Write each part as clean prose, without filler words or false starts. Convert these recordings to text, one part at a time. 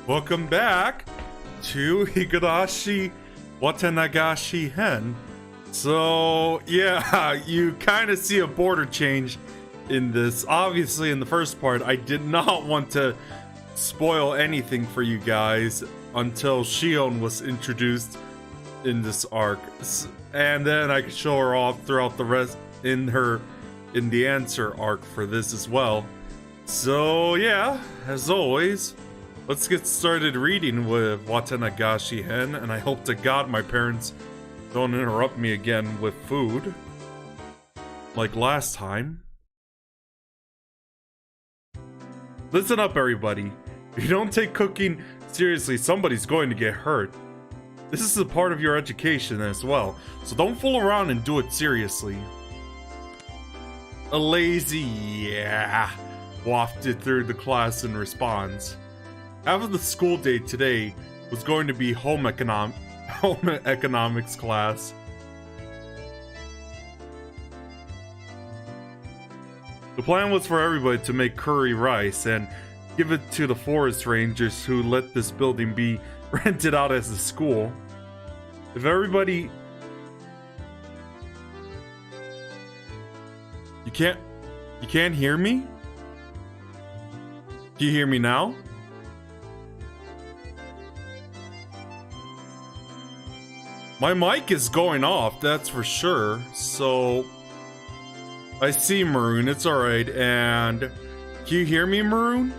Welcome back to Higurashi Watanagashi-hen. So, yeah, you kind of see a border change in this. Obviously, in the first part, I did not want to spoil anything for you guys until Shion was introduced in this arc. And then I could show her off throughout the rest in the answer arc for this as well. So, yeah, as always, let's get started reading with Watanagashi-hen, and I hope to God my parents don't interrupt me again with food, like last time. Listen up, everybody. If you don't take cooking seriously, somebody's going to get hurt. This is a part of your education as well, so don't fool around and do it seriously. A lazy yeah wafted through the class in response. Half of the school day today was going to be home economics class. The plan was for everybody to make curry rice and give it to the forest rangers who let this building be rented out as a school. If everybody... You can't hear me? Do you hear me now? My mic is going off, that's for sure. So I see Maroon, it's alright. And can you hear me, Maroon?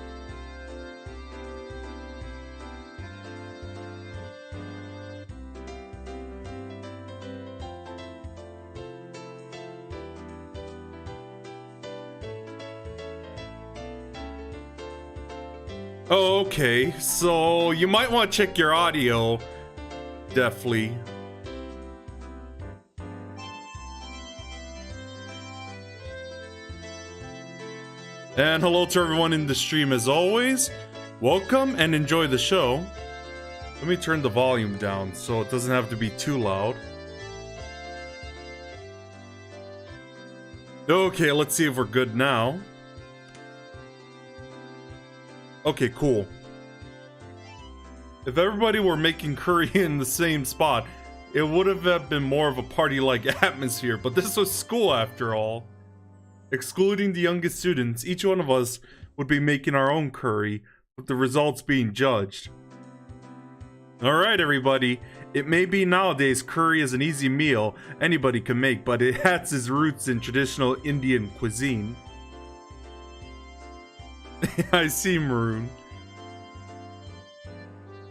Okay, so you might want to check your audio. Definitely. And hello to everyone in the stream as always. Welcome and enjoy the show. Let me turn the volume down so it doesn't have to be too loud. Okay, let's see if we're good now. Okay, cool. If everybody were making curry in the same spot, it would have been more of a party-like atmosphere, but this was school after all. Excluding the youngest students, each one of us would be making our own curry, with the results being judged. Alright everybody, it may be nowadays curry is an easy meal anybody can make, but it has its roots in traditional Indian cuisine. I see, Maroon.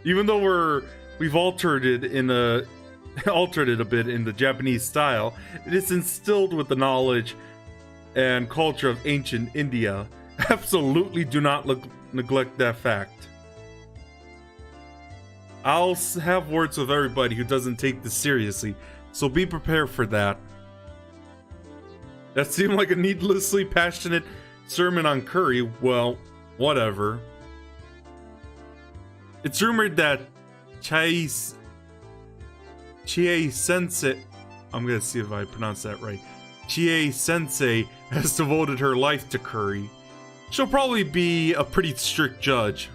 Even though we've altered it a bit in the Japanese style, it is instilled with the knowledge and culture of ancient India. Absolutely do not neglect that fact. I'll have words with everybody who doesn't take this seriously, so be prepared for that. That seemed like a needlessly passionate sermon on curry. Well, whatever. It's rumored that Chie Sensei, I'm gonna see if I pronounce that right. Chie Sensei has devoted her life to curry. She'll probably be a pretty strict judge.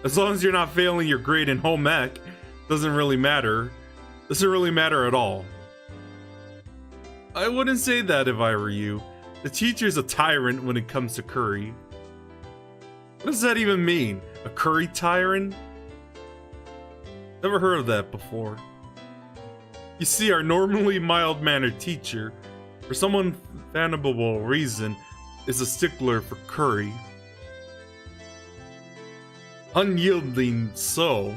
As long as you're not failing your grade in home ec, doesn't really matter. Doesn't really matter at all. I wouldn't say that if I were you. The teacher's a tyrant when it comes to curry. What does that even mean? A curry tyrant? Never heard of that before. You see, our normally mild-mannered teacher, for some unfathomable reason, is a stickler for curry. Unyielding so.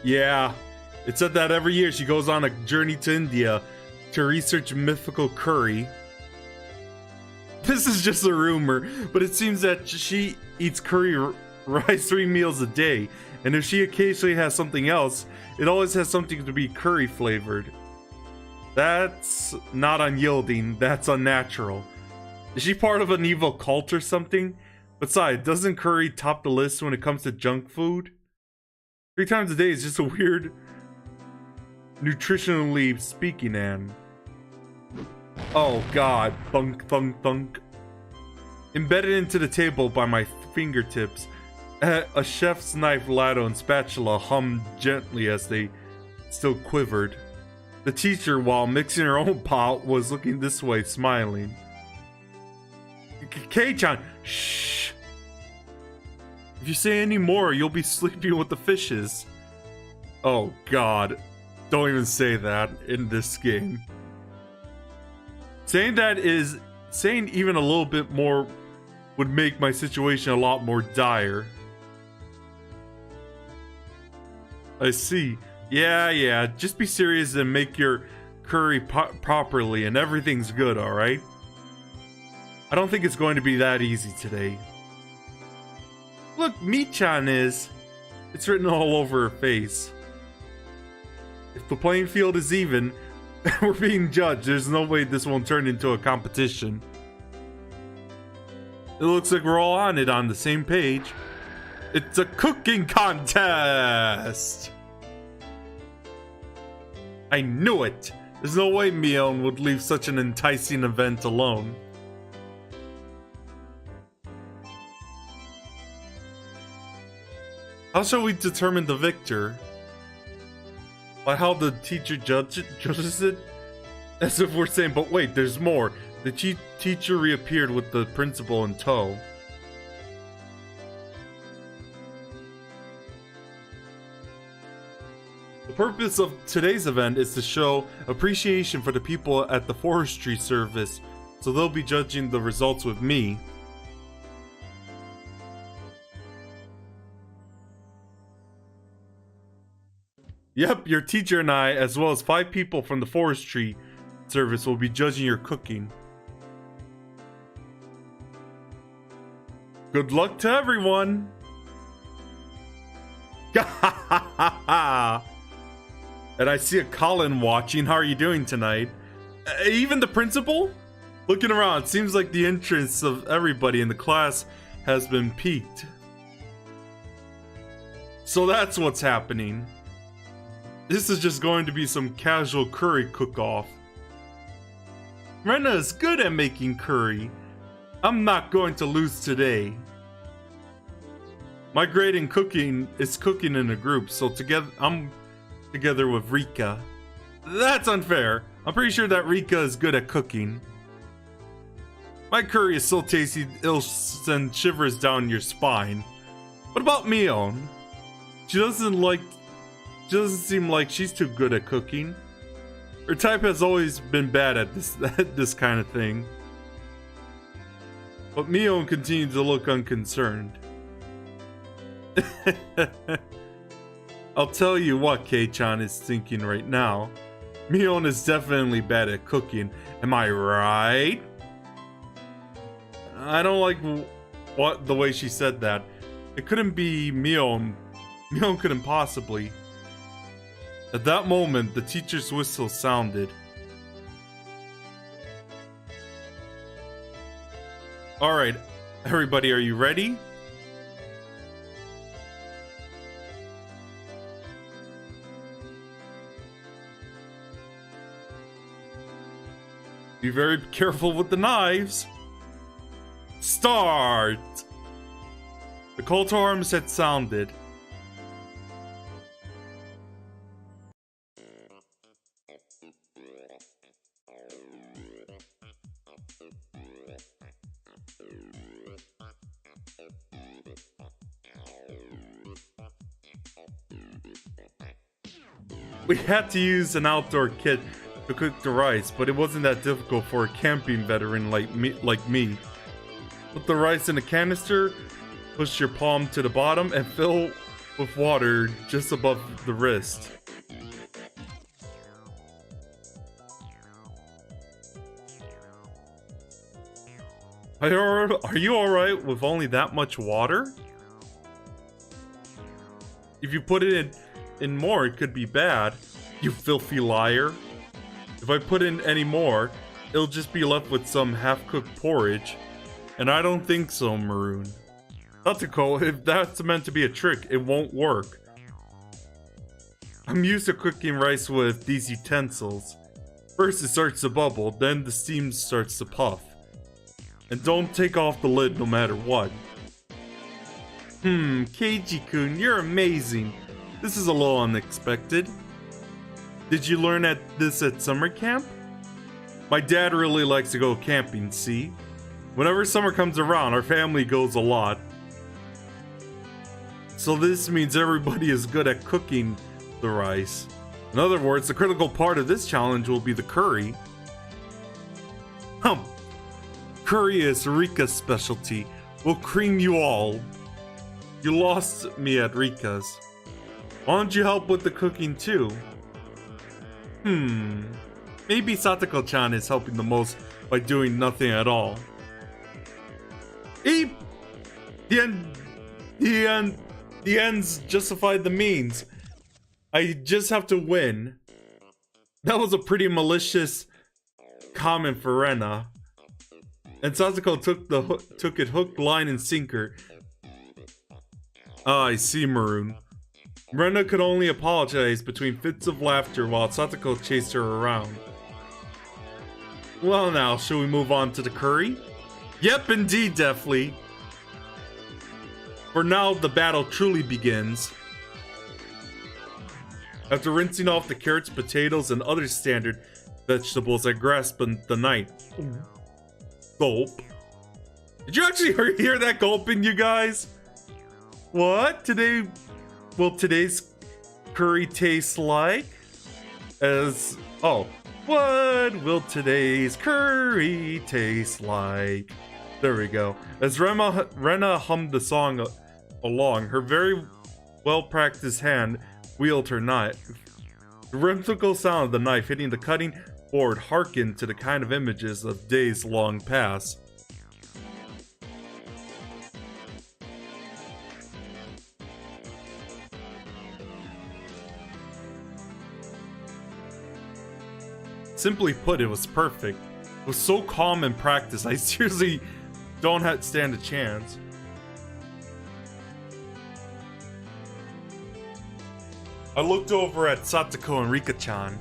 Yeah, it said that every year she goes on a journey to India to research mythical curry. This is just a rumor, but it seems that she eats curry rice 3 meals a day, and if she occasionally has something else, it always has something to be curry flavored. That's not unyielding, that's unnatural. Is she part of an evil cult or something? Besides, doesn't curry top the list when it comes to junk food? 3 times a day is just a weird, nutritionally speaking, Anne. Oh god, thunk thunk thunk. Embedded into the table by my fingertips, A chef's knife, ladle, and spatula hummed gently as they still quivered. The teacher, while mixing her own pot, was looking this way, smiling. Kei-chan, shh! If you say any more, you'll be sleeping with the fishes. Oh god, don't even say that in this game. Saying even a little bit more would make my situation a lot more dire. I see. Yeah, just be serious and make your curry properly and everything's good, alright? I don't think it's going to be that easy today. Look, Mi-chan is. It's written all over her face. If the playing field is even, we're being judged. There's no way this won't turn into a competition. It looks like we're all on it on the same page. It's a cooking contest! I knew it! There's no way Mion would leave such an enticing event alone. How shall we determine the victor? By how the teacher judges it? As if we're saying, but wait, there's more. The teacher reappeared with the principal in tow. The purpose of today's event is to show appreciation for the people at the forestry service, so they'll be judging the results with me. Yep, your teacher and I, as well as 5 people from the forestry service, will be judging your cooking. Good luck to everyone! And I see a Colin watching. How are you doing tonight? Even the principal? Looking around, it seems like the interest of everybody in the class has been piqued. So that's what's happening. This is just going to be some casual curry cook-off. Rena is good at making curry. I'm not going to lose today. My grade in cooking is cooking in a group, so I'm together with Rika. That's unfair. I'm pretty sure that Rika is good at cooking. My curry is so tasty it'll send shivers down your spine. What about Mion? She doesn't seem like she's too good at cooking. Her type has always been bad at this kind of thing. But Mion continued to look unconcerned. I'll tell you what Kei-chan is thinking right now. Mion is definitely bad at cooking. Am I right? I don't like the way she said that. It couldn't be Mion. Mion couldn't possibly. At that moment, the teacher's whistle sounded. Alright, everybody, are you ready? Be very careful with the knives. Start! The call to arms had sounded. We had to use an outdoor kit to cook the rice, but it wasn't that difficult for a camping veteran like me. Put the rice in a canister, push your palm to the bottom, and fill with water just above the wrist. Are you alright with only that much water? If you put it in more, it could be bad. You filthy liar. If I put in any more, it'll just be left with some half-cooked porridge. And I don't think so, Maroon. Tatsuko, if that's meant to be a trick, it won't work. I'm used to cooking rice with these utensils. First it starts to bubble, then the steam starts to puff. And don't take off the lid no matter what. Keiji-kun, you're amazing. This is a little unexpected. Did you learn this at summer camp? My dad really likes to go camping, see? Whenever summer comes around, our family goes a lot. So this means everybody is good at cooking the rice. In other words, the critical part of this challenge will be the curry. Curry is Rika's specialty. We'll cream you all. You lost me at Rika's. Why don't you help with the cooking too? Maybe Satoko-chan is helping the most by doing nothing at all. The ends justified the means. I just have to win. That was a pretty malicious comment for Rena. And Satoko took it hook, line, and sinker. Ah, I see, Maroon. Rena could only apologize between fits of laughter while Satoko chased her around. Well now, shall we move on to the curry? Yep, indeed, definitely. For now, the battle truly begins. After rinsing off the carrots, potatoes, and other standard vegetables, I grasped the knife. Gulp. Did you actually hear that gulping, you guys? What? Will today's curry taste like? What will today's curry taste like? There we go. As Rena hummed the song along, her very well-practiced hand wielded her knife. The rhythmical sound of the knife hitting the cutting board harkened to the kind of images of days long past. Simply put, it was perfect. It was so calm and practiced, I seriously don't stand a chance. I looked over at Satoko and Rika-chan.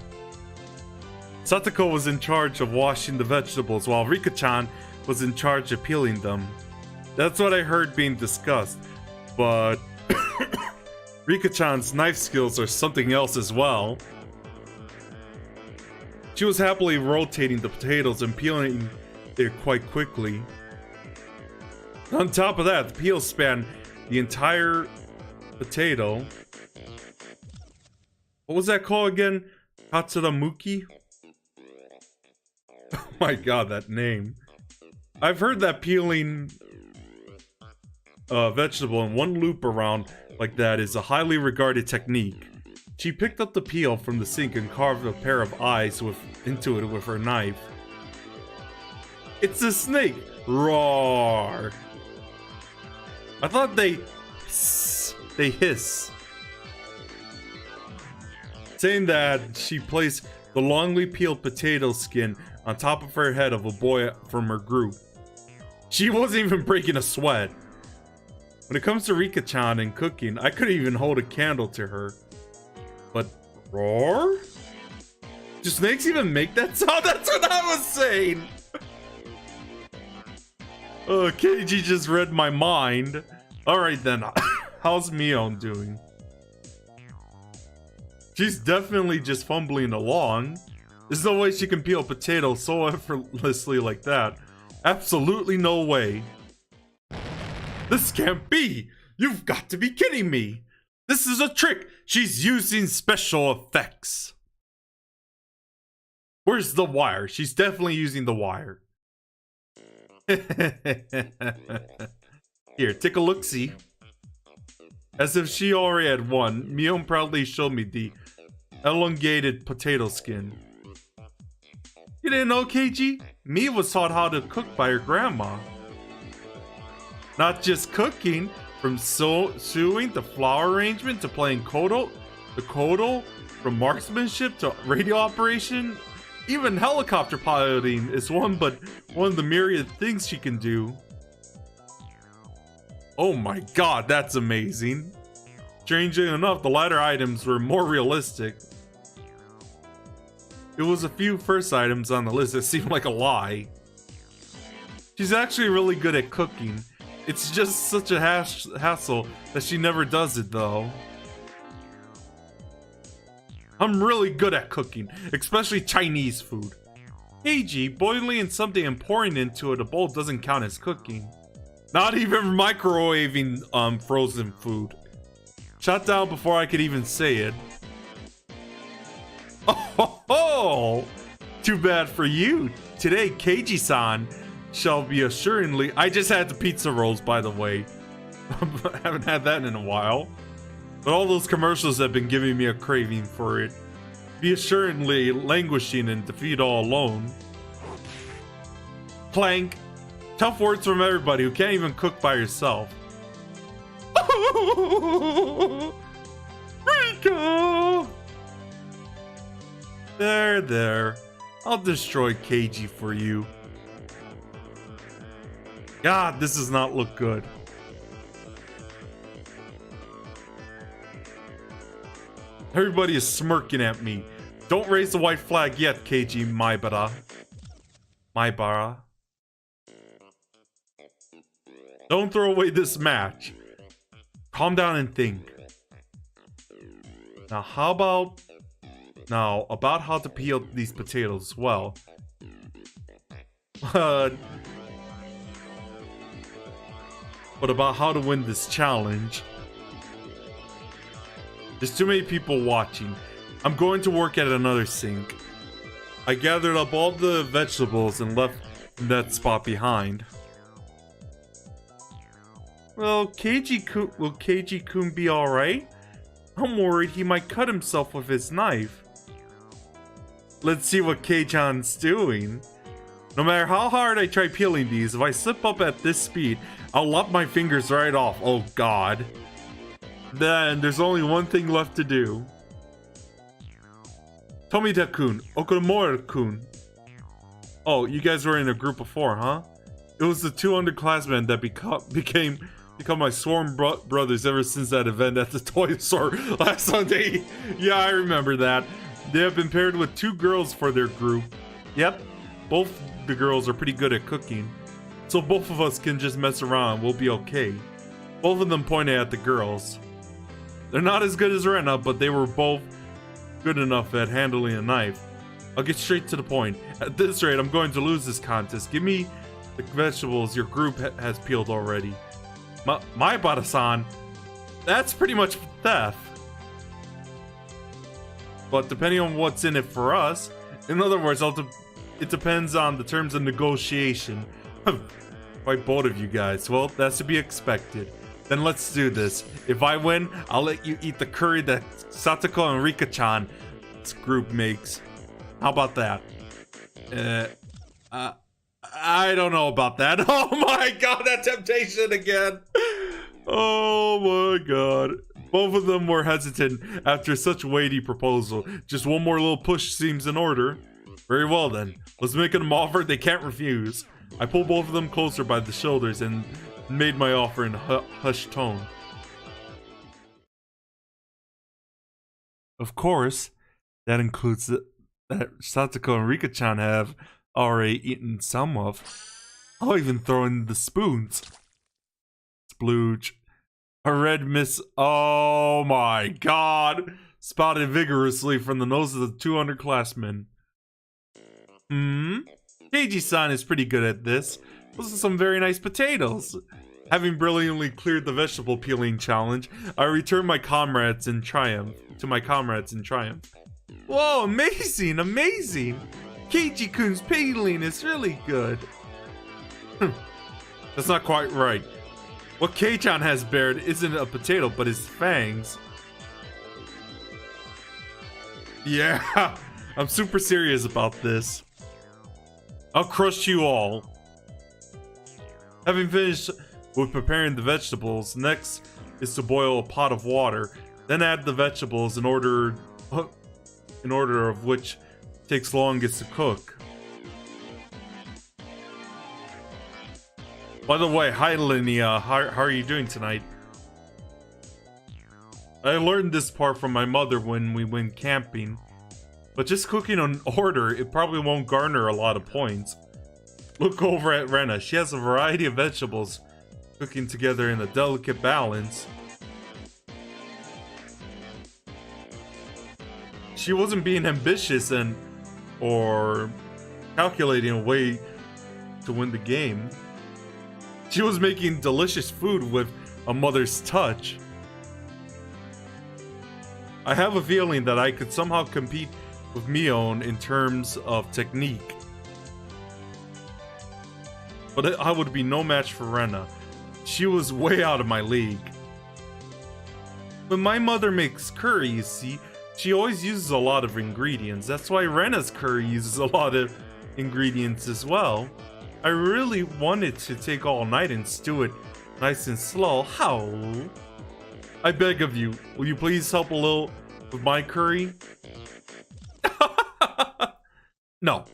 Satoko was in charge of washing the vegetables, while Rika-chan was in charge of peeling them. That's what I heard being discussed, but Rika-chan's knife skills are something else as well. She was happily rotating the potatoes and peeling it quite quickly. On top of that, the peel spanned the entire potato. What was that called again? Katsuramuki? Oh my god, that name. I've heard that peeling a vegetable in one loop around like that is a highly regarded technique. She picked up the peel from the sink and carved a pair of eyes into it with her knife. It's a snake! Roar! I thought they hiss. Saying that, she placed the longly peeled potato skin on top of her head of a boy from her group. She wasn't even breaking a sweat. When it comes to Rika-chan and cooking, I couldn't even hold a candle to her. But roar? Do snakes even make that sound? That's what I was saying! Oh, Keiji just read my mind. Alright then, how's Mion doing? She's definitely just fumbling along. There's no way she can peel potatoes so effortlessly like that. Absolutely no way. This can't be! You've got to be kidding me! This is a trick! She's using special effects! Where's the wire? She's definitely using the wire. Here, take a look-see. As if she already had won, Mion proudly showed me the elongated potato skin. You didn't know, Keiji? Mi was taught how to cook by her grandma. Not just cooking, from sewing to flower arrangement to playing kodo, from marksmanship to radio operation, even helicopter piloting is one of the myriad things she can do. Oh my god, that's amazing. Strangely enough, the latter items were more realistic. It was a few first items on the list that seemed like a lie. She's actually really good at cooking. It's just such a hassle that she never does it, though. I'm really good at cooking, especially Chinese food. Keiji, boiling something and pouring into it a bowl doesn't count as cooking. Not even microwaving frozen food. Shut down before I could even say it. Oh, too bad for you. Today, Keiji-san shall be assuredly... I just had the pizza rolls, by the way. I haven't had that in a while. But all those commercials have been giving me a craving for it. Be assuredly languishing in defeat all alone. Clank. Tough words from everybody who can't even cook by herself. Rika! There. I'll destroy Keiji for you. God, this does not look good. Everybody is smirking at me. Don't raise the white flag yet, Keiji Maibara. Don't throw away this match. Calm down and think. Now, about how to peel these potatoes. Well, but about how to win this challenge. There's too many people watching. I'm going to work at another sink. I gathered up all the vegetables and left that spot behind. Well, will Keiji-kun be alright? I'm worried he might cut himself with his knife. Let's see what Kei-chan's doing. No matter how hard I try peeling these, if I slip up at this speed, I'll lop my fingers right off. Oh god. Then there's only one thing left to do. Tomita-kun, Okamura-kun. Oh, you guys were in a group before, huh? It was the two underclassmen that become my sworn brothers ever since that event at the toy store last Sunday. Yeah, I remember that. They have been paired with two girls for their group. Yep, both the girls are pretty good at cooking. So both of us can just mess around, we'll be okay. Both of them pointed at the girls. They're not as good as Rena, but they were both good enough at handling a knife. I'll get straight to the point. At this rate, I'm going to lose this contest. Give me the vegetables your group has peeled already. My Bada-san, that's pretty much theft. But depending on what's in it for us, in other words, it depends on the terms of negotiation. By both of you guys. Well, that's to be expected. Then let's do this. If I win, I'll let you eat the curry that Satoko and Rika-chan's group makes. How about that? I don't know about that. Oh my god, that temptation again. Oh my god. Both of them were hesitant after such a weighty proposal. Just one more little push seems in order. Very well then. Let's make them an offer they can't refuse. I pulled both of them closer by the shoulders and made my offer in a hushed tone. Of course, that includes that Satoko and Rika-chan have already eaten some of. I'll even throw in the spoons. Splooge. A red mist. Oh my god. Spouted vigorously from the nose of the two underclassmen. Keiji-san is pretty good at this. Those are some very nice potatoes. Having brilliantly cleared the vegetable peeling challenge, I return my comrades in triumph. Whoa, amazing, amazing! Keiji-kun's peeling is really good. That's not quite right. What Kei-chan has bared isn't a potato, but his fangs. Yeah, I'm super serious about this. I'll crush you all. Having finished with preparing the vegetables, next is to boil a pot of water, then add the vegetables in order of which takes longest to cook. By the way, hi Linnea, how are you doing tonight? I learned this part from my mother when we went camping, but just cooking in order, it probably won't garner a lot of points. Look over at Rena, she has a variety of vegetables cooking together in a delicate balance. She wasn't being ambitious or calculating a way to win the game. She was making delicious food with a mother's touch. I have a feeling that I could somehow compete with Mion in terms of technique. But I would be no match for Rena. She was way out of my league. When my mother makes curry, you see, she always uses a lot of ingredients. That's why Rena's curry uses a lot of ingredients as well. I really wanted to take all night and stew it nice and slow. How? I beg of you, will you please help a little with my curry? No.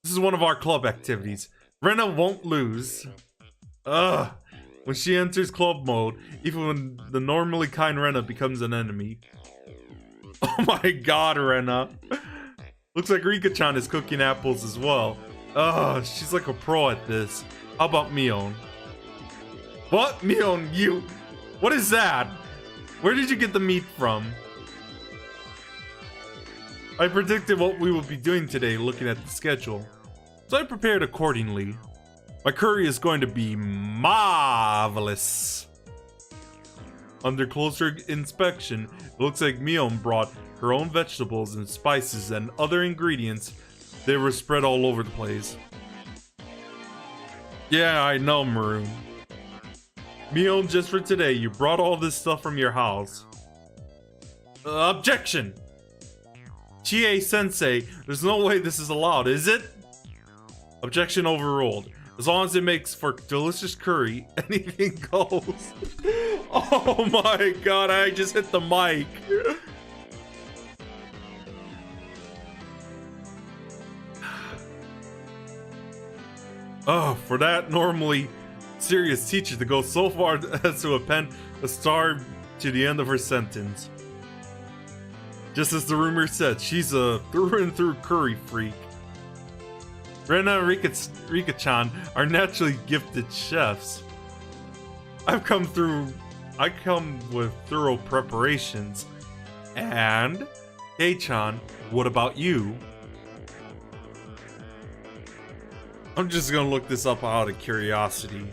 This is one of our club activities. Rena won't lose. Ugh. When she enters club mode, even when the normally kind Rena becomes an enemy. Oh my god, Rena. Looks like Rika-chan is cooking apples as well. Ugh, she's like a pro at this. How about Mion? What? Mion, you... What is that? Where did you get the meat from? I predicted what we would be doing today looking at the schedule, so I prepared accordingly. My curry is going to be marvelous. Under closer inspection, it looks like Mion brought her own vegetables and spices and other ingredients. They were spread all over the place. Yeah, I know, Maroon. Mion, just for today, you brought all this stuff from your house. Objection! Chie-sensei, there's no way this is allowed, is it? Objection overruled. As long as it makes for delicious curry, anything goes. Oh my god, I just hit the mic. Oh, for that normally serious teacher to go so far as to append a star to the end of her sentence. Just as the rumor said, she's a through and through curry freak. Rena and Rika-chan are naturally gifted chefs. I come with thorough preparations. And, Kei-chan, what about you? I'm just gonna look this up out of curiosity.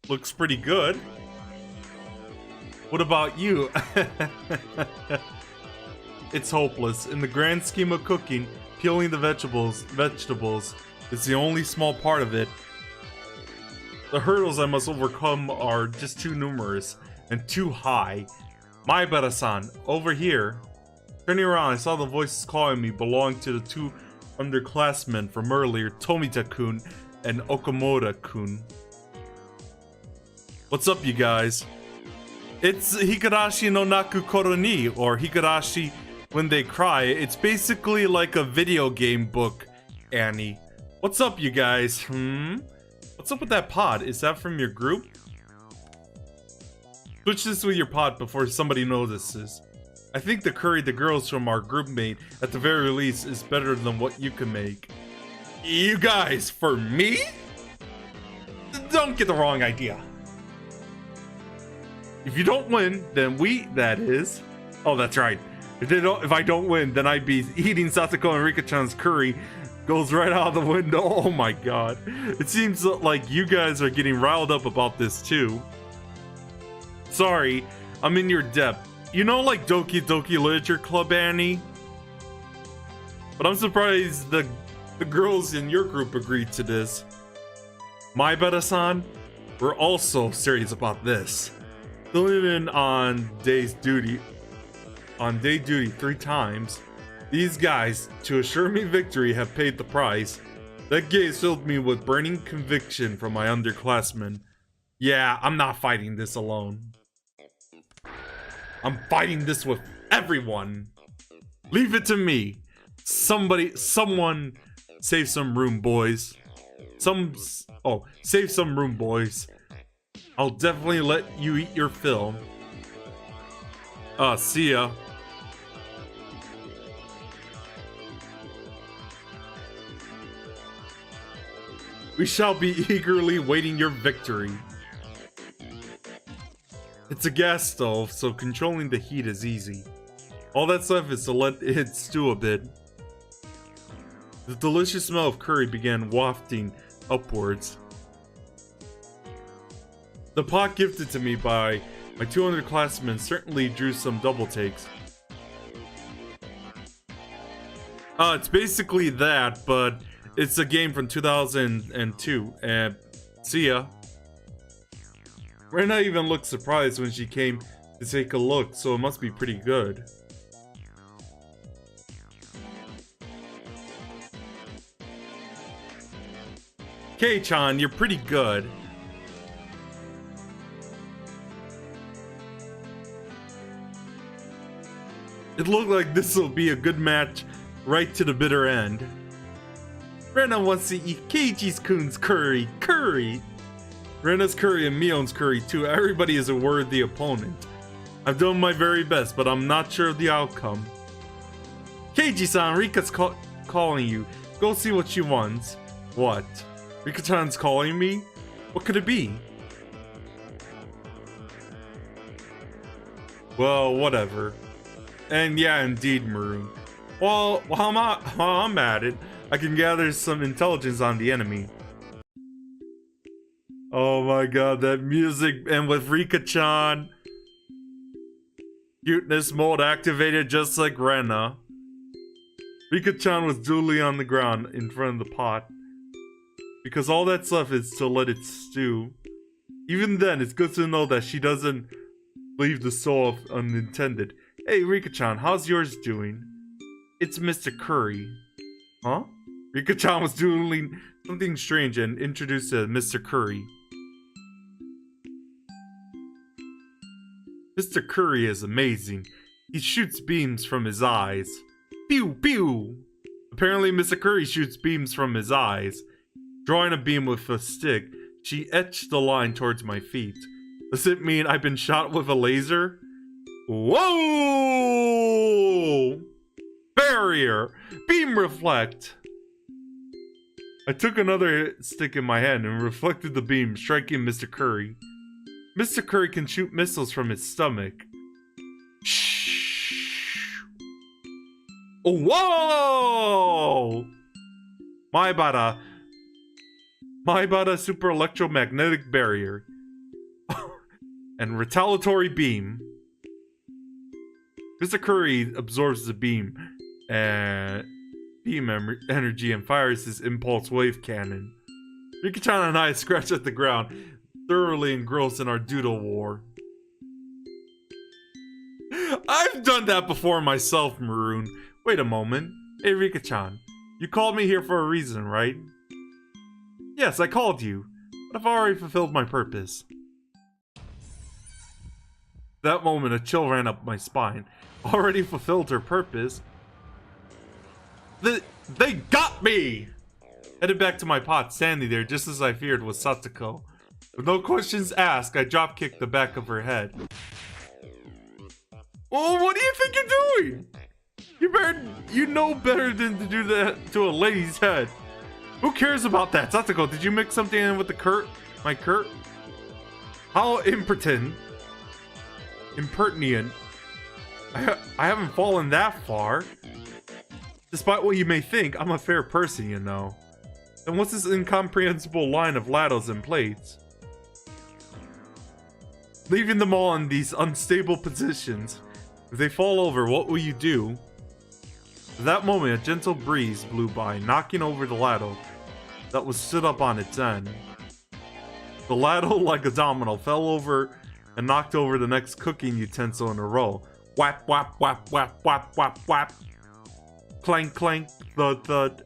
Looks pretty good. What about you? It's hopeless. In the grand scheme of cooking, peeling the vegetables is the only small part of it. The hurdles I must overcome are just too numerous and too high. Maibara-san, over here. Turning around, I saw the voices calling me belonging to the two underclassmen from earlier, Tomita-kun and Okamura-kun. What's up, you guys? It's Higurashi no Naku Koro ni, or Higurashi When They Cry. It's basically like a video game book, Annie. What's up, you guys? What's up with that pod? Is that from your group? Switch this with your pod before somebody notices. I think the curry the girls from our group made, at the very least, is better than what you can make. You guys, for me? Don't get the wrong idea. If you don't win, then that is. Oh, that's right. If I don't win, then I'd be eating Satoko and Rika-chan's curry. Goes right out the window. Oh my god. It seems like you guys are getting riled up about this too. Sorry, I'm in your depth. You know, like Doki Doki Literature Club, Annie? But I'm surprised the girls in your group agreed to this. Maibara-san, we're also serious about this. Filling in on day duty 3 times. These guys, to assure me victory, have paid the price. That gaze filled me with burning conviction from my underclassmen. Yeah, I'm not fighting this alone. I'm fighting this with everyone. Leave it to me. Someone save some room, boys. Save some room, boys. I'll definitely let you eat your fill. See ya. We shall be eagerly waiting your victory. It's a gas stove, so controlling the heat is easy. All that's left is to let it stew a bit. The delicious smell of curry began wafting upwards. The pot gifted to me by my 200 classmen certainly drew some double takes. It's basically that, but it's a game from 2002, and see ya. Rena even looked surprised when she came to take a look, so it must be pretty good. Kei-chan, you're pretty good. It looked like this will be a good match right to the bitter end. Rena wants to eat Keiichi-kun's curry. Rena's curry and Mion's curry too. Everybody is a worthy opponent. I've done my very best, but I'm not sure of the outcome. Keiji-san, Rika's calling you. Go see what she wants. What? Rika-chan's calling me? What could it be? Well, whatever. And yeah, indeed, Maroon. Well, while I'm at it, I can gather some intelligence on the enemy. Oh my god, that music, and with Rika-chan. Cuteness mode activated just like Rena. Rika-chan was duly on the ground in front of the pot. Because all that's left is to let it stew. Even then, it's good to know that she doesn't leave the soul unintended. Hey, Rika-chan, how's yours doing? It's Mr. Curry. Huh? Rika-chan was doing something strange and introduced to Mr. Curry. Mr. Curry is amazing. He shoots beams from his eyes. Pew pew! Apparently Mr. Curry shoots beams from his eyes. Drawing a beam with a stick, she etched the line towards my feet. Does it mean I've been shot with a laser? Whoa! Barrier! Beam reflect! I took another stick in my hand and reflected the beam, striking Mr. Curry. Mr. Curry can shoot missiles from his stomach. Shh! Whoa! Maibara super electromagnetic barrier. And retaliatory beam. Mr. Curry absorbs the beam energy and fires his impulse wave cannon. Rika-chan and I scratch at the ground, thoroughly engrossed in our doodle war. I've done that before myself, Maroon. Wait a moment. Hey, Rika-chan, you called me here for a reason, right? Yes, I called you, but I've already fulfilled my purpose. That moment, a chill ran up my spine. Already fulfilled her purpose? They got me! Headed back to my pot, standing there just as I feared was Satoko. With no questions asked, I drop-kicked the back of her head. Oh, what do you think you're doing? You know better than to do that to a lady's head. Who cares about that? Satoko, did you mix something in with my Kurt? How impertinent. I haven't fallen that far. Despite what you may think, I'm a fair person, you know. Then what's this incomprehensible line of ladles and plates? Leaving them all in these unstable positions. If they fall over, what will you do? At that moment, a gentle breeze blew by, knocking over the ladle that was stood up on its end. The ladle, like a domino, fell over and knocked over the next cooking utensil in a row. Whap, whap, whap, whap, whap, whap, whap. Clank, clank, thud.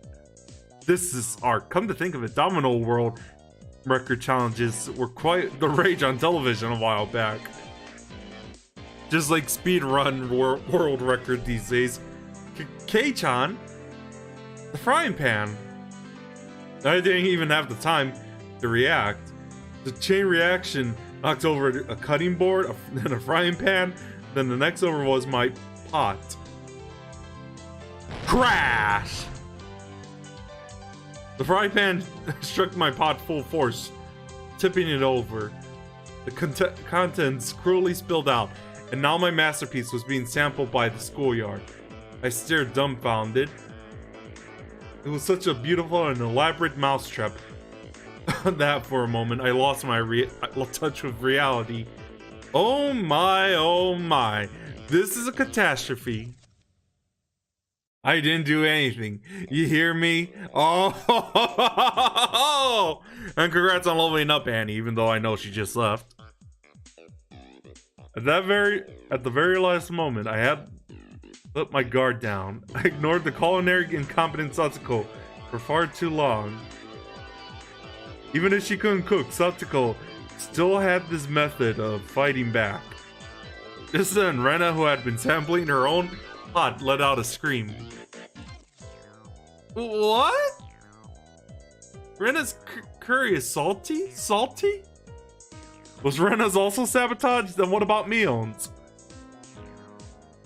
This is art. Come to think of it, Domino World record challenges were quite the rage on television a while back. Just like speedrun world record these days. Kei-chan? The frying pan. I didn't even have the time to react. The chain reaction knocked over a cutting board, then a frying pan, then the next over was my pot. Crash! The frying pan struck my pot full force, tipping it over. The contents cruelly spilled out, and now my masterpiece was being sampled by the schoolyard. I stared dumbfounded. It was such a beautiful and elaborate mousetrap that for a moment I lost my touch with reality. Oh my, this is a catastrophe. I didn't do anything. You hear me? Oh, and congrats on leveling up Annie, even though I know she just left. At the very last moment, I had let my guard down. I ignored the culinary incompetent Satsuko for far too long. Even if she couldn't cook, Satsuko still had this method of fighting back. Just then, Rena, who had been sampling her own pot, let out a scream. What? Rena's curry is salty? Salty? Was Rena's also sabotaged? Then what about Mion's?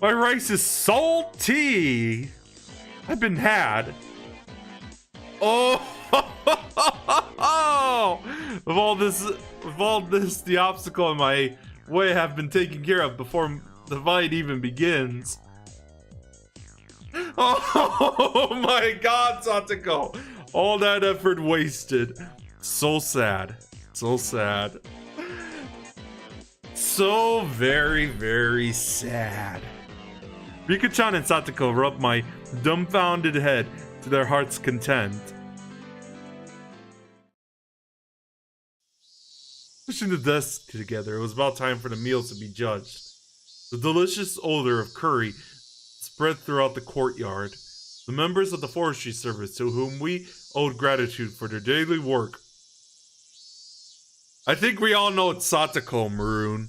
My rice is salty! I've been had. Oh! With all this, the obstacle in my way have been taken care of before the fight even begins. Oh my god, Satsuko! All that effort wasted. So sad. So sad. So very, very sad. Rika-chan and Satsuko rubbed my dumbfounded head to their heart's content. Pushing the desk together, it was about time for the meals to be judged. The delicious odor of curry spread throughout the courtyard. The members of the forestry service, to whom we owed gratitude for their daily work. I think we all know it's Satsuko, Maroon.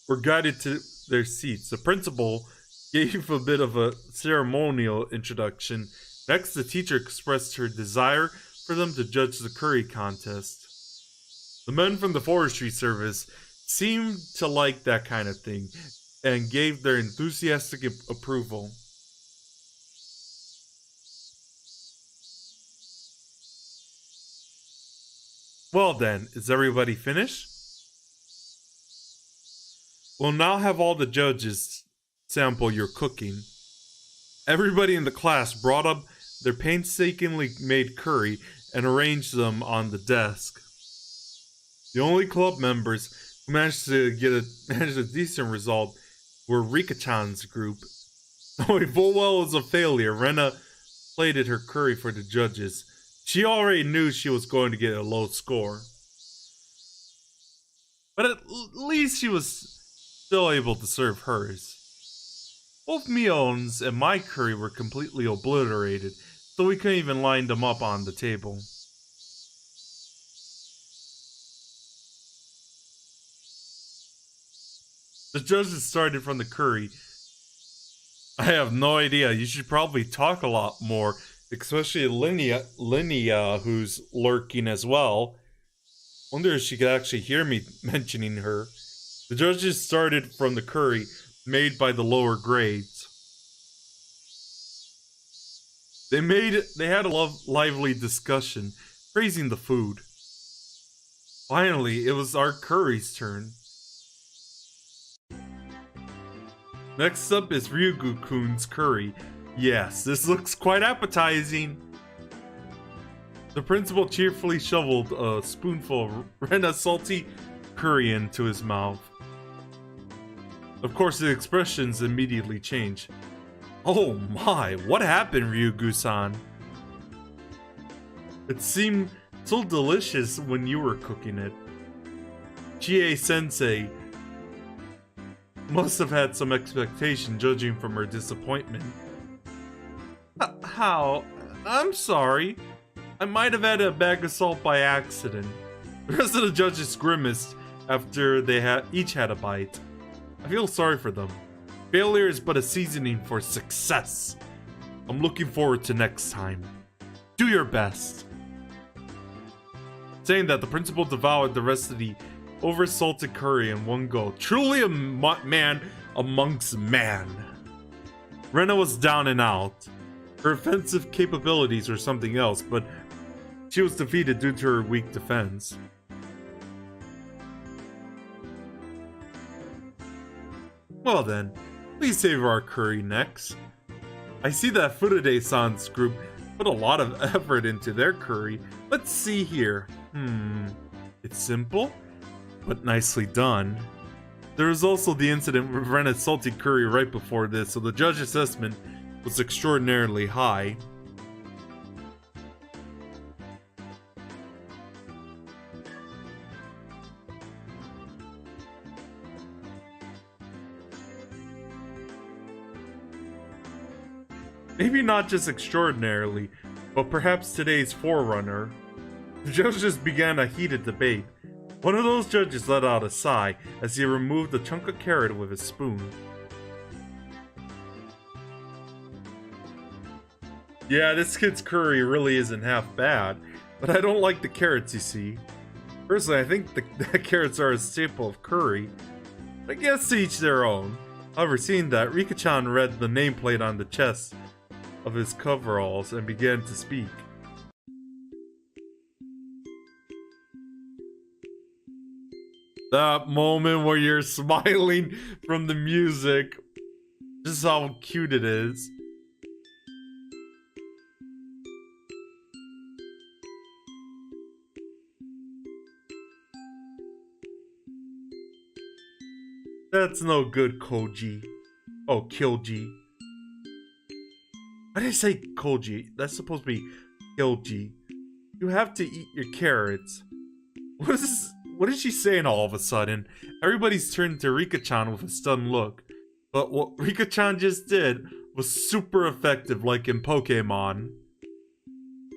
Were guided to their seats. The principal gave a bit of a ceremonial introduction. Next, the teacher expressed her desire for them to judge the curry contest. The men from the forestry service seemed to like that kind of thing and gave their enthusiastic approval. Well then, is everybody finished? We'll now have all the judges sample your cooking. Everybody in the class brought up their painstakingly made curry and arranged them on the desk. The only club members who managed to get a decent result were Rika-chan's group. Knowing full well it was a failure, Rena plated her curry for the judges. She already knew she was going to get a low score. But at least she was still able to serve hers. Both Mion's and my curry were completely obliterated, so we couldn't even line them up on the table. The judges started from the curry. I have no idea. You should probably talk a lot more, especially Linnea, who's lurking as well. Wonder if she could actually hear me mentioning her. The judges started from the curry made by the lower grades. They had a lively discussion, praising the food. Finally, it was our curry's turn. Next up is Ryugu-kun's curry. Yes, this looks quite appetizing. The principal cheerfully shoveled a spoonful of Rena's salty curry into his mouth. Of course, the expressions immediately changed. Oh my, what happened, Ryugu-san? It seemed so delicious when you were cooking it. Chie-sensei must have had some expectation, judging from her disappointment. How? I'm sorry. I might have had a bag of salt by accident. The rest of the judges grimaced after they each had a bite. I feel sorry for them. Failure is but a seasoning for success. I'm looking forward to next time. Do your best. Saying that, the principal devoured the rest of the over-salted curry in one go. Truly a man amongst man. Rena was down and out. Her offensive capabilities were something else, but she was defeated due to her weak defense. Well then, please savor our curry next. I see that Furude-san's group put a lot of effort into their curry. Let's see here. It's simple, but nicely done. There was also the incident with Rena's salty curry right before this, so the judge assessment was extraordinarily high. Maybe not just extraordinarily, but perhaps today's forerunner. The judges began a heated debate. One of those judges let out a sigh as he removed a chunk of carrot with a spoon. Yeah, this kid's curry really isn't half bad, but I don't like the carrots, you see. Personally, I think the carrots are a staple of curry. I guess to each their own. However, seeing that, Rika-chan read the nameplate on the chest of his coveralls and began to speak. That moment where you're smiling from the music. Just how cute it is. That's no good, Koji. Oh, Kyoji. Why did I say Koji? That's supposed to be Kyoji. You have to eat your carrots. What is she saying all of a sudden? Everybody's turned to Rika-chan with a stunned look. But what Rika-chan just did was super effective, like in Pokemon.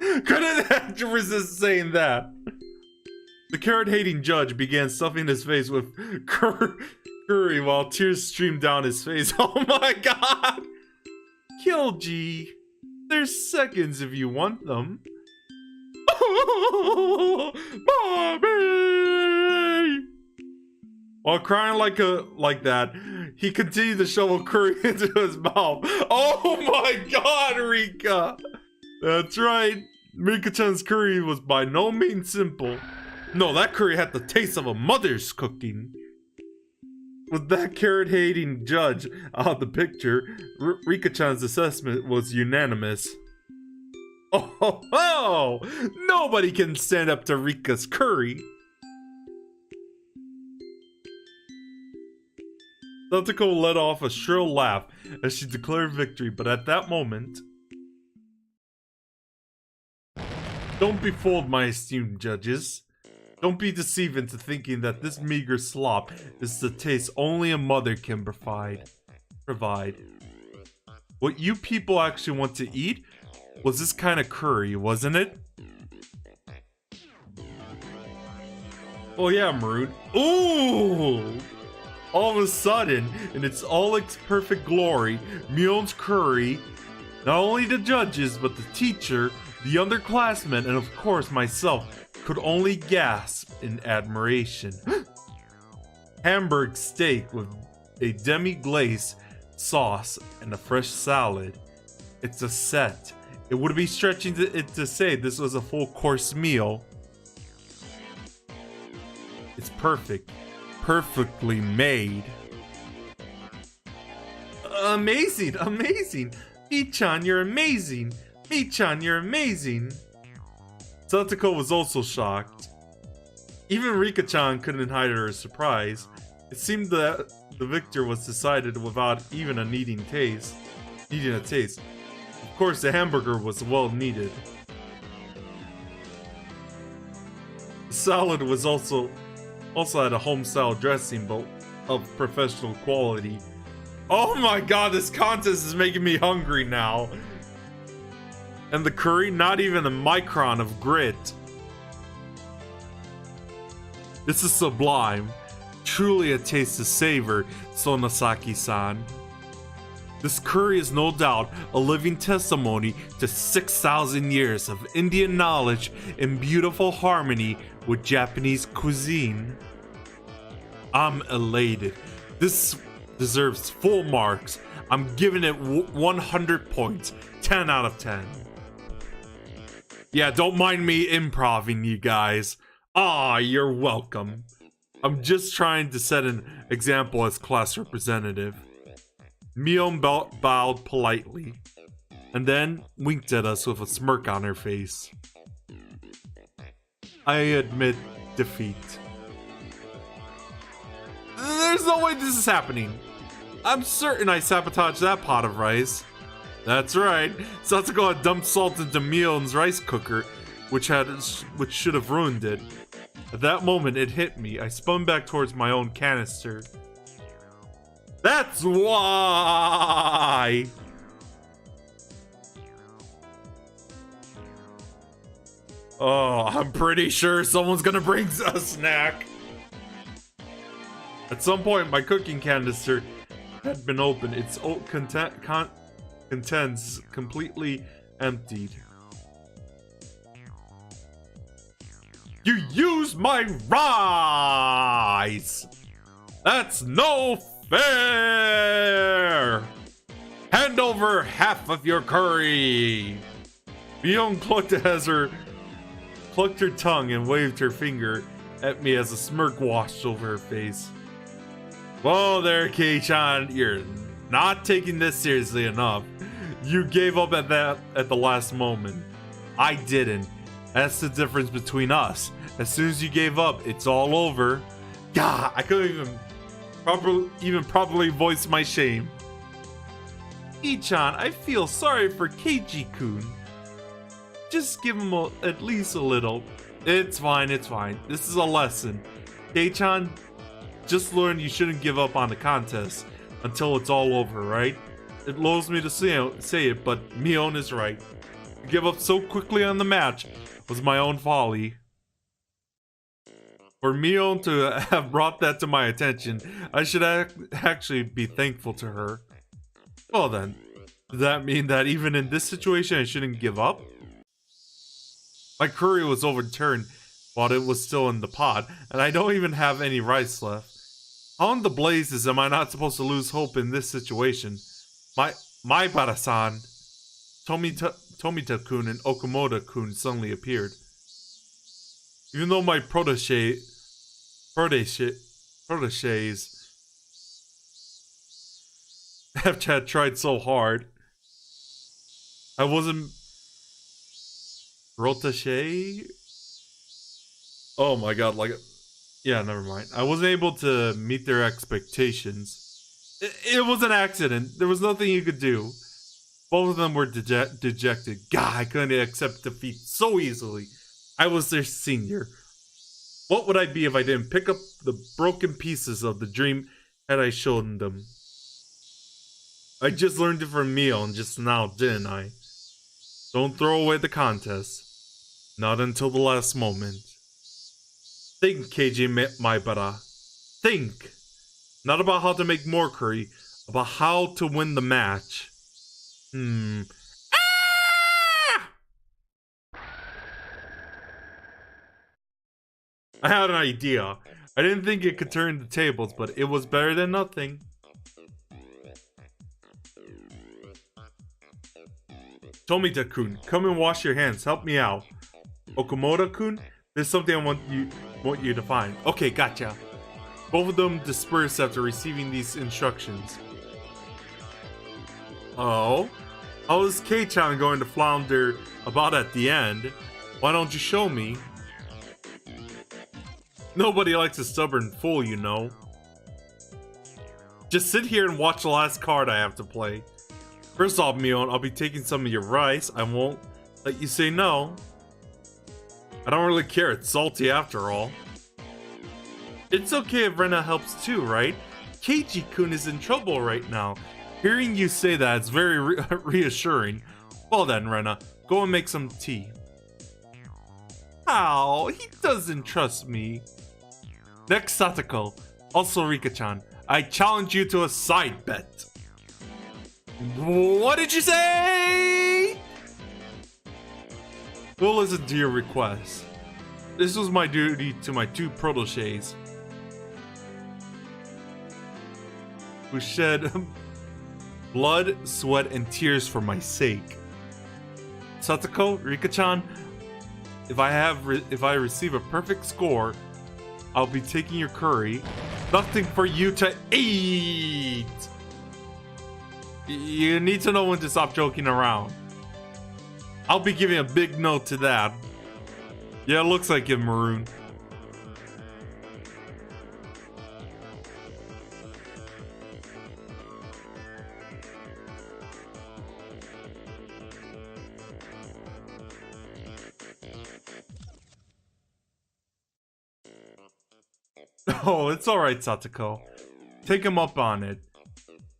Couldn't have to resist saying that. The carrot-hating judge began stuffing his face with curry while tears streamed down his face. Oh my god! Kyoji, there's seconds if you want them. Mommy! While crying like that, he continued to shovel curry into his mouth. Oh my god, Rika! That's right. Rika-chan's curry was by no means simple. No, that curry had the taste of a mother's cooking. With that carrot-hating judge out of the picture, Rika-chan's assessment was unanimous. Oh ho ho! Nobody can stand up to Rika's curry! Satoko let off a shrill laugh as she declared victory, but at that moment... Don't be fooled, my esteemed judges. Don't be deceived into thinking that this meager slop is the taste only a mother can provide. What you people actually want to eat was this kind of curry, wasn't it? Oh yeah, Maroon. Ooh! All of a sudden, in its perfect glory, Mion's curry, not only the judges, but the teacher, the underclassmen, and of course myself, could only gasp in admiration. Hamburg steak with a demi-glace sauce and a fresh salad. It's a set. It would be stretching to say this was a full-course meal. It's perfect. Perfectly made. Amazing, amazing. Mi-chan, you're amazing. Mi-chan, you're amazing. Satoko was also shocked. Even Rika-chan couldn't hide her surprise. It seemed that the victor was decided without even needing a taste. Of course, the hamburger was well needed. The salad was also had a home-style dressing, but of professional quality. Oh my god, this contest is making me hungry now. And the curry, not even a micron of grit. This is sublime. Truly a taste to savor, Sonosaki-san. This curry is no doubt a living testimony to 6,000 years of Indian knowledge in beautiful harmony with Japanese cuisine. I'm elated. This deserves full marks. I'm giving it 100 points, 10 out of 10. Yeah, don't mind me improving, you guys. You're welcome. I'm just trying to set an example as class representative. Mion bowed politely, and then winked at us with a smirk on her face. I admit defeat. There's no way this is happening. I'm certain I sabotaged that pot of rice. That's right. Satsuko had dumped salt into Mion's rice cooker, which should have ruined it. At that moment, it hit me. I spun back towards my own canister. That's why! Oh, I'm pretty sure someone's gonna bring a snack. At some point, my cooking canister had been opened. Its contents completely emptied. You used my rice! That's no fair! Hand over half of your curry! Mion clucked her tongue and waved her finger at me as a smirk washed over her face. Whoa there, Kei-chan, you're not taking this seriously enough. You gave up at the last moment. I didn't. That's the difference between us. As soon as you gave up, it's all over. God, I couldn't even properly voice my shame. Kei-chan, I feel sorry for Keiji-kun. Just give him at least a little. It's fine, it's fine. This is a lesson. Kei-chan, just learn you shouldn't give up on the contest until it's all over, right? It loathes me to say it, but Mion is right. To give up so quickly on the match was my own folly. For Mion to have brought that to my attention, I should actually be thankful to her. Well then, does that mean that even in this situation I shouldn't give up? My curry was overturned while it was still in the pot, and I don't even have any rice left. How in the blazes am I not supposed to lose hope in this situation? My Bara-san, Tomita-kun and Okamoto-kun suddenly appeared. Even though my proteges have tried so hard, I wasn't... Protege? Oh my god, like... Yeah, never mind. I wasn't able to meet their expectations. It was an accident. There was nothing you could do. Both of them were dejected. God, I couldn't accept defeat so easily. I was their senior. What would I be if I didn't pick up the broken pieces of the dream had I shown them? I just learned it from Mion just now, didn't I? Don't throw away the contest. Not until the last moment. Think, Keiji Maibara. Think. Not about how to make more curry, about how to win the match. I had an idea. I didn't think it could turn the tables, but it was better than nothing. Tomita-kun, come and wash your hands. Help me out. Okamoto-kun, there's something I want you to find. Okay, gotcha. Both of them dispersed after receiving these instructions. Oh? How is Kei-chan going to flounder about at the end? Why don't you show me? Nobody likes a stubborn fool, you know. Just sit here and watch the last card I have to play. First off, Mion, I'll be taking some of your rice. I won't let you say no. I don't really care, it's salty after all. It's okay if Rena helps too, right? Keiji-kun is in trouble right now. Hearing you say that is very reassuring. Well then, Rena, go and make some tea. Ow, he doesn't trust me. Next, Satoko. Also Rika-chan. I challenge you to a side bet. What did you say? We'll listen to your request. This was my duty to my two proteges, who shed blood, sweat, and tears for my sake. Satoko, Rika-chan, if I receive a perfect score, I'll be taking your curry. Nothing for you to eat. You need to know when to stop joking around. I'll be giving a big note to that. Yeah, it looks like it, Maroon. Oh, it's alright, Satoko. Take him up on it.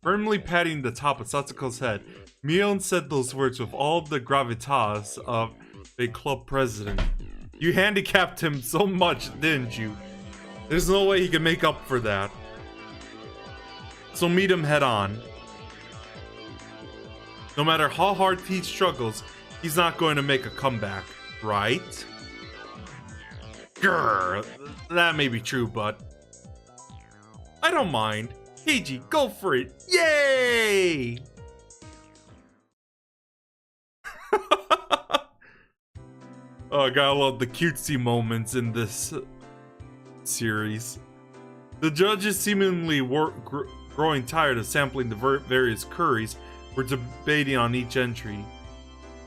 Firmly patting the top of Satoko's head, Mion said those words with all the gravitas of a club president. You handicapped him so much, didn't you? There's no way he can make up for that. So meet him head on. No matter how hard he struggles, he's not going to make a comeback, right? Grr, that may be true, but I don't mind. Keiji, go for it! Yay! Oh, I gotta love the cutesy moments in this series. The judges, seemingly growing tired of sampling the various curries, were debating on each entry.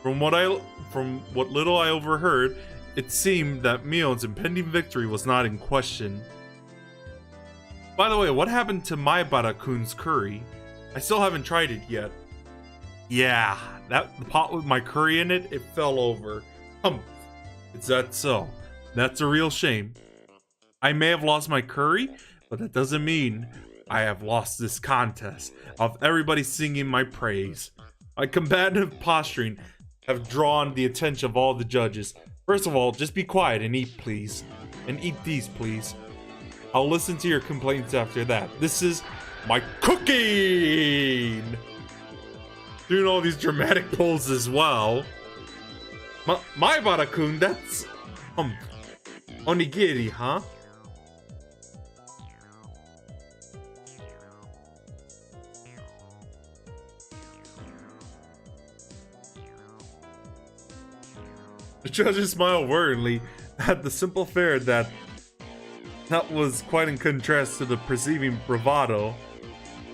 From what little I overheard, it seemed that Mion's impending victory was not in question. By the way, what happened to Maibara-kun's curry? I still haven't tried it yet. Yeah, the pot with my curry in it, it fell over. Is that so? That's a real shame. I may have lost my curry, but that doesn't mean I have lost this contest of everybody singing my praise. My combative posturing have drawn the attention of all the judges. First of all, just be quiet and eat, please. And eat these, please. I'll listen to your complaints after that. This is my cooking! Doing all these dramatic pulls as well. Maibara-kun, that's... onigiri, huh? The judges smiled worriedly at the simple fare that was quite in contrast to the preceding bravado.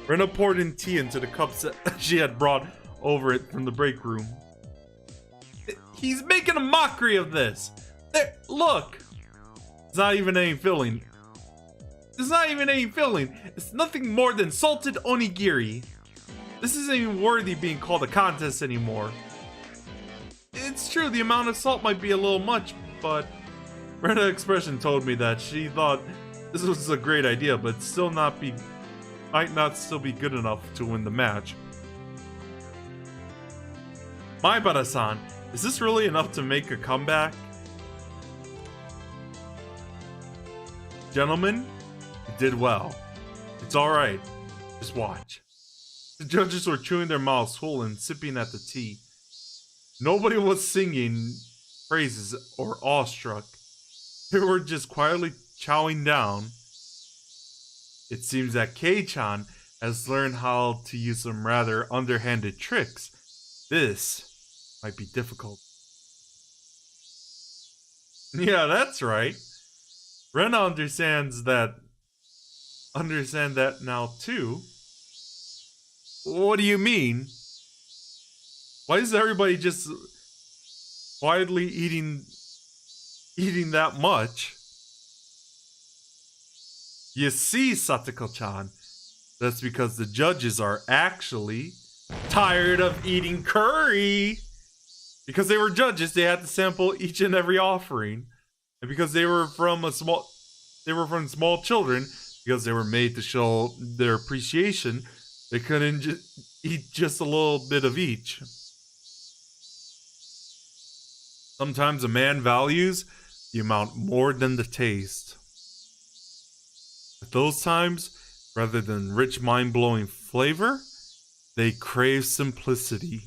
Rena poured in tea into the cups that she had brought over it from the break room. He's making a mockery of this! There, look! It's not even any filling. There's not even any filling. It's nothing more than salted onigiri. This isn't even worthy being called a contest anymore. It's true, the amount of salt might be a little much, but Rena's expression told me that she thought this was a great idea, but might not still be good enough to win the match. Maibara-san, is this really enough to make a comeback? Gentlemen, you did well. It's alright. Just watch. The judges were chewing their mouths full and sipping at the tea. Nobody was singing praises or awestruck. They were just quietly chowing down. It seems that Kei-chan has learned how to use some rather underhanded tricks. This might be difficult. Yeah, that's right. Rena understands that now too. What do you mean? Why is everybody just quietly eating that much? You see, Satoko-chan, that's because the judges are actually tired of eating curry. Because they were judges, they had to sample each and every offering. And because they were from small children, because they were made to show their appreciation, they couldn't eat just a little bit of each. Sometimes a man values the amount more than the taste. At those times, rather than rich, mind-blowing flavor, They crave simplicity.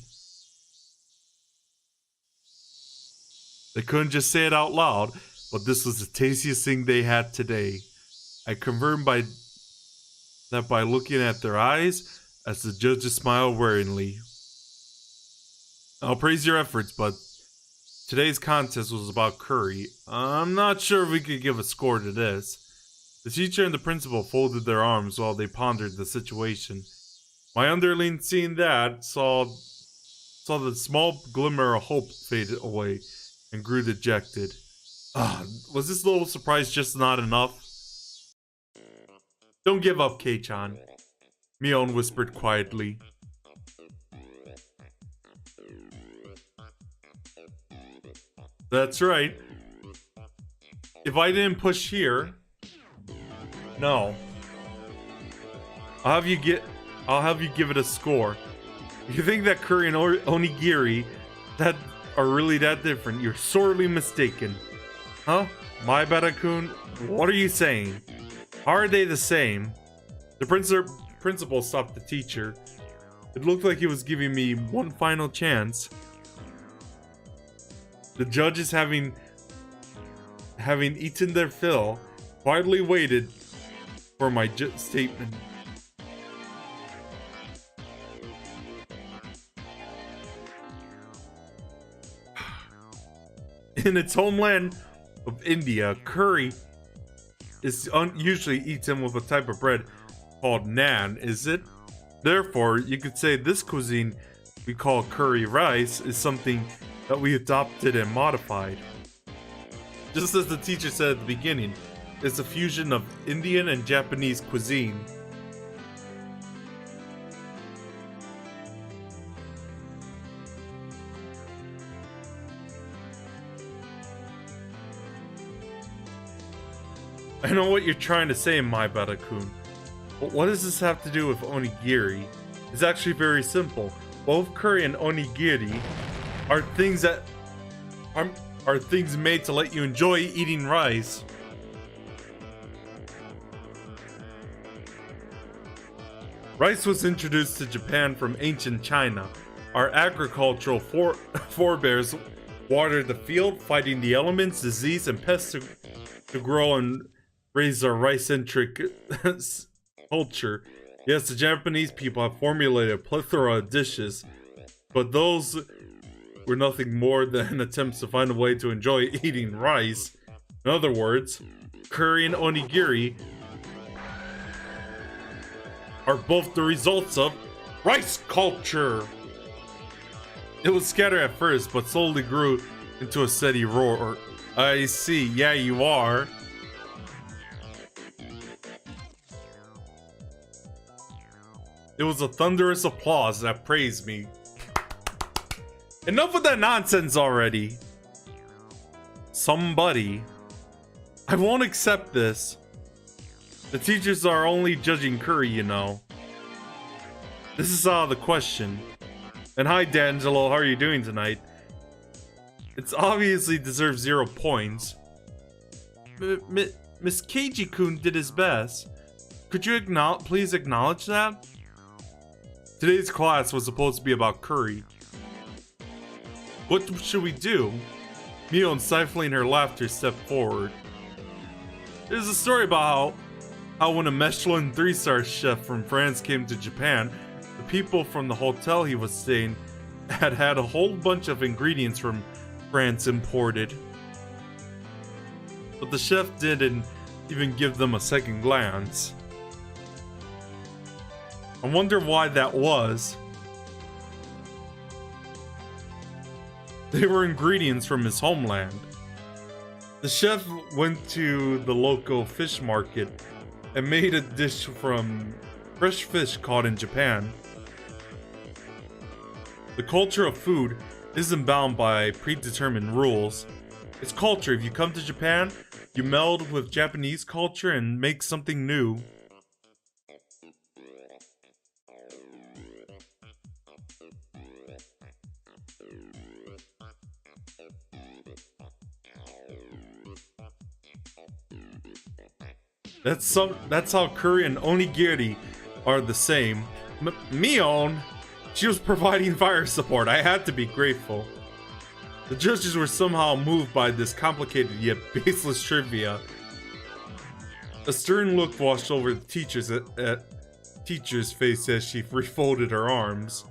They couldn't just say it out loud, but this was the tastiest thing they had today. I confirmed by looking at their eyes as the judges smiled wearily. I'll praise your efforts, but today's contest was about curry. I'm not sure if we could give a score to this. The teacher and the principal folded their arms while they pondered the situation. My underling, seeing that, saw the small glimmer of hope fade away and grew dejected. Was this little surprise just not enough? Don't give up, Kei-chan, Mion whispered quietly. That's right. If I didn't push here, no. I'll have you give it a score. If you think that curry and onigiri that are really that different, you're sorely mistaken. Huh? My Beta-kun? What are you saying? How are they the same? The principal stopped the teacher. It looked like he was giving me one final chance. The judges, having eaten their fill, quietly waited for my statement. In its homeland of India, curry is usually eaten with a type of bread called naan, is it? Therefore, you could say this cuisine we call curry rice is something that we adopted and modified. Just as the teacher said at the beginning, it's a fusion of Indian and Japanese cuisine. I know what you're trying to say, my Beta-kun, but what does this have to do with onigiri? It's actually very simple. Both curry and onigiri are things made to let you enjoy eating rice. Rice was introduced to Japan from ancient China. Our agricultural forebears watered the field, fighting the elements, disease, and pests to grow and raise our rice-centric culture. Yes, the Japanese people have formulated a plethora of dishes, but those were nothing more than attempts to find a way to enjoy eating rice. In other words, curry and onigiri are both the results of rice culture. It was scattered at first, but slowly grew into a steady roar. I see, yeah, you are. It was a thunderous applause that praised me. Enough with that nonsense already. Somebody. I won't accept this. The teachers are only judging curry, you know. This is out of the question. And hi, D'Angelo, how are you doing tonight? It's obviously deserves 0 points. Miss Keiji-kun did his best. Could you please acknowledge that? Today's class was supposed to be about curry. What should we do? Mion, stifling her laughter, stepped forward. There's a story about how when a Michelin 3-star chef from France came to Japan, the people from the hotel he was staying had a whole bunch of ingredients from France imported. But the chef didn't even give them a second glance. I wonder why that was. They were ingredients from his homeland. The chef went to the local fish market and made a dish from fresh fish caught in Japan. The culture of food isn't bound by predetermined rules. It's culture. If you come to Japan, you meld with Japanese culture and make something new. That's how curry and onigiri are the same. Mion, She was providing fire support. I had to be grateful. The judges were somehow moved by this complicated yet baseless trivia. A stern look washed over the teacher's face as she refolded her arms.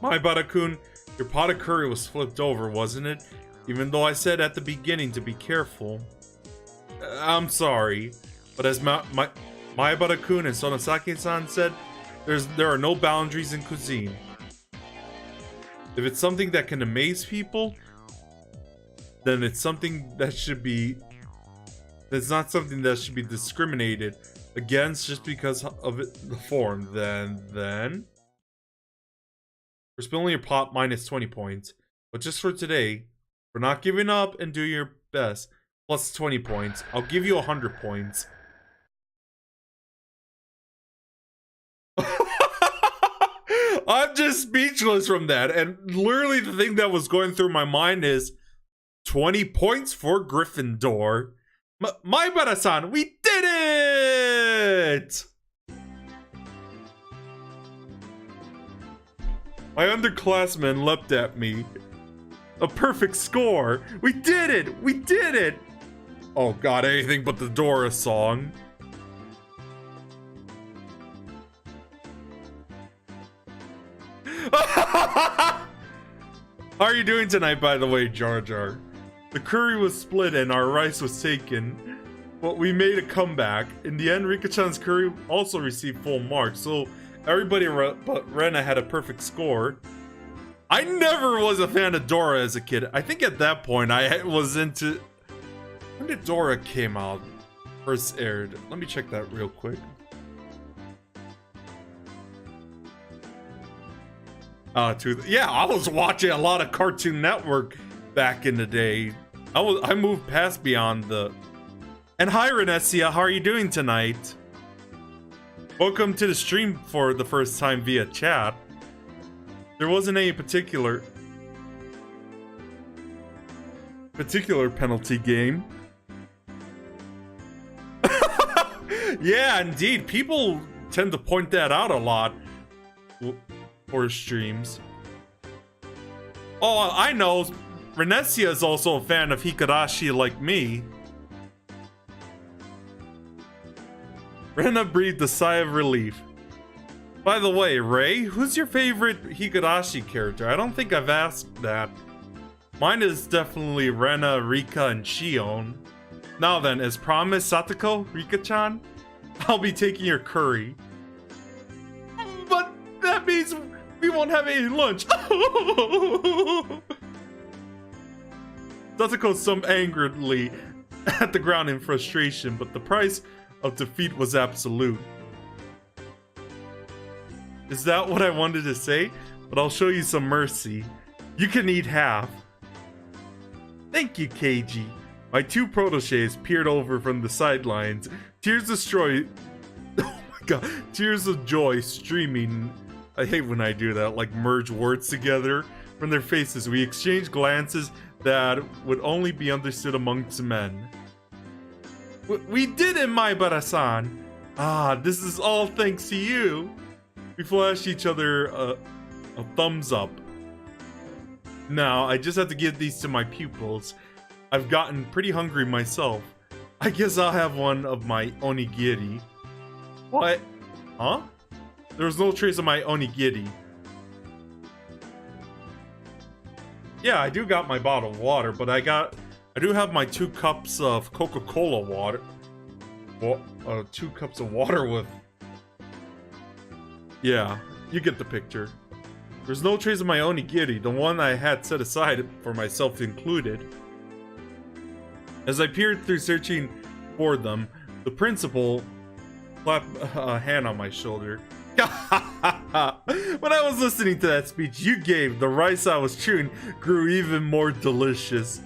Maibara-kun, your pot of curry was flipped over, wasn't it? Even though I said at the beginning to be careful. I'm sorry, but as Maibara-kun and Sonosake-san said, there are no boundaries in cuisine. If it's something that can amaze people, then it's something that should be... It's not something that should be discriminated against just because of the form. Then... We're spilling your pot minus 20 points. But just for today, for not giving up and do your best, plus 20 points. I'll give you 100 points. I'm just speechless from that. And literally the thing that was going through my mind is 20 points for Gryffindor. Maibara-san, we did it! My underclassmen leapt at me. A perfect score! We did it! We did it! Oh god, anything but the Dora song. How are you doing tonight, by the way, Jar Jar? The curry was split and our rice was taken, but we made a comeback. In the end, Rika-chan's curry also received full marks, so everybody but Rena had a perfect score. I never was a fan of Dora as a kid. I think at that point I was into... When did Dora came out? First aired. Let me check that real quick. Yeah, I was watching a lot of Cartoon Network back in the day. I moved past beyond the... And hi, Renesia, how are you doing tonight? Welcome to the stream for the first time via chat. There wasn't any particular penalty game. Yeah, indeed. People tend to point that out a lot for streams. Oh, I know. Renesia is also a fan of Higurashi like me. Rena breathed a sigh of relief. By the way, Ray, who's your favorite Higurashi character? I don't think I've asked that. Mine is definitely Rena, Rika, and Shion. Now then, as promised, Satoko, Rika-chan, I'll be taking your curry. But that means we won't have any lunch. Satoko summed angrily at the ground in frustration, but the price of defeat was absolute. Is that what I wanted to say? But I'll show you some mercy. You can eat half. Thank you, Keiji. My two protégés peered over from the sidelines. Tears of joy... Oh my god. Tears of joy streaming... I hate when I do that, like merge words together. From their faces, we exchanged glances that would only be understood amongst men. We did it, Maibara-san! Ah, this is all thanks to you! We flashed each other a thumbs up. Now, I just have to give these to my pupils. I've gotten pretty hungry myself. I guess I'll have one of my onigiri. What? Huh? There was no trace of my onigiri. Yeah, I do got my bottle of water, but I do have my 2 cups of Coca-Cola water. Well, 2 cups of water with... Yeah, you get the picture. There's no trace of my onigiri, the one I had set aside for myself included. As I peered through searching for them, the principal clapped a hand on my shoulder. When I was listening to that speech you gave, the rice I was chewing grew even more delicious.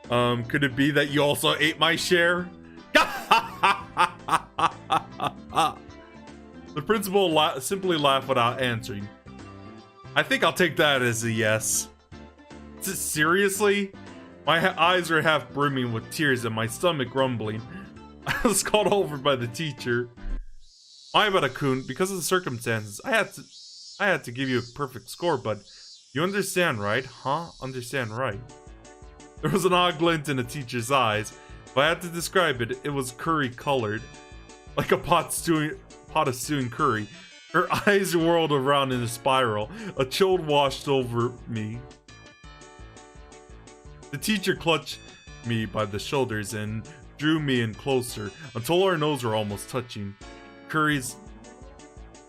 Could it be that you also ate my share? The principal simply laughed without answering. I think I'll take that as a yes. Seriously? My eyes were half brimming with tears and my stomach rumbling. I was called over by the teacher. My Kun, because of the circumstances, I had to give you a perfect score, but you understand, right? Huh? Understand, right? There was an odd glint in the teacher's eyes. If I had to describe it, it was curry-colored. Like a pot of stewing curry. Her eyes whirled around in a spiral. A chill washed over me. The teacher clutched me by the shoulders and drew me in closer until our noses were almost touching. Curry is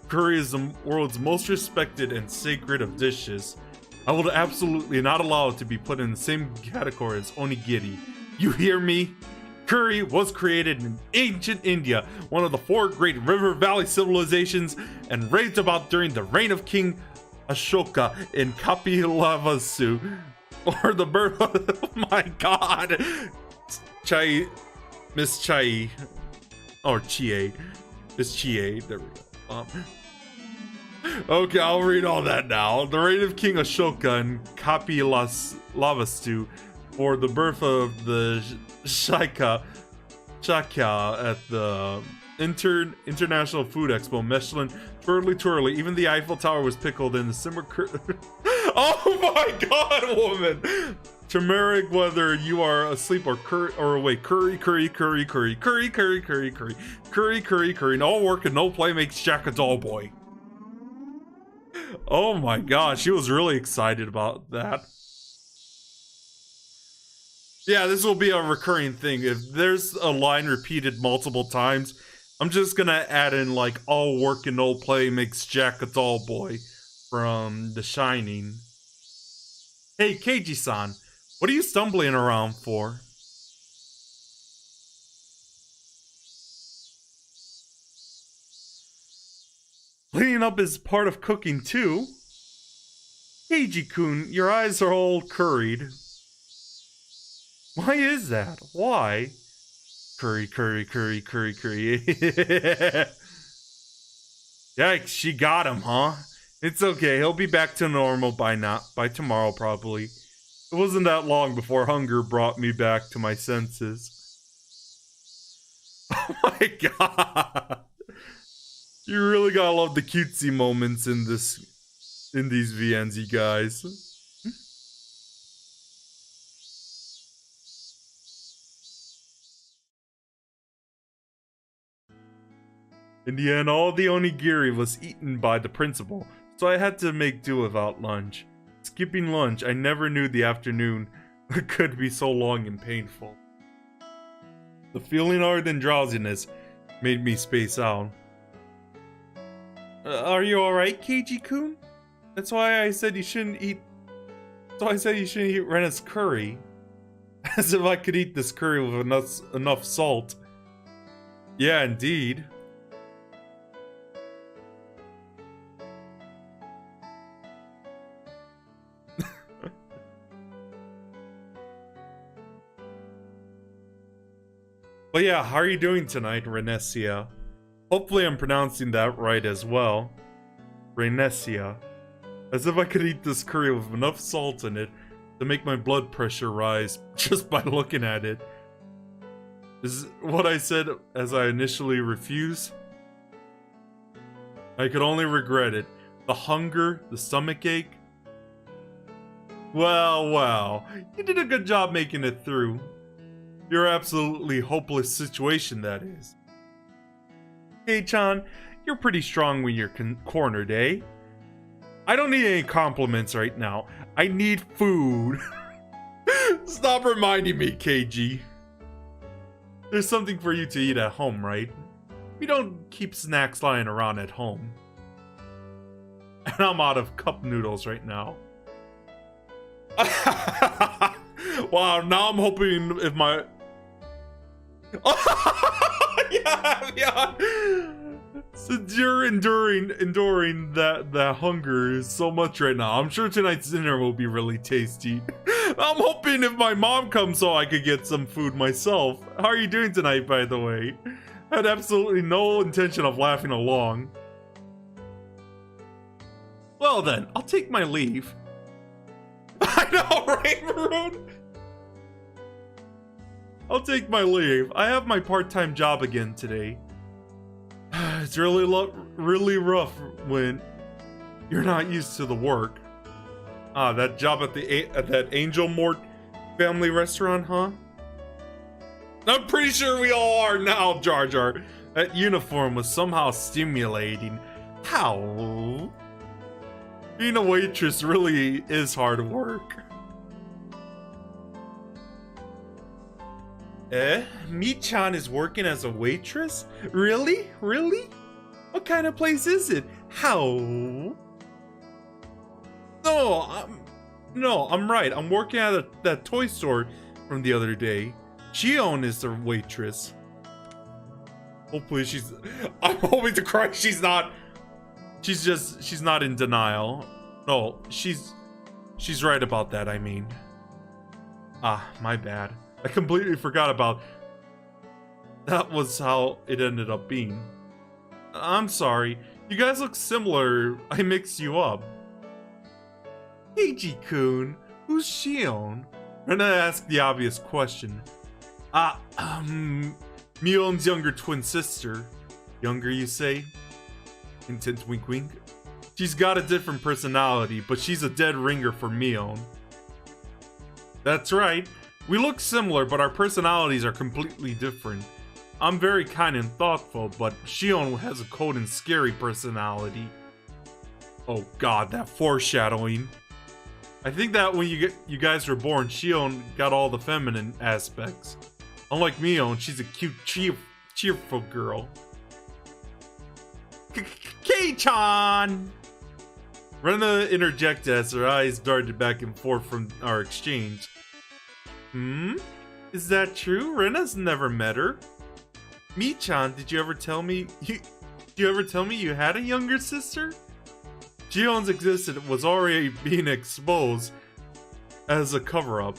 the world's most respected and sacred of dishes. I will absolutely not allow it to be put in the same category as onigiri. You hear me? Curry was created in ancient India, one of the 4 great river valley civilizations, and raved about during the reign of King Ashoka in Kapilavastu, or the birth of, oh my god, Miss Chai, or Chie, Miss Chie, there we go. Okay, I'll read all that now. The reign of King Ashoka in Kapilavastu, for the birth of the Shakya at the International Food Expo, Michelin, twirly, even the Eiffel Tower was pickled in the simmer Oh my god, woman! Turmeric, whether you are asleep or awake, curry. No work and no play makes Jack a dull boy. Oh my god, she was really excited about that. Yeah, this will be a recurring thing. If there's a line repeated multiple times, I'm just gonna add in like, all work and no play makes Jack a dull boy from The Shining. Hey, Keiji-san, what are you stumbling around for? Cleaning up is part of cooking too. Keiji-kun, your eyes are all curried. Why is that? Why? Curry. Yikes, she got him, huh? It's okay, he'll be back to normal by tomorrow probably. It wasn't that long before hunger brought me back to my senses. Oh my god. You really gotta love the cutesy moments in these VNs, you guys. In the end, all the onigiri was eaten by the principal, so I had to make do without lunch. Skipping lunch, I never knew the afternoon could be so long and painful. The feeling other than drowsiness made me space out. Are you alright, Keiji-kun? That's why I said you shouldn't eat... Rena's curry. As if I could eat this curry with enough salt. Yeah, indeed. But yeah, how are you doing tonight, Renesia? Hopefully I'm pronouncing that right as well. Renesia. As if I could eat this curry with enough salt in it to make my blood pressure rise just by looking at it. Is what I said as I initially refused? I could only regret it. The hunger, the stomachache. Well, you did a good job making it through. Your absolutely hopeless situation, that is. Hey, Chan, you're pretty strong when you're cornered, eh? I don't need any compliments right now. I need food. Stop reminding me, KG. There's something for you to eat at home, right? We don't keep snacks lying around at home. And I'm out of cup noodles right now. Wow, now I'm hoping if my... yeah. Since you're enduring that hunger so much right now, I'm sure tonight's dinner will be really tasty. I'm hoping if my mom comes so I could get some food myself. How are you doing tonight, by the way? I had absolutely no intention of laughing along. Well then, I'll take my leave. I know, right, Maroon? I'll take my leave. I have my part-time job again today. It's really rough when you're not used to the work. Ah, that job at that Angel Mort family restaurant, huh? I'm pretty sure we all are now, Jar Jar. That uniform was somehow stimulating. How? Being a waitress really is hard work. Mi-chan is working as a waitress? Really? Really? What kind of place is it? How? No, I'm right. I'm working at that toy store from the other day. Shion is the waitress. Hopefully I'm hoping to Christ she's not in denial. No, she's right about that, I mean. Ah, my bad. I completely forgot about that was how it ended up being. I'm sorry. You guys look similar. I mixed you up. Keiji-kun, who's Shion? Rena asked the obvious question. Mion's younger twin sister. Younger, you say? Intense wink wink. She's got a different personality, but she's a dead ringer for Mion. That's right. We look similar, but our personalities are completely different. I'm very kind and thoughtful, but Shion has a cold and scary personality. Oh god, that foreshadowing. I think that when you guys were born, Shion got all the feminine aspects. Unlike Mion, she's a cute, cheerful girl. Kei-chan! Rena interjected as her eyes darted back and forth from our exchange. Is that true? Rena's never met her. Mi-chan, did you ever tell me you had a younger sister? Shion's existence was already being exposed as a cover-up.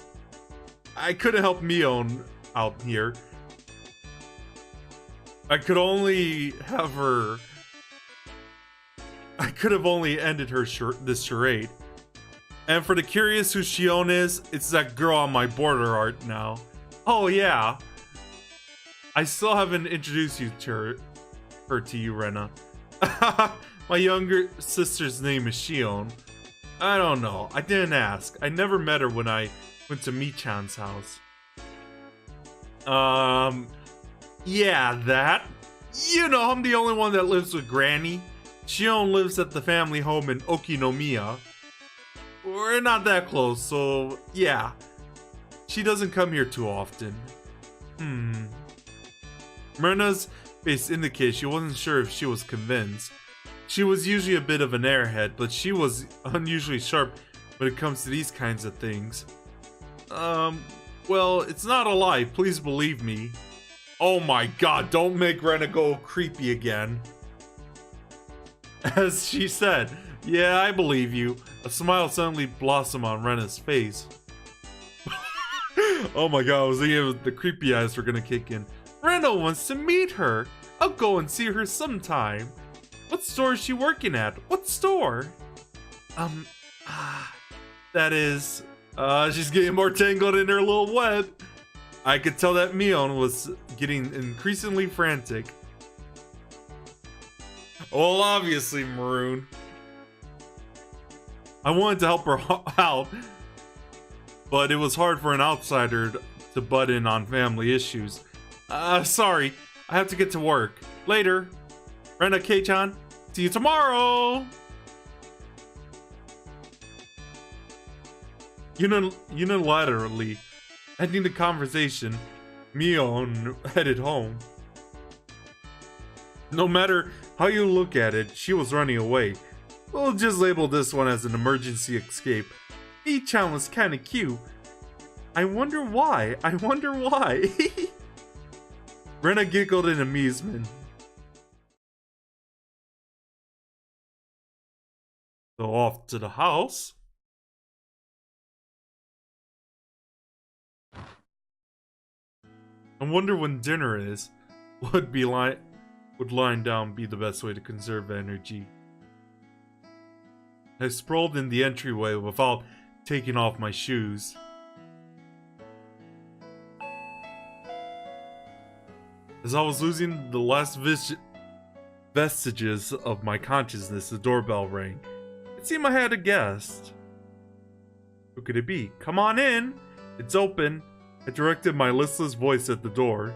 I couldn't help Mion out here. I could have only ended this charade. And for the curious who Shion is, it's that girl on my border art now. Oh yeah. I still haven't introduced her to you, Rena. My younger sister's name is Shion. I don't know. I didn't ask. I never met her when I went to Mi-chan's house. Yeah, that. You know, I'm the only one that lives with Granny. Shion lives at the family home in Okinomiya. We're not that close, so yeah. She doesn't come here too often. Myrna's face indicates she wasn't sure if she was convinced. She was usually a bit of an airhead, but she was unusually sharp when it comes to these kinds of things. Well, it's not a lie, please believe me. Oh my god, don't make Rena go creepy again. As she said, yeah, I believe you. A smile suddenly blossomed on Rena's face. Oh my god, I was thinking the creepy eyes were gonna kick in. Rena wants to meet her. I'll go and see her sometime. What store is she working at? What store? That is, she's getting more tangled in her little web. I could tell that Mion was getting increasingly frantic. Well, obviously, Maroon. I wanted to help her out, but it was hard for an outsider to butt in on family issues. Sorry, I have to get to work. Later. Rena, Kei-chan, see you tomorrow! Unilaterally, ending the conversation, Mion headed home. No matter how you look at it, she was running away. We'll just label this one as an emergency escape. Mi-chan was kinda cute. I wonder why. Rena giggled in amusement. So off to the house. I wonder when dinner is. Would lying down be the best way to conserve energy? I sprawled in the entryway without taking off my shoes. As I was losing the last vestiges of my consciousness, the doorbell rang. It seemed I had a guest. Who could it be? Come on in. It's open. I directed my listless voice at the door.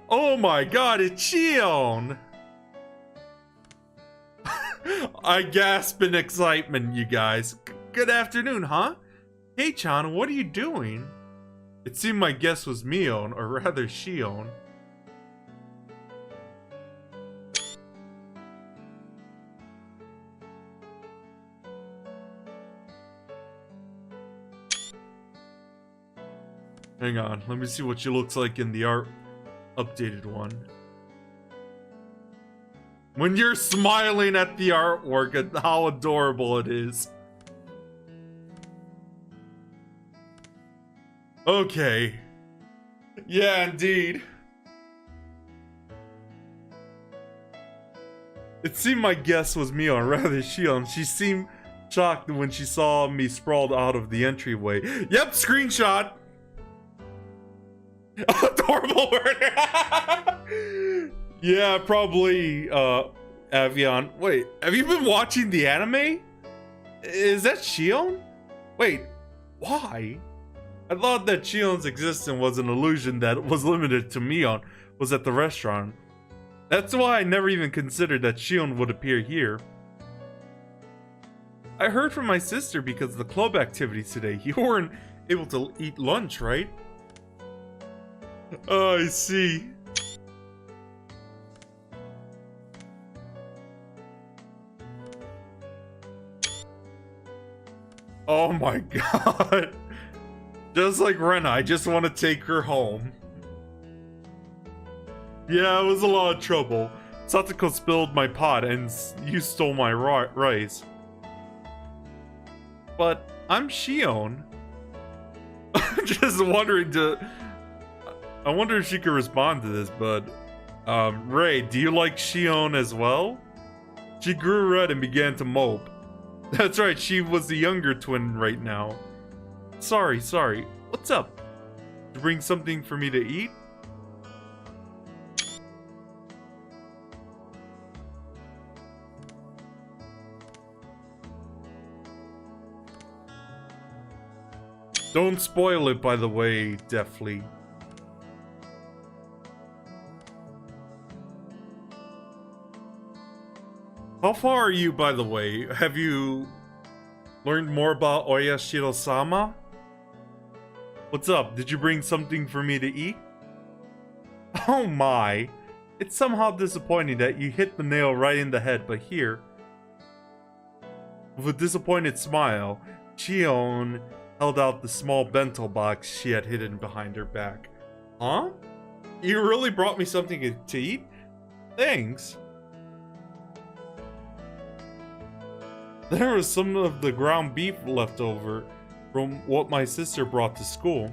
Oh my god, it's Shion! I gasp in excitement, you guys. Good afternoon, huh? Hey, Chan, what are you doing? It seemed my guess was Mion, or rather Shion. Hang on, let me see what she looks like in the updated one. When you're smiling at the artwork and how adorable it is. Okay. Yeah, indeed. It seemed my guess was me, or rather Shion. She seemed shocked when she saw me sprawled out of the entryway. Yep, screenshot! Adorable word! Yeah, probably, Avion. Wait, have you been watching the anime? Is that Shion? Wait, why? I thought that Shion's existence was an illusion that was limited to Mion, was at the restaurant. That's why I never even considered that Shion would appear here. I heard from my sister because of the club activities today. You weren't able to eat lunch, right? Oh, I see. Oh my god. Just like Rena, I just want to take her home. Yeah, it was a lot of trouble. Satoko spilled my pot and you stole my rice. But I'm Shion. Just wondering I wonder if she could respond to this, but Ray, do you like Shion as well? She grew red and began to mope. That's right, she was the younger twin right now. Sorry. What's up? To bring something for me to eat? Don't spoil it, by the way, deftly. How far are you, by the way? Have you learned more about Oyashiro-sama? What's up? Did you bring something for me to eat? Oh my. It's somehow disappointing that you hit the nail right in the head, but here... With a disappointed smile, Shion held out the small bento box she had hidden behind her back. Huh? You really brought me something to eat? Thanks. There was some of the ground beef left over from what my sister brought to school.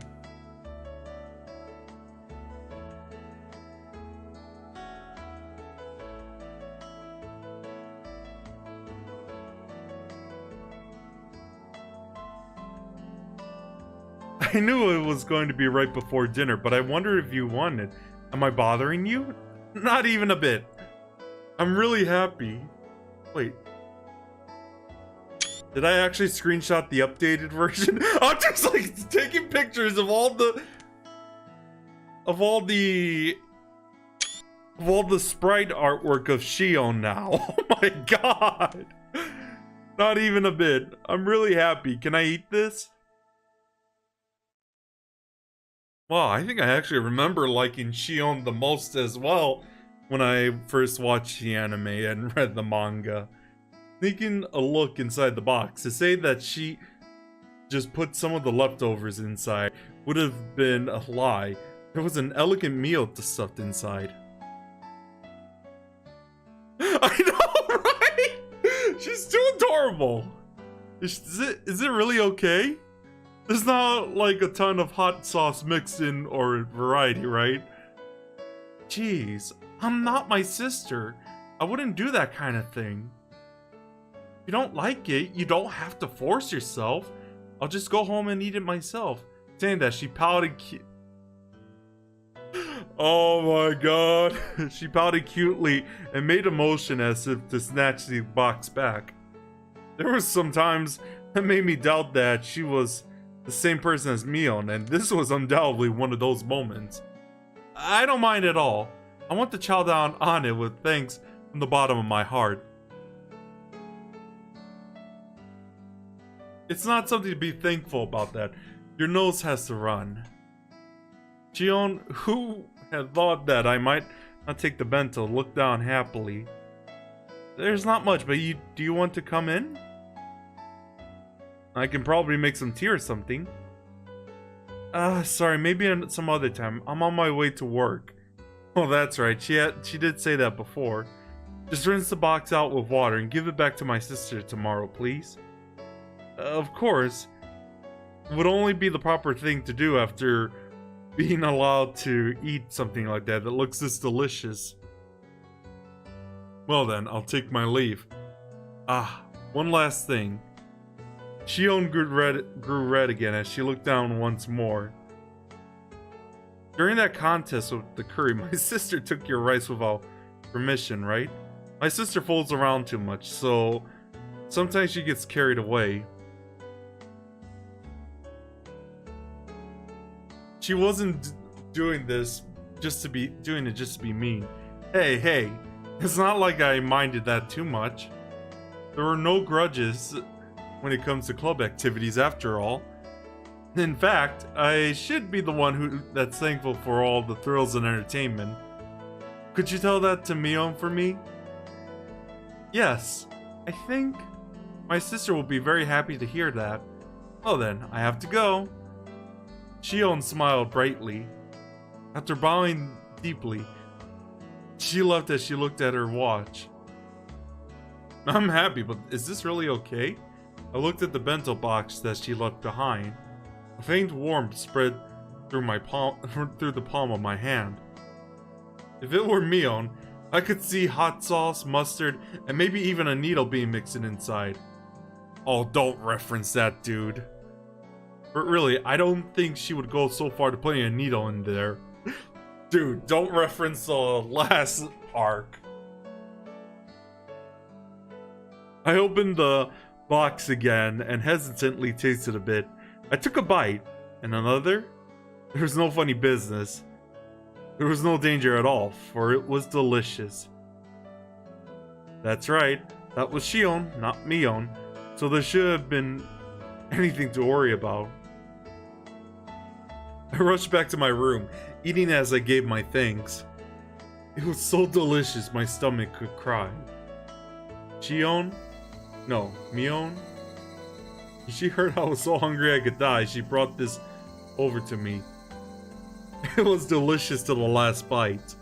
I knew it was going to be right before dinner, but I wonder if you wanted. Am I bothering you? Not even a bit. I'm really happy. Wait. Did I actually screenshot the updated version? I'm just like taking pictures of all the sprite artwork of Shion now. Oh my god. Not even a bit. I'm really happy. Can I eat this? Wow, I think I actually remember liking Shion the most as well when I first watched the anime and read the manga. Taking a look inside the box, to say that she just put some of the leftovers inside would have been a lie. There was an elegant meal stuffed inside. I know, right? She's too adorable. Is it really okay? There's not like a ton of hot sauce mixed in or variety, right? Jeez, I'm not my sister. I wouldn't do that kind of thing. If you don't like it, you don't have to force yourself. I'll just go home and eat it myself. Saying that, she pouted. Oh my god. She pouted cutely and made a motion as if to snatch the box back. There were some times that made me doubt that she was the same person as Mion, and this was undoubtedly one of those moments. I don't mind at all. I want to chow down on it with thanks from the bottom of my heart. It's not something to be thankful about that. Your nose has to run. Shion, who had thought that I might not take the bento, looked down happily. There's not much, but do you want to come in? I can probably make some tea or something. Sorry, maybe some other time. I'm on my way to work. Oh, that's right. She did say that before. Just rinse the box out with water and give it back to my sister tomorrow, please. Of course. It would only be the proper thing to do after being allowed to eat something like that looks this delicious. Well then, I'll take my leave. One last thing. Shion grew red again as she looked down once more. During that contest with the curry, my sister took your rice without permission, right? My sister folds around too much, so sometimes she gets carried away. She wasn't doing this just to be mean. Hey, it's not like I minded that too much. There were no grudges when it comes to club activities after all. In fact, I should be the one that's thankful for all the thrills and entertainment. Could you tell that to Mion for me? Yes, I think my sister will be very happy to hear that. Well then, I have to go. Shion smiled brightly. After bowing deeply, she left as she looked at her watch. I'm happy, but is this really okay? I looked at the bento box that she left behind. A faint warmth spread through the palm of my hand. If it were Mion, I could see hot sauce, mustard, and maybe even a needle being mixed inside. Oh, don't reference that, dude. But really, I don't think she would go so far to putting a needle in there. Dude, don't reference the last arc. I opened the box again and hesitantly tasted a bit. I took a bite, and another. There was no funny business. There was no danger at all, for it was delicious. That's right, that was Shion, not Mion, so there should have been anything to worry about. I rushed back to my room, eating as I gave my thanks. It was so delicious my stomach could cry. Shion? No, Mion? She heard I was so hungry I could die. She brought this over to me. It was delicious to the last bite.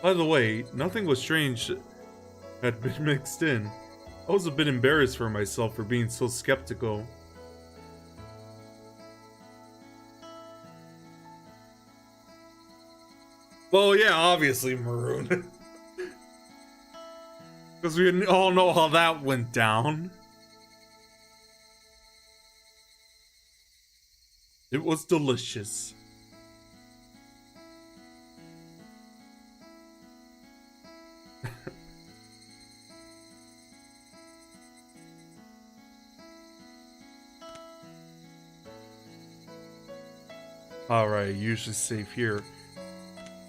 By the way, nothing was strange had been mixed in. I was a bit embarrassed for myself for being so skeptical. Well, yeah, obviously maroon. Because we all know how that went down. It was delicious. Alright, usually save here.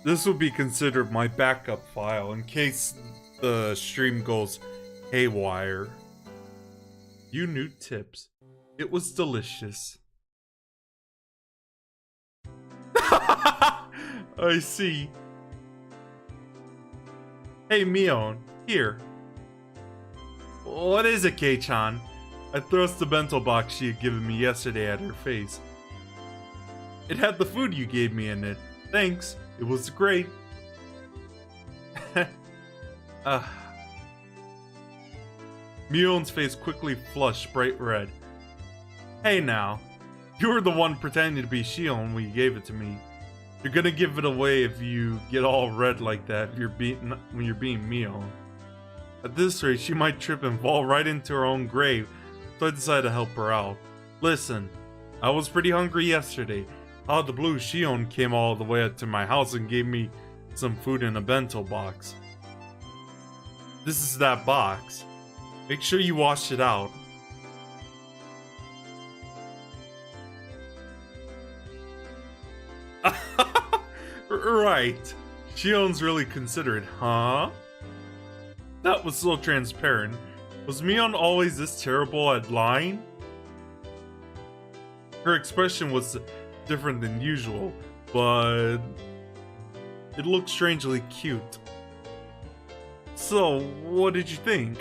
This will be considered my backup file in case the stream goes haywire. You new tips. It was delicious. I see. Hey Mion, here. What is it, Kei-chan? I thrust the bento box she had given me yesterday at her face. It had the food you gave me in it. Thanks, it was great. Mion's face quickly flushed bright red. Hey now, you were the one pretending to be Shion when you gave it to me. You're gonna give it away if you get all red like that when you're being Mion. At this rate, she might trip and fall right into her own grave, so I decided to help her out. Listen, I was pretty hungry yesterday, Out of the blue, Shion came all the way up to my house and gave me some food in a bento box. This is that box. Make sure you wash it out. Right. Shion's really considerate, huh? That was so transparent. Was Mion always this terrible at lying? Her expression was different than usual, but it looked strangely cute. So, what did you think?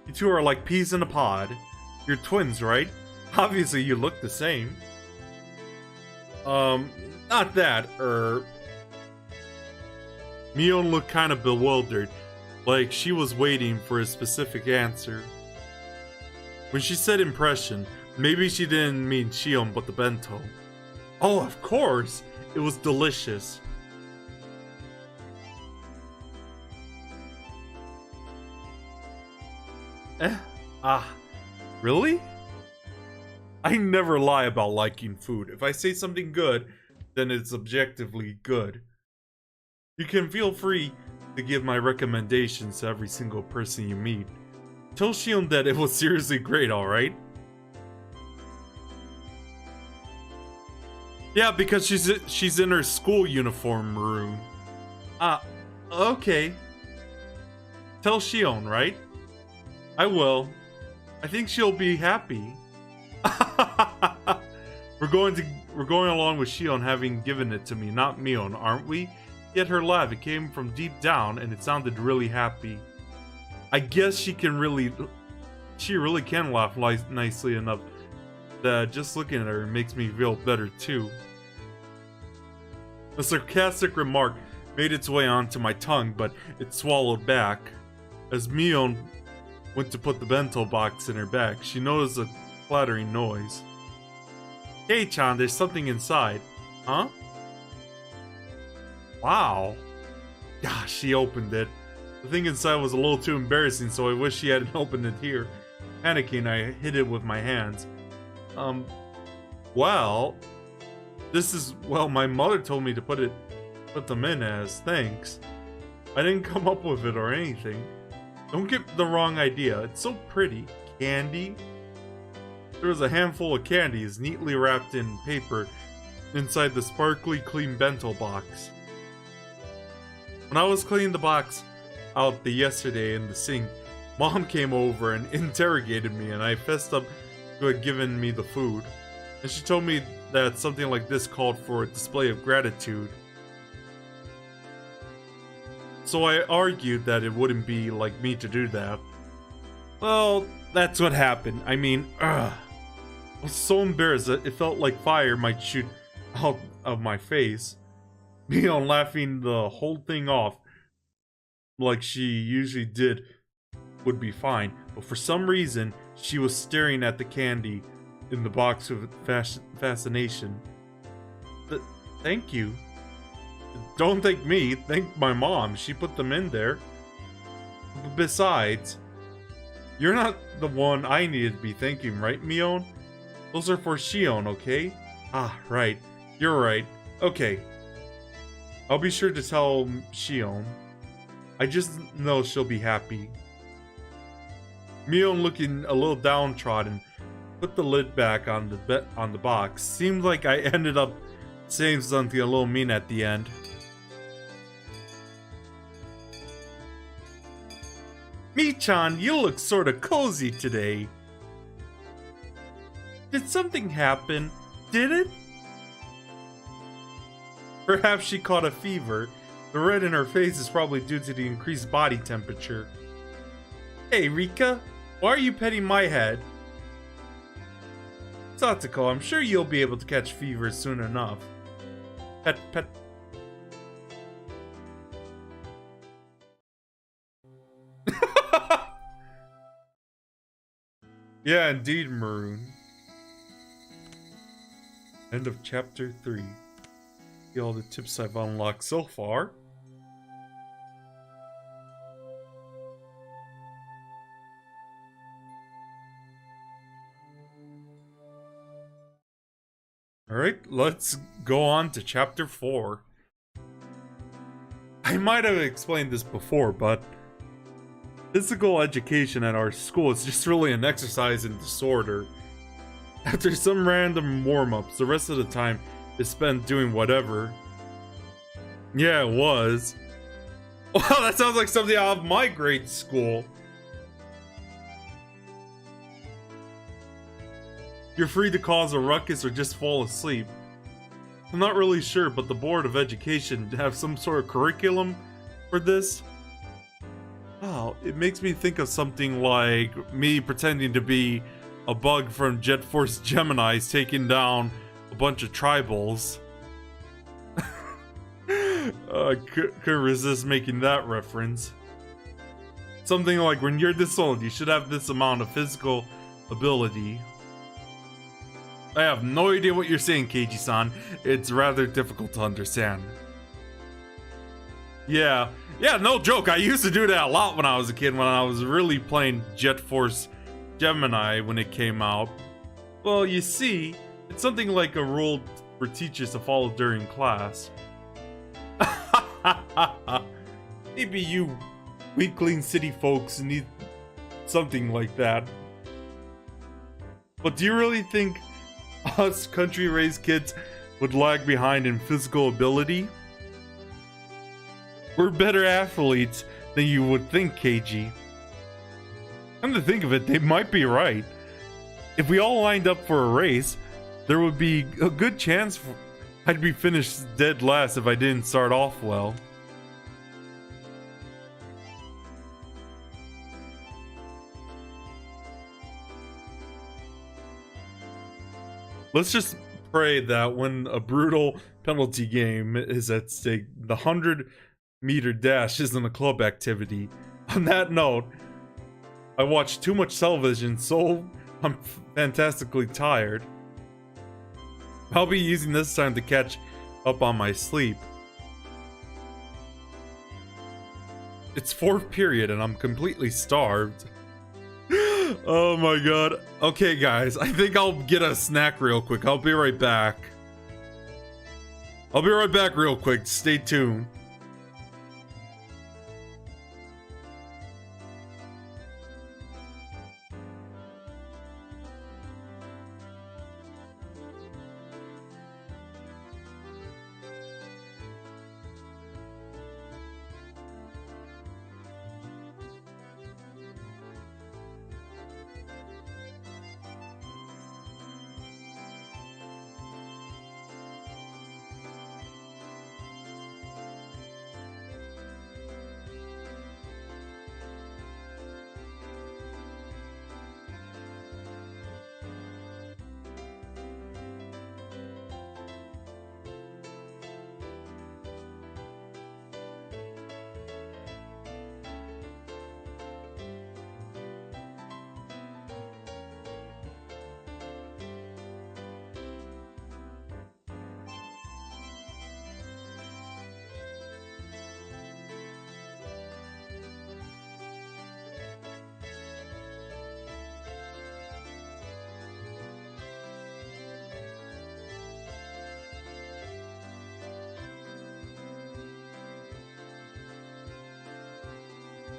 You two are like peas in a pod. You're twins, right? Obviously, you look the same. Not that, Mion looked kind of bewildered, like she was waiting for a specific answer. When she said impression, maybe she didn't mean Shion but the bento. Oh, of course! It was delicious. Really? I never lie about liking food. If I say something good, then it's objectively good. You can feel free to give my recommendations to every single person you meet. Tell Shion that it was seriously great, alright? Yeah, because she's in her school uniform room. Okay. Tell Shion, right? I will. I think she'll be happy. We're going along with Shion having given it to me, not Mion, aren't we? Yet her laugh, it came from deep down and it sounded really happy. I guess she really can laugh nicely enough that just looking at her makes me feel better too. A sarcastic remark made its way onto my tongue, but it swallowed back. As Mion went to put the bento box in her bag, she noticed a clattering noise. Hey Chan, there's something inside. Huh? Wow. Gosh, she opened it. The thing inside was a little too embarrassing, so I wish she hadn't opened it here. Panicking, I hid it with my hands. Well, my mother told me to put them in as thanks. I didn't come up with it or anything. Don't get the wrong idea. It's so pretty. Candy? There was a handful of candies neatly wrapped in paper inside the sparkly clean bento box. When I was cleaning the box out yesterday in the sink, Mom came over and interrogated me, and I fessed up who had given me the food. And she told me that something like this called for a display of gratitude. So I argued that it wouldn't be like me to do that. Well, that's what happened. I mean, I was so embarrassed that it felt like fire might shoot out of my face. Mion laughing the whole thing off like she usually did would be fine, but for some reason she was staring at the candy in the box with fascination. Thank you. Don't thank me, thank my mom. She put them in there. Besides, you're not the one I needed to be thanking, right, Mion? Those are for Shion, okay? Ah, right. You're right. Okay. I'll be sure to tell Shion. I just know she'll be happy. Mion, looking a little downtrodden, put the lid back on the box. Seemed like I ended up saying something a little mean at the end. Mi-chan, you look sorta cozy today. Did something happen? Did it? Perhaps she caught a fever. The red in her face is probably due to the increased body temperature. Hey, Rika, why are you petting my head? Satsuko, I'm sure you'll be able to catch fever soon enough. Pet, pet. Yeah, indeed, Maroon. End of chapter 3. See all the tips I've unlocked so far. Alright, let's go on to chapter 4. I might have explained this before, but physical education at our school is just really an exercise in disorder. After some random warm-ups, the rest of the time is spent doing whatever. Yeah, it was. Wow, that sounds like something out of my grade school. You're free to cause a ruckus or just fall asleep. I'm not really sure, but the Board of Education have some sort of curriculum for this. Oh, it makes me think of something like me pretending to be a bug from Jet Force Gemini's taking down a bunch of tribals. I couldn't resist making that reference. Something like, when you're this old, you should have this amount of physical ability. I have no idea what you're saying, Keiji-san. It's rather difficult to understand. Yeah, no joke. I used to do that a lot when I was a kid, when I was really playing Jet Force Gemini when it came out. Well, you see, it's something like a rule for teachers to follow during class. Maybe you weakling city folks need something like that. But do you really think us country-raised kids would lag behind in physical ability? We're better athletes than you would think, KG. Come to think of it, they might be right. If we all lined up for a race, there would be a good chance I'd be finished dead last if I didn't start off well. Let's just pray that when a brutal penalty game is at stake, the 100-meter dash isn't a club activity. On that note, I watched too much television, so I'm fantastically tired. I'll be using this time to catch up on my sleep. It's 4th period and I'm completely starved. Oh my god. Okay guys, I think I'll get a snack real quick. I'll be right back. I'll be right back real quick. Stay tuned.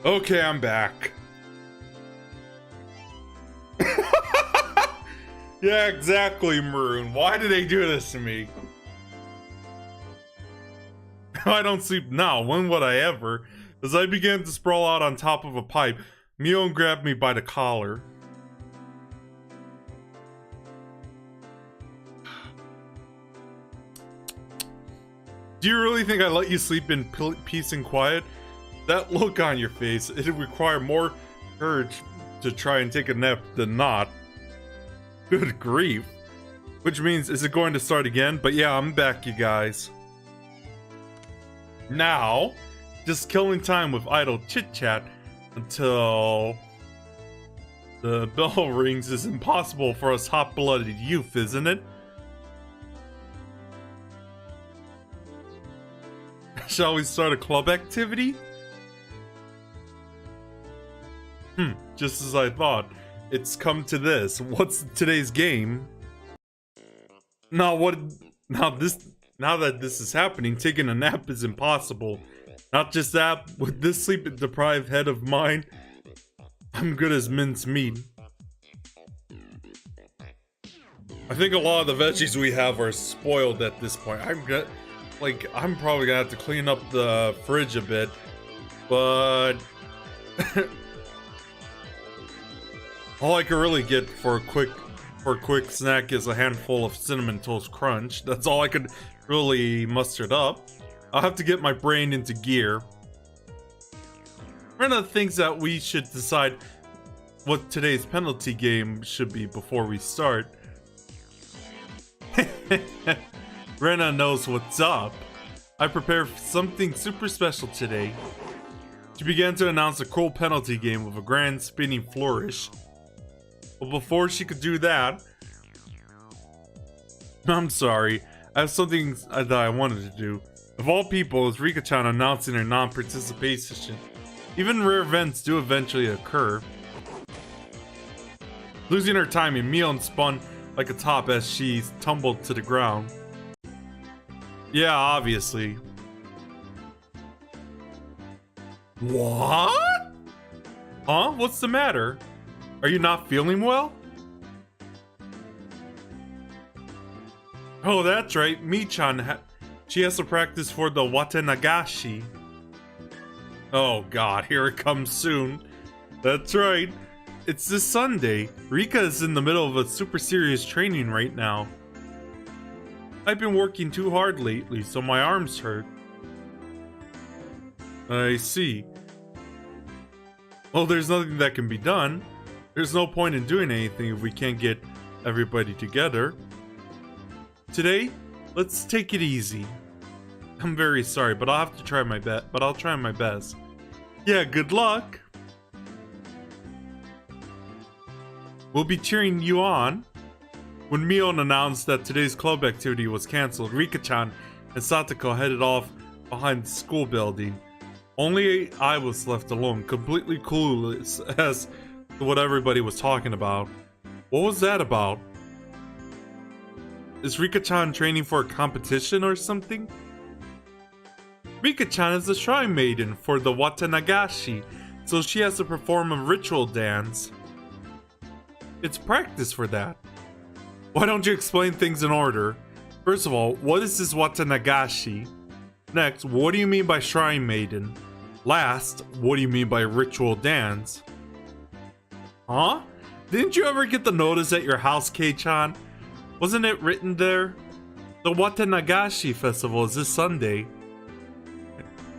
Okay, I'm back. Yeah, exactly, Maroon. Why did they do this to me? If I don't sleep now, when would I ever? As I began to sprawl out on top of a pipe, Mion grabbed me by the collar. Do you really think I let you sleep in peace and quiet? That look on your face, it'd require more courage to try and take a nap than not. Good grief. Which means, is it going to start again? But yeah, I'm back, you guys. Now, just killing time with idle chit-chat until the bell rings is impossible for us hot-blooded youth, isn't it? Shall we start a club activity? Just as I thought. It's come to this. What's today's game? Now now that this is happening, taking a nap is impossible. Not just that, with this sleep-deprived head of mine, I'm good as minced meat. I think a lot of the veggies we have are spoiled at this point. I'm probably gonna have to clean up the fridge a bit, but all I can really get for a quick snack is a handful of Cinnamon Toast Crunch. That's all I could really muster up. I'll have to get my brain into gear. One of the things that we should decide what today's penalty game should be before we start. Rena knows what's up. I prepared something super special today. She began to announce a cruel penalty game with a grand spinning flourish. But before she could do that, I'm sorry, I have something that I wanted to do. Of all people, is Rika-chan announcing her non-participation. Even rare events do eventually occur. Losing her timing, Mion spun like a top as she tumbled to the ground. Yeah, obviously. What? Huh? What's the matter? Are you not feeling well? Oh, that's right. Mi-chan, she has to practice for the Watanagashi. Oh god, here it comes soon. That's right. It's this Sunday. Rika is in the middle of a super serious training right now. I've been working too hard lately, so my arms hurt. I see. Well, there's nothing that can be done. There's no point in doing anything if we can't get everybody together. Today, let's take it easy. I'm very sorry, but I'll have to try my best. But I'll try my best. Yeah, good luck. We'll be cheering you on. When Mion announced that today's club activity was cancelled, Rika-chan and Satoko headed off behind the school building. Only I was left alone, completely clueless as to what everybody was talking about. What was that about? Is Rika-chan training for a competition or something? Rika-chan is the shrine maiden for the Watanagashi, so she has to perform a ritual dance. It's practice for that. Why don't you explain things in order? First of all, what is this Watanagashi? Next, what do you mean by shrine maiden? Last, what do you mean by ritual dance? Huh? Didn't you ever get the notice at your house, Kei-chan? Wasn't it written there? The Watanagashi festival is this Sunday.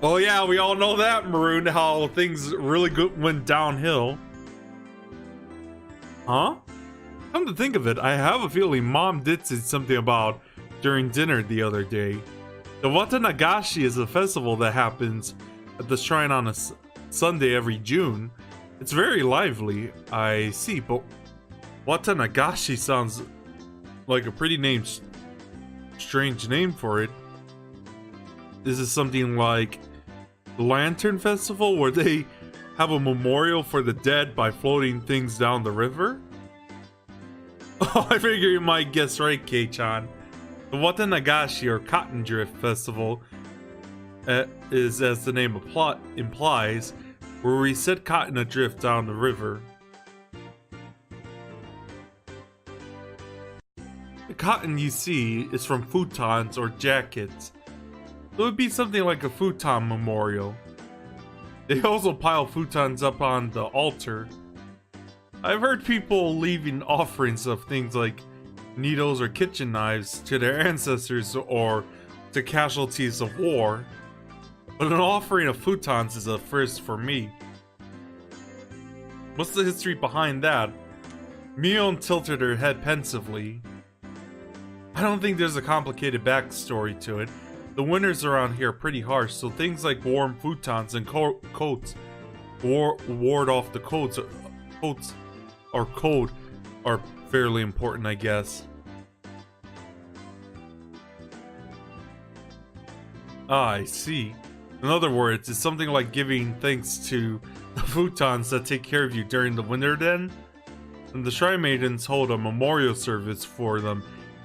Well, yeah, we all know that, Maroon, how things really went downhill. Huh? Come to think of it, I have a feeling Mom did say something about during dinner the other day. The Watanagashi is a festival that happens at the shrine on a Sunday every June. It's very lively, I see, but Watanagashi sounds like a pretty strange name for it. Is it something like the Lantern Festival, where they have a memorial for the dead by floating things down the river? Oh, I figure you might guess right, Kei-chan. The Watanagashi, or Cotton Drift Festival, is, as the name implies, where we set cotton adrift down the river. The cotton you see is from futons or jackets. It would be something like a futon memorial. They also pile futons up on the altar. I've heard people leaving offerings of things like needles or kitchen knives to their ancestors or to casualties of war. But an offering of futons is a first for me. What's the history behind that? Mion tilted her head pensively. I don't think there's a complicated backstory to it. The winters around here are pretty harsh, so things like warm futons and coats ward off the cold are fairly important, I guess. Ah, I see. In other words, it's something like giving thanks to the futons that take care of you during the winter then? And the Shrine Maidens hold a memorial service for them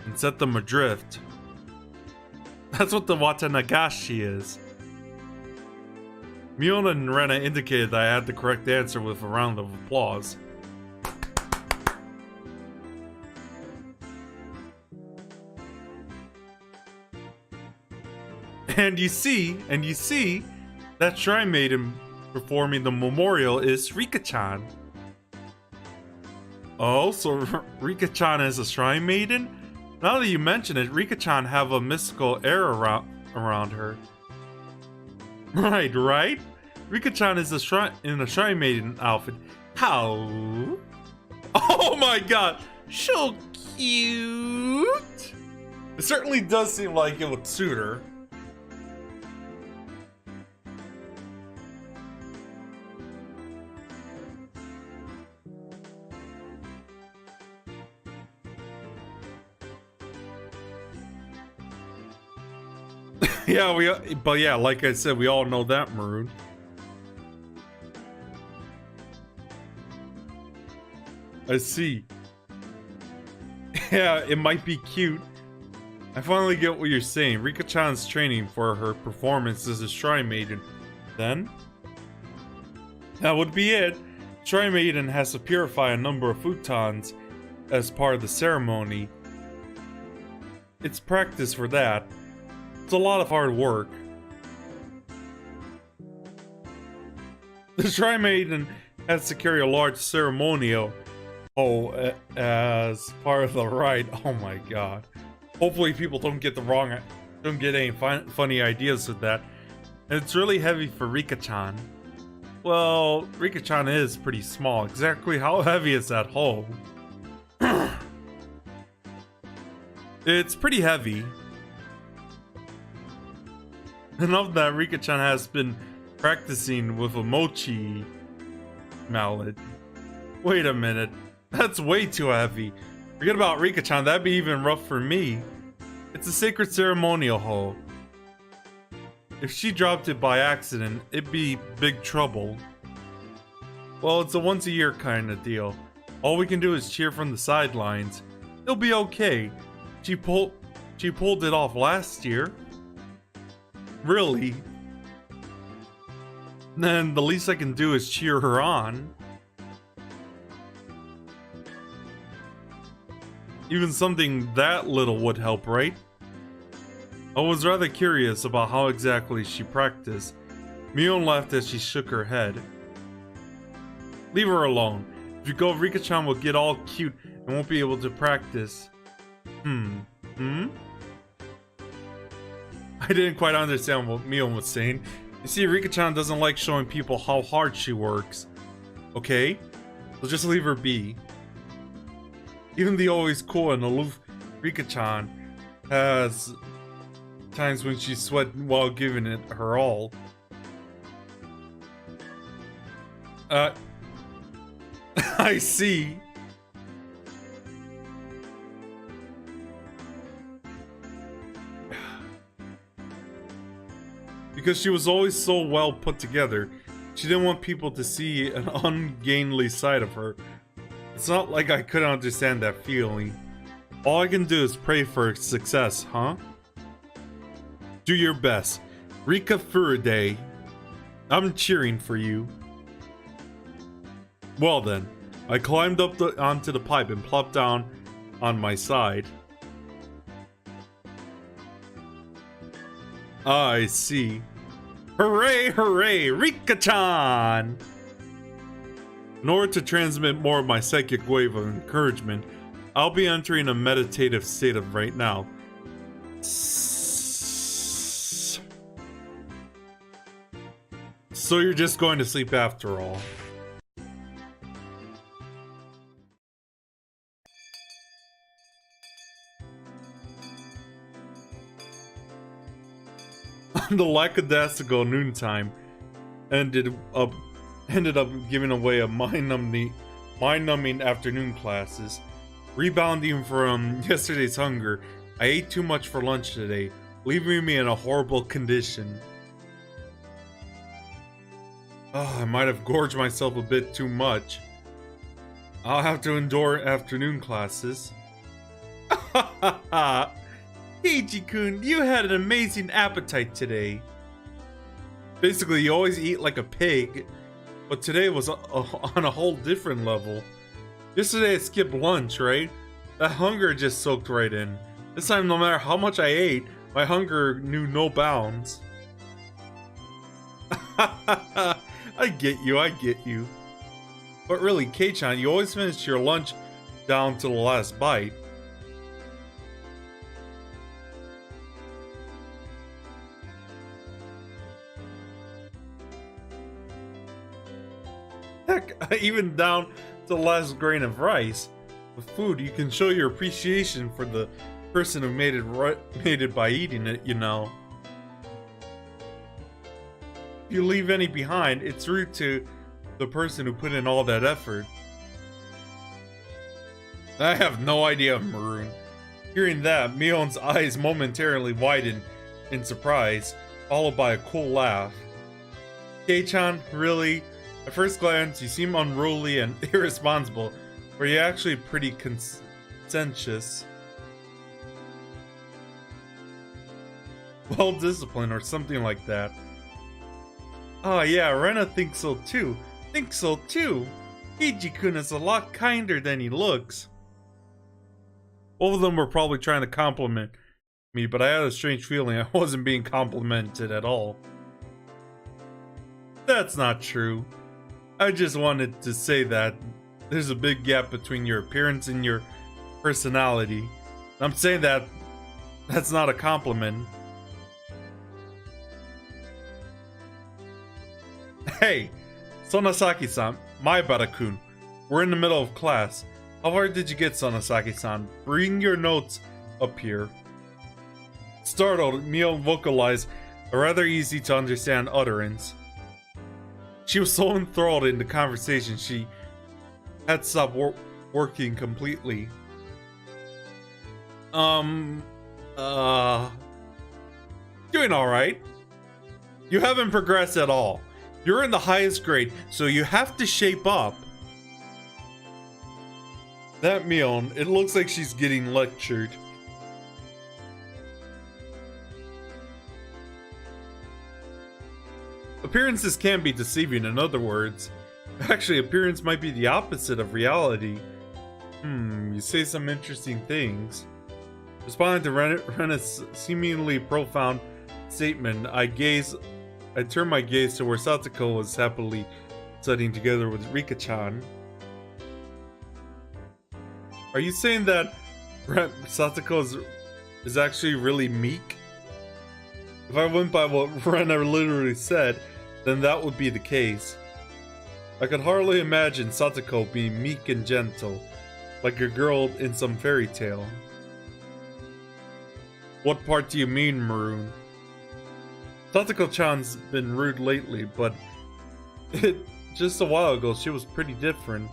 and set them adrift. That's what the Watanagashi is. Miona and Rena indicated that I had the correct answer with a round of applause. And you see, that Shrine Maiden performing the memorial is Rika-chan. Oh, so Rika-chan is a Shrine Maiden? Now that you mention it, Rika-chan have a mystical air around her. Right? Rika-chan is in a Shrine Maiden outfit. How? Oh my god! So cute! It certainly does seem like it would suit her. Yeah, like I said, we all know that, Maroon. I see. Yeah, it might be cute. I finally get what you're saying. Rika-chan's training for her performance as a Shrine Maiden. Then? That would be it. Shrine Maiden has to purify a number of futons as part of the ceremony. It's practice for that. It's a lot of hard work. The Shrine Maiden has to carry a large ceremonial as part of the rite. Oh my god. Hopefully people don't get any funny ideas with that. And it's really heavy for Rika-chan. Well, Rika-chan is pretty small. Exactly how heavy is that hole? It's pretty heavy. Enough that Rika-chan has been practicing with a mochi mallet. Wait a minute. That's way too heavy. Forget about Rika-chan, that'd be even rough for me. It's a sacred ceremonial hole. If she dropped it by accident, it'd be big trouble. Well, it's a once a year kind of deal. All we can do is cheer from the sidelines. It'll be okay. She pulled it off last year. Really? Then the least I can do is cheer her on. Even something that little would help, right? I was rather curious about how exactly she practiced. Mion laughed as she shook her head. Leave her alone. If you go, Rika-chan will get all cute and won't be able to practice. I didn't quite understand what Mion was saying. You see, Rika-chan doesn't like showing people how hard she works. Okay? So just leave her be. Even the always cool and aloof Rika-chan has times when she sweat while giving it her all. I see. Because she was always so well put together, she didn't want people to see an ungainly side of her. It's not like I couldn't understand that feeling. All I can do is pray for success, huh? Do your best. Rika Furude. I'm cheering for you. Well then, I climbed up onto the pipe and plopped down on my side. I see. Hooray, hooray, Rika-chan! In order to transmit more of my psychic wave of encouragement, I'll be entering a meditative state of right now. So you're just going to sleep after all. The lackadaisical noontime ended up giving away a mind-numbing afternoon classes. Rebounding from yesterday's hunger, I ate too much for lunch today, leaving me in a horrible condition. I might have gorged myself a bit too much. I'll have to endure afternoon classes. Ha ha ha! Keiji-kun, you had an amazing appetite today. Basically, you always eat like a pig, but today was on a whole different level. Yesterday I skipped lunch, right? That hunger just soaked right in. This time, no matter how much I ate, my hunger knew no bounds. I get you. But really, Kei-chan, you always finish your lunch down to the last bite. Heck, even down to the last grain of rice. With food, you can show your appreciation for the person who made it by eating it, you know. If you leave any behind, it's rude to the person who put in all that effort. I have no idea, Maroon. Hearing that, Mion's eyes momentarily widened in surprise, followed by a cool laugh. Kei-chan, really? At first glance, you seem unruly and irresponsible, but you're actually pretty conscientious. Well-disciplined or something like that. Oh yeah, Rena thinks so too. Keiji-kun is a lot kinder than he looks. Both of them were probably trying to compliment me, but I had a strange feeling I wasn't being complimented at all. That's not true. I just wanted to say that there's a big gap between your appearance and your personality. I'm saying that's not a compliment. Hey, Sonasaki-san, Maibara-kun. We're in the middle of class. How far did you get, Sonasaki-san? Bring your notes up here. Startled, Mion vocalized a rather easy to understand utterance. She was so enthralled in the conversation she had stopped working completely. Doing alright. You haven't progressed at all. You're in the highest grade, so you have to shape up. That Mion, it looks like she's getting lectured. Appearances can be deceiving, in other words. Actually, appearance might be the opposite of reality. You say some interesting things. Responding to Rena's seemingly profound statement, I turned my gaze to where Satoko was happily studying together with Rika-chan. Are you saying that Satoko is actually really meek? If I went by what Rena literally said, then that would be the case. I could hardly imagine Satoko being meek and gentle, like a girl in some fairy tale. What part do you mean, Maroon? Satoko-chan's been rude lately, but just a while ago she was pretty different.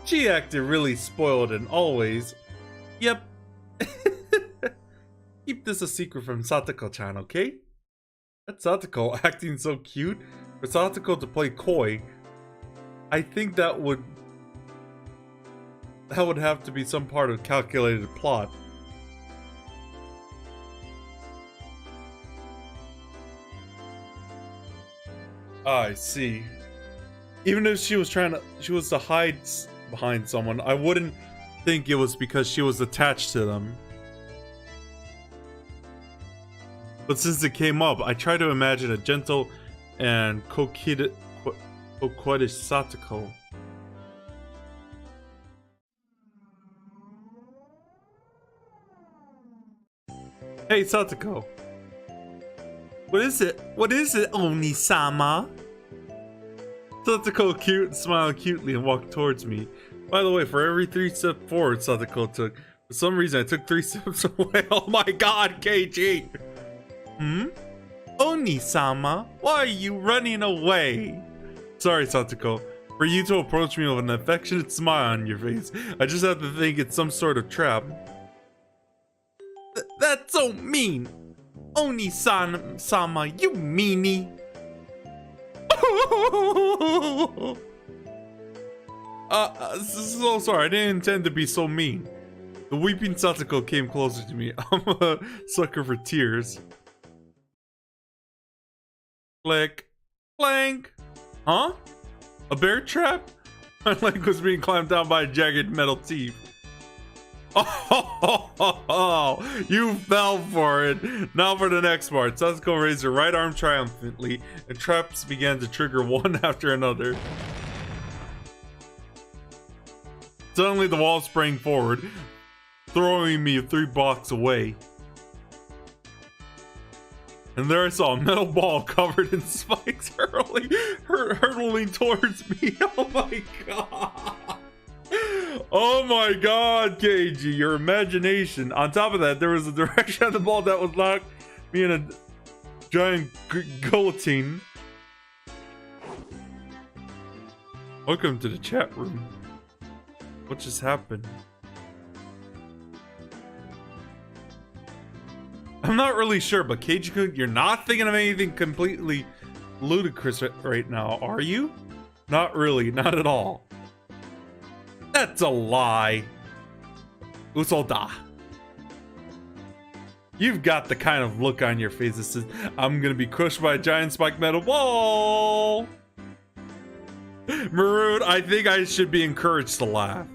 She acted really spoiled and always... Yep. Keep this a secret from Satoko-chan, okay? That's Satoko acting so cute. For Satoko to play coy, I think that would have to be some part of a calculated plot. I see. Even if she was to hide behind someone, I wouldn't think it was because she was attached to them. But since it came up, I try to imagine a gentle and coquettish Satoko. Hey, Satoko. What is it, Oni-sama? Satoko smiled cutely and walked towards me. By the way, for every 3 steps forward Satoko took, for some reason I took 3 steps away. Oh my god, KG! Oni-sama, why are you running away? Sorry, Satoko. For you to approach me with an affectionate smile on your face, I just have to think it's some sort of trap. That's so mean! Oni-sama, you meanie! So sorry, I didn't intend to be so mean. The weeping Satsuko came closer to me. I'm a sucker for tears. Click. Clank. Huh? A bear trap? My leg was being clamped down by a jagged metal teeth. Oh, you fell for it. Now for the next part. Satsuko raised her right arm triumphantly, and traps began to trigger one after another. Suddenly the wall sprang forward, throwing me 3 blocks away. And there I saw a metal ball covered in spikes hurtling towards me. Oh my god. Oh my god, Keiji, your imagination. On top of that, there was a direction of the ball that would lock me in a giant guillotine. Welcome to the chat room. What just happened? I'm not really sure, but Keiji-kun, you're not thinking of anything completely ludicrous right now, are you? Not really, not at all. That's a lie. Usoda. You've got the kind of look on your face that says, I'm gonna be crushed by a giant spiked metal ball. Maroon, I think I should be encouraged to laugh.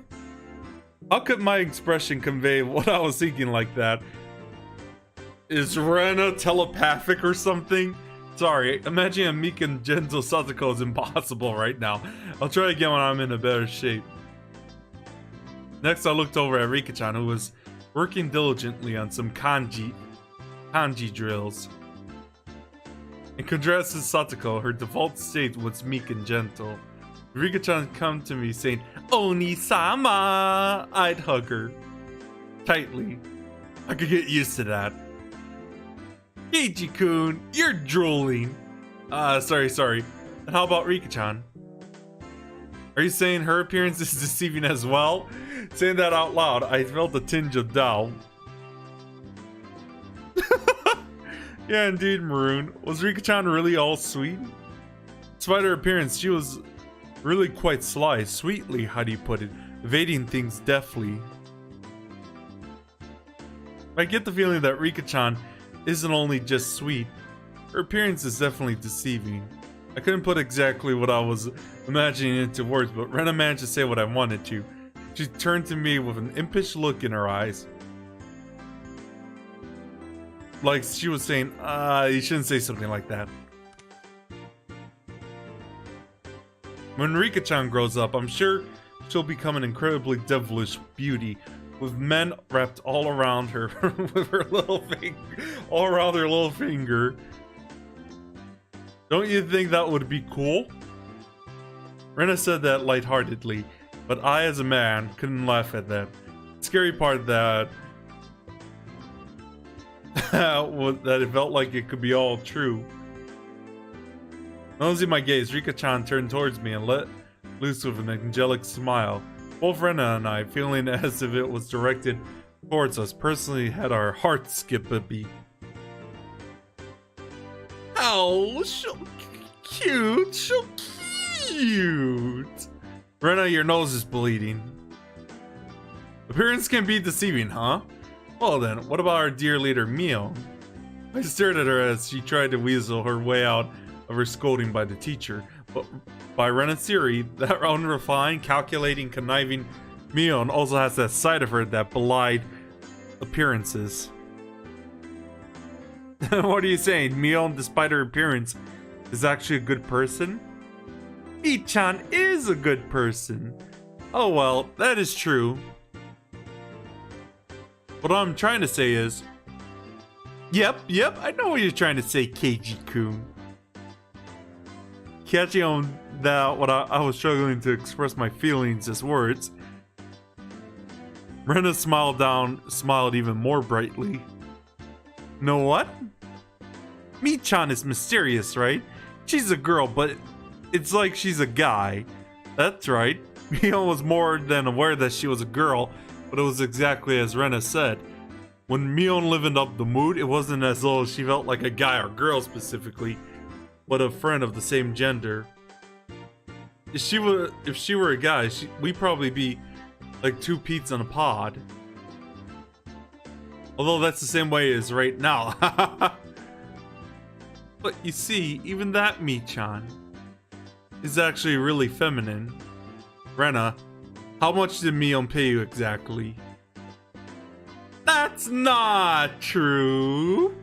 How could my expression convey what I was thinking like that? Is Rena telepathic or something? Sorry, imagining a meek and gentle Satsuko is impossible right now. I'll try again when I'm in a better shape. Next, I looked over at Rika-chan, who was working diligently on some kanji drills. In contrast to Satsuko, her default state was meek and gentle. Rika-chan come to me saying, Oni-sama! I'd hug her tightly. I could get used to that. Keiji-kun, you're drooling. Sorry. And how about Rika-chan? Are you saying her appearance is deceiving as well? Saying that out loud, I felt a tinge of doubt. Yeah, indeed, Maroon. Was Rika-chan really all sweet? Despite her appearance, she was really quite sly, sweetly, how do you put it, evading things deftly. I get the feeling that Rika-chan isn't only just sweet, her appearance is definitely deceiving. I couldn't put exactly what I was imagining into words, but Rena managed to say what I wanted to. She turned to me with an impish look in her eyes. Like she was saying, you shouldn't say something like that. When Rika-chan grows up, I'm sure she'll become an incredibly devilish beauty, with men wrapped all around her with her little finger, all around her little finger. Don't you think that would be cool? Rena said that lightheartedly, but I, as a man, couldn't laugh at that. The scary part that was that it felt like it could be all true. Nosing my gaze, Rika-chan turned towards me and let loose with an angelic smile. Both Rena and I, feeling as if it was directed towards us, personally had our hearts skip a beat. Oh, so cute, so cute. Rena, your nose is bleeding. Appearance can be deceiving, huh? Well then, what about our dear leader, Mio? I stared at her as she tried to weasel her way out of her scolding by the teacher. But by Rena's theory, that unrefined, calculating, conniving Mion also has that side of her that belied appearances. What are you saying? Mion, despite her appearance, is actually a good person? Ichan is a good person. Oh well, that is true. What I'm trying to say is... Yep, I know what you're trying to say, Keiji-kun. Catching on that, what I was struggling to express my feelings as words. Rena smiled even more brightly. Know what? Mi-chan is mysterious, right? She's a girl, but it's like she's a guy. That's right. Mion was more than aware that she was a girl, but it was exactly as Rena said. When Mion livened up the mood, it wasn't as though she felt like a guy or girl specifically, but a friend of the same gender. If she were a guy, we'd probably be like two peats in a pod. Although that's the same way as right now. But you see, even that Mi-chan is actually really feminine. Rena, how much did Mion pay you exactly? That's not true.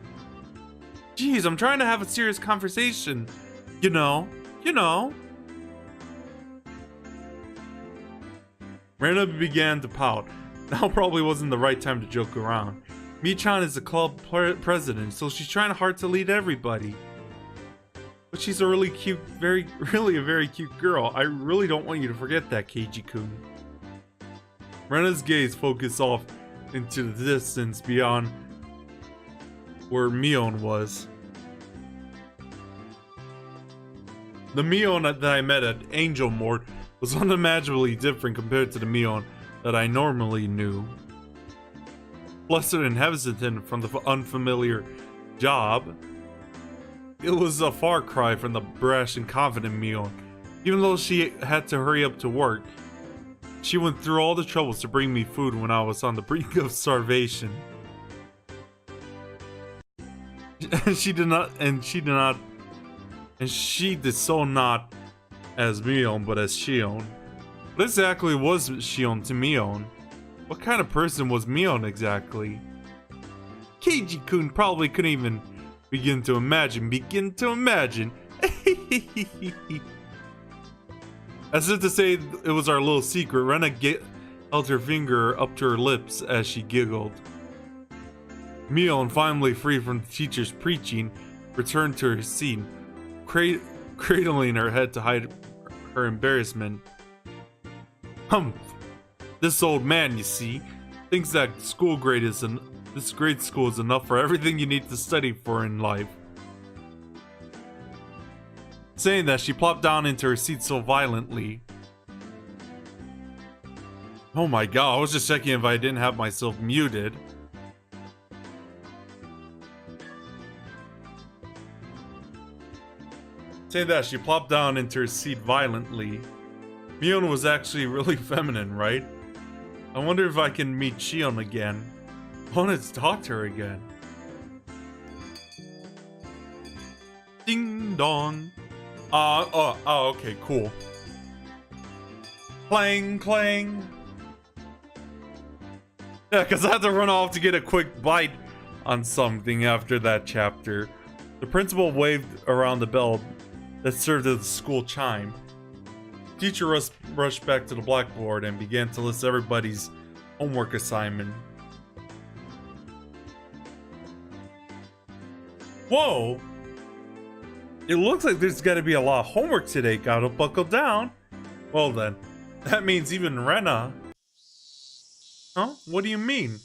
Jeez, I'm trying to have a serious conversation. You know. Rena began to pout. Now probably wasn't the right time to joke around. Mi-chan is the club president, so she's trying hard to lead everybody. But she's a really cute, really a very cute girl. I really don't want you to forget that, Keiji-kun. Rena's gaze focused off into the distance beyond where Mion was. The Mion that I met at Angel Mort was unimaginably different compared to the Mion that I normally knew. Flustered and hesitant from the unfamiliar job, it was a far cry from the brash and confident Mion. Even though she had to hurry up to work, she went through all the troubles to bring me food when I was on the brink of starvation. And she did so not as Mion, but as Shion. What exactly was Shion to Mion? What kind of person was Mion exactly? Keiji-kun probably couldn't even begin to imagine. As if to say it was our little secret, Rena held her finger up to her lips as she giggled. Mion, finally free from the teacher's preaching, returned to her seat, cradling her head to hide her embarrassment. Humph! This old man, you see, thinks that this grade school is enough for everything you need to study for in life. Saying that, she plopped down into her seat so violently. Oh my god, I was just checking if I didn't have myself muted. Saying that, she plopped down into her seat violently. Mion was actually really feminine, right? I wonder if I can meet Shion again. I wanted to talk to her again. Ding dong. Okay, cool. Clang, clang. Yeah, because I had to run off to get a quick bite on something after that chapter. The principal waved around the bell that served as the school chime. The teacher rushed back to the blackboard and began to list everybody's homework assignment. Whoa! It looks like there's gotta be a lot of homework today. Gotta buckle down. Well then, that means even Rena. Huh? What do you mean?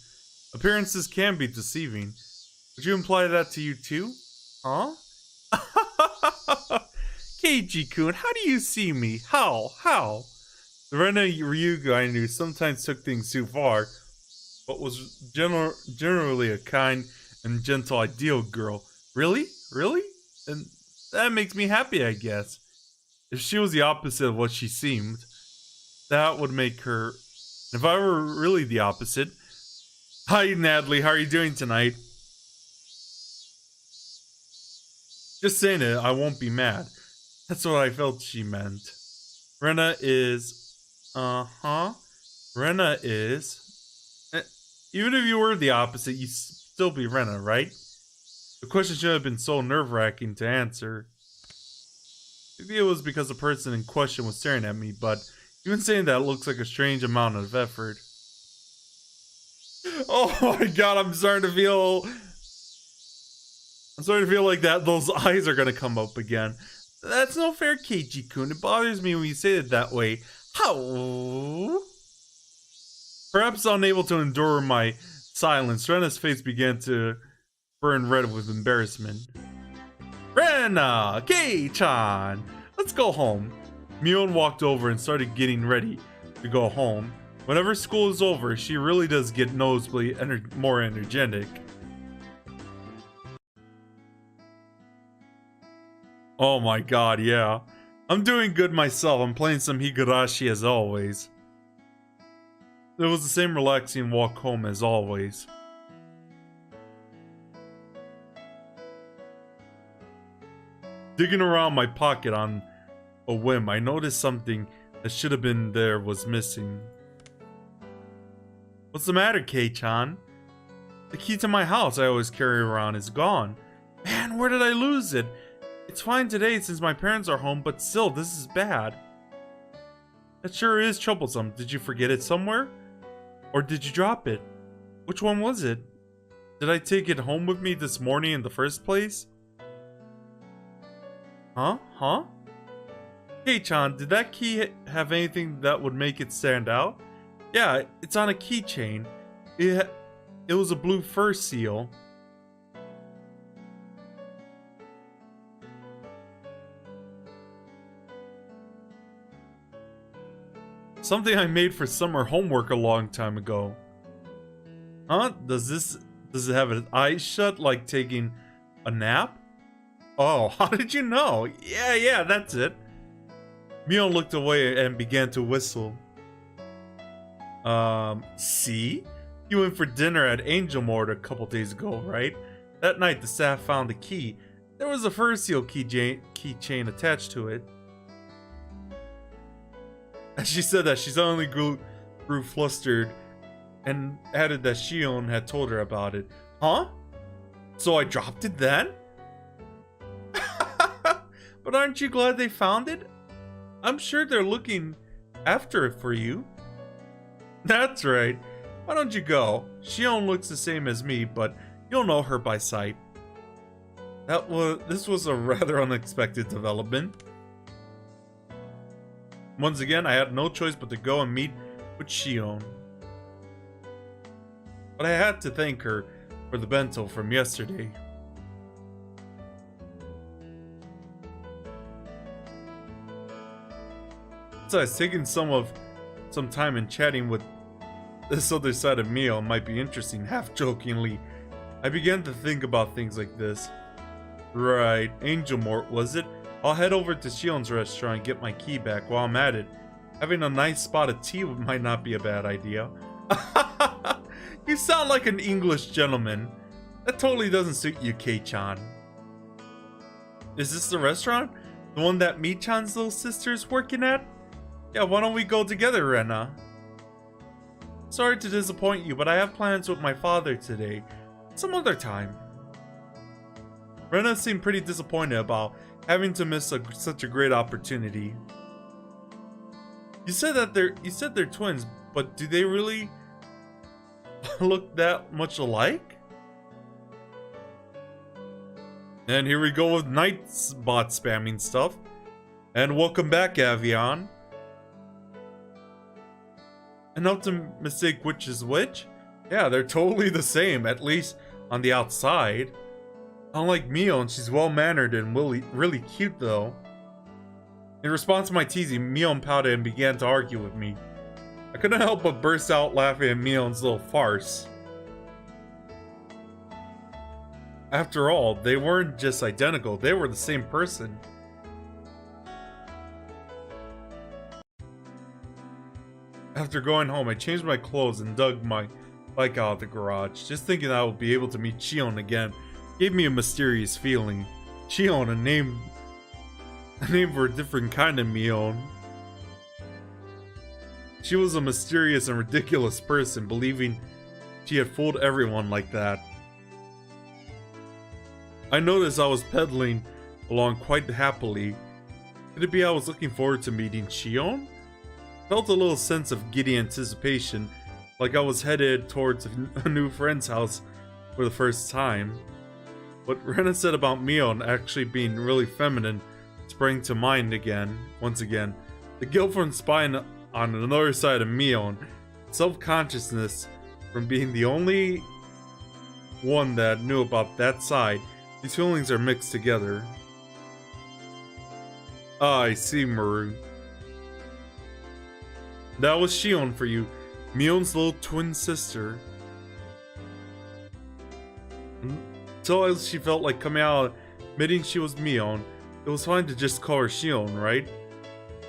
Appearances can be deceiving. Would you imply that to you too? Huh? Keiji-kun, how do you see me? How? The Rena Ryuga I knew sometimes took things too far, but was generally a kind and gentle ideal girl. Really? And that makes me happy, I guess. If she was the opposite of what she seemed, that would make her... If I were really the opposite... Hi, Natalie, how are you doing tonight? Just saying it, I won't be mad. That's what I felt she meant. Rena is... Rena is... Even if you were the opposite, you'd still be Rena, right? The question should have been so nerve-wracking to answer. Maybe it was because the person in question was staring at me, but even saying that looks like a strange amount of effort. Oh my god, I'm starting to feel like that those eyes are gonna come up again. That's no fair, Keiji-kun. It bothers me when you say it that way. How? Perhaps unable to endure my silence, Rena's face began to burn red with embarrassment. Rena! Kei-chan! Let's go home. Mion walked over and started getting ready to go home. Whenever school is over, she really does get noticeably more energetic. Oh my god, yeah. I'm doing good myself. I'm playing some Higurashi as always. It was the same relaxing walk home as always. Digging around my pocket on a whim, I noticed something that should have been there was missing. What's the matter, Kei-chan? The key to my house I always carry around is gone. Man, where did I lose it? It's fine today since my parents are home, but still, this is bad. That sure is troublesome. Did you forget it somewhere? Or did you drop it? Which one was it? Did I take it home with me this morning in the first place? Huh? Hey-chan, did that key have anything that would make it stand out? Yeah, it's on a keychain. It was a blue fur seal. Something I made for summer homework a long time ago. Huh? Does it have its eyes shut like taking a nap? Oh, how did you know? Yeah, that's it. Mio looked away and began to whistle. See? You went for dinner at Angel Mort a couple days ago, right? That night the staff found the key. There was a fur seal keychain attached to it. As she said that, she suddenly grew flustered and added that Shion had told her about it. Huh? So I dropped it then? But aren't you glad they found it? I'm sure they're looking after it for you. That's right. Why don't you go? Shion looks the same as me, but you'll know her by sight. This was a rather unexpected development. Once again, I had no choice but to go and meet with Shion. But I had to thank her for the bento from yesterday. Besides, taking some time in chatting with this other side of Mio might be interesting, half-jokingly. I began to think about things like this. Right, Angel Mort, was it? I'll head over to Shion's restaurant and get my key back while I'm at it. Having a nice spot of tea might not be a bad idea. You sound like an English gentleman. That totally doesn't suit you, Kei-chan. Is this the restaurant? The one that Mi-chan's little sister's working at? Yeah, why don't we go together, Rena? Sorry to disappoint you, but I have plans with my father today. Some other time. Rena seemed pretty disappointed about having to miss such a great opportunity. You said they're twins, but do they really look that much alike? And here we go with Nightbot spamming stuff. And welcome back, Avion. Enough to mistake which is which? Yeah, they're totally the same, at least on the outside. Unlike Mion, she's well-mannered and really cute though. In response to my teasing, Mion pouted and began to argue with me. I couldn't help but burst out laughing at Mion's little farce. After all, they weren't just identical, they were the same person. After going home, I changed my clothes and dug my bike out of the garage. Just thinking that I would be able to meet Shion again gave me a mysterious feeling. Shion, a name for a different kind of Mion. She was a mysterious and ridiculous person, believing she had fooled everyone like that. I noticed I was pedaling along quite happily. Could it be I was looking forward to meeting Shion? Felt a little sense of giddy anticipation, like I was headed towards a new friend's house for the first time. What Rena said about Mion actually being really feminine sprang to mind once again. The guilt from spying on another side of Mion, self-consciousness from being the only one that knew about that side. These feelings are mixed together. Ah, I see, Maru. That was Shion for you, Mion's little twin sister. Until she felt like coming out admitting she was Mion, it was fine to just call her Shion, right?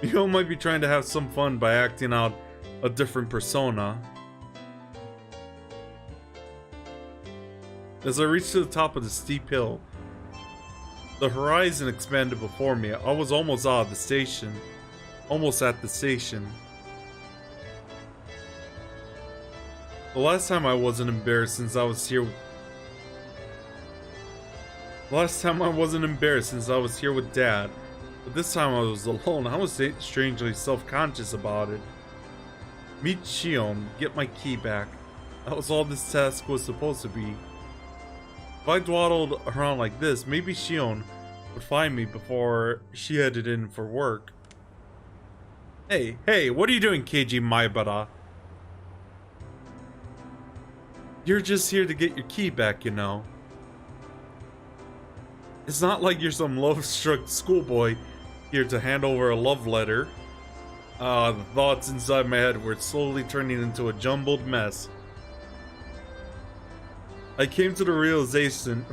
Mion might be trying to have some fun by acting out a different persona. As I reached to the top of the steep hill, The horizon expanded before me. I was almost out of the station. Almost at the station. The last time I wasn't embarrassed since I was here. Last time I wasn't embarrassed since I was here with Dad. But this time I was alone. I was strangely self-conscious about it. Meet Shion, get my key back. That was all this task was supposed to be. If I dawdled around like this, maybe Shion would find me before she headed in for work. Hey, what are you doing, Keiji Maibara? You're just here to get your key back, you know. It's not like you're some love-struck schoolboy here to hand over a love letter. The thoughts inside my head were slowly turning into a jumbled mess. I came to the realization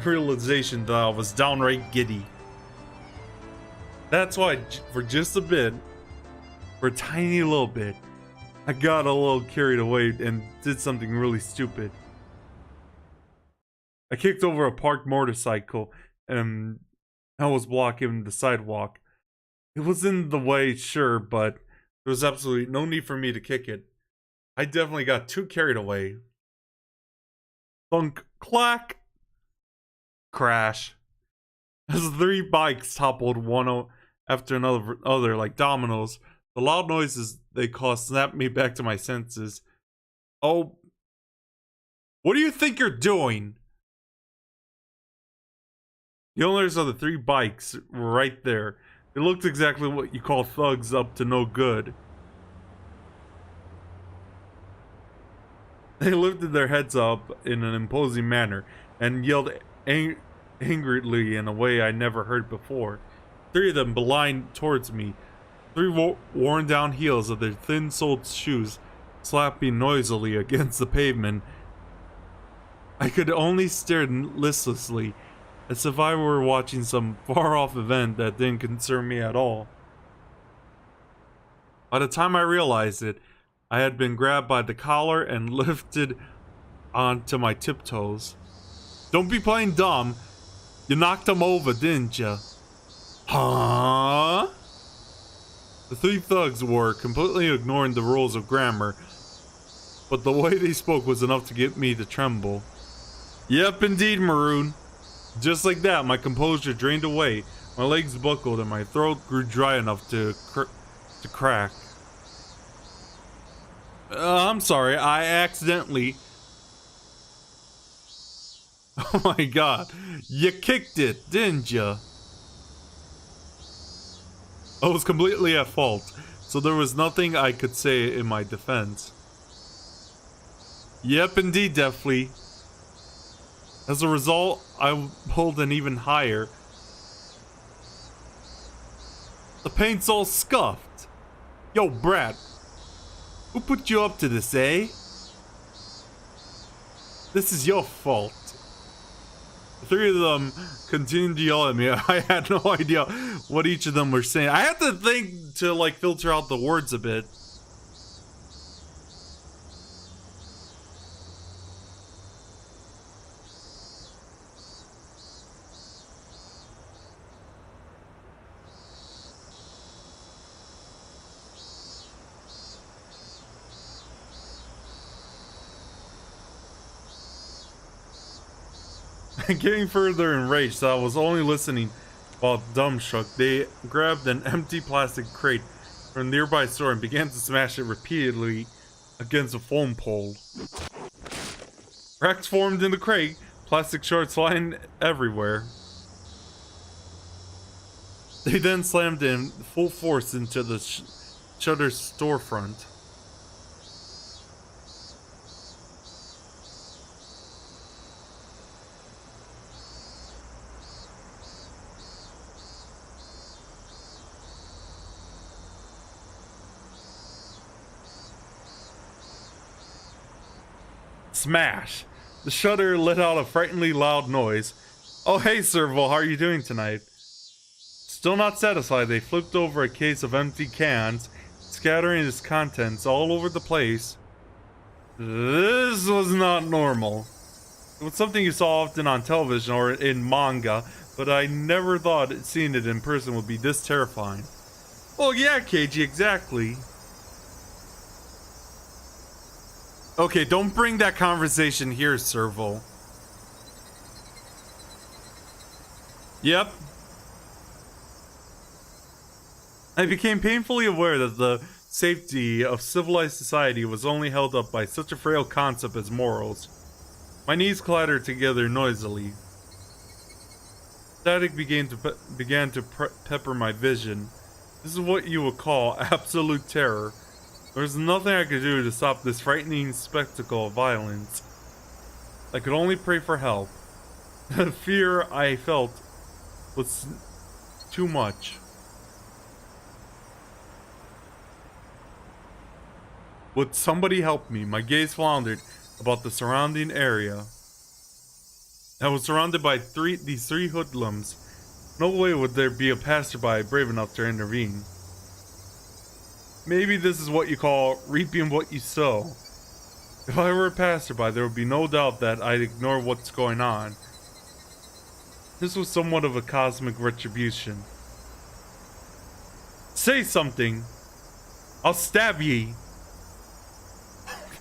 that I was downright giddy. That's why, for just a bit, for a tiny little bit, I got a little carried away and did something really stupid. I kicked over a parked motorcycle and I was blocking the sidewalk. It was in the way, sure, but there was absolutely no need for me to kick it. I definitely got too carried away. Thunk, clack, crash. As the 3 bikes toppled one after another like dominoes, the loud noises they caused snapped me back to my senses. Oh, what do you think you're doing? The owners of the 3 bikes were right there. They looked exactly what you call thugs up to no good. They lifted their heads up in an imposing manner and yelled angrily in a way I never heard before. 3 of them beelined towards me, 3 worn down heels of their thin-soled shoes slapping noisily against the pavement. I could only stare listlessly, as if I were watching some far-off event that didn't concern me at all. By the time I realized it, I had been grabbed by the collar and lifted onto my tiptoes. Don't be playing dumb. You knocked him over, didn't you? Huh? The 3 thugs were completely ignoring the rules of grammar, but the way they spoke was enough to get me to tremble. Yep, indeed, Maroon. Just like that, my composure drained away, my legs buckled, and my throat grew dry enough to crack. I'm sorry, I accidentally... Oh my god, you kicked it, didn't you? I was completely at fault, so there was nothing I could say in my defense. Yep, indeed, deftly. As a result, I pulled an even higher. The paint's all scuffed. Yo, Brad, who put you up to this, eh? This is your fault. The 3 of them continued to yell at me. I had no idea what each of them were saying. I had to think to like filter out the words a bit. Getting further enraged, I was only listening while dumbstruck. They grabbed an empty plastic crate from a nearby store and began to smash it repeatedly against a foam pole. Cracks formed in the crate, plastic shards flying everywhere. They then slammed in full force into the shuttered storefront. Smash! The shutter let out a frighteningly loud noise. Oh hey Serval, how are you doing tonight? Still not satisfied, they flipped over a case of empty cans, scattering its contents all over the place. This was not normal. It was something you saw often on television or in manga, but I never thought seeing it in person would be this terrifying. Well, yeah, Keiji, exactly. Okay, don't bring that conversation here, Servo. Yep. I became painfully aware that the safety of civilized society was only held up by such a frail concept as morals. My knees clattered together noisily. Static began to pepper my vision. This is what you would call absolute terror. There was nothing I could do to stop this frightening spectacle of violence. I could only pray for help. The fear I felt was too much. Would somebody help me? My gaze floundered about the surrounding area. I was surrounded by these three hoodlums. No way would there be a passerby brave enough to intervene. Maybe this is what you call reaping what you sow. If I were a passerby, there would be no doubt that I'd ignore what's going on. This was somewhat of a cosmic retribution. Say something! I'll stab ye!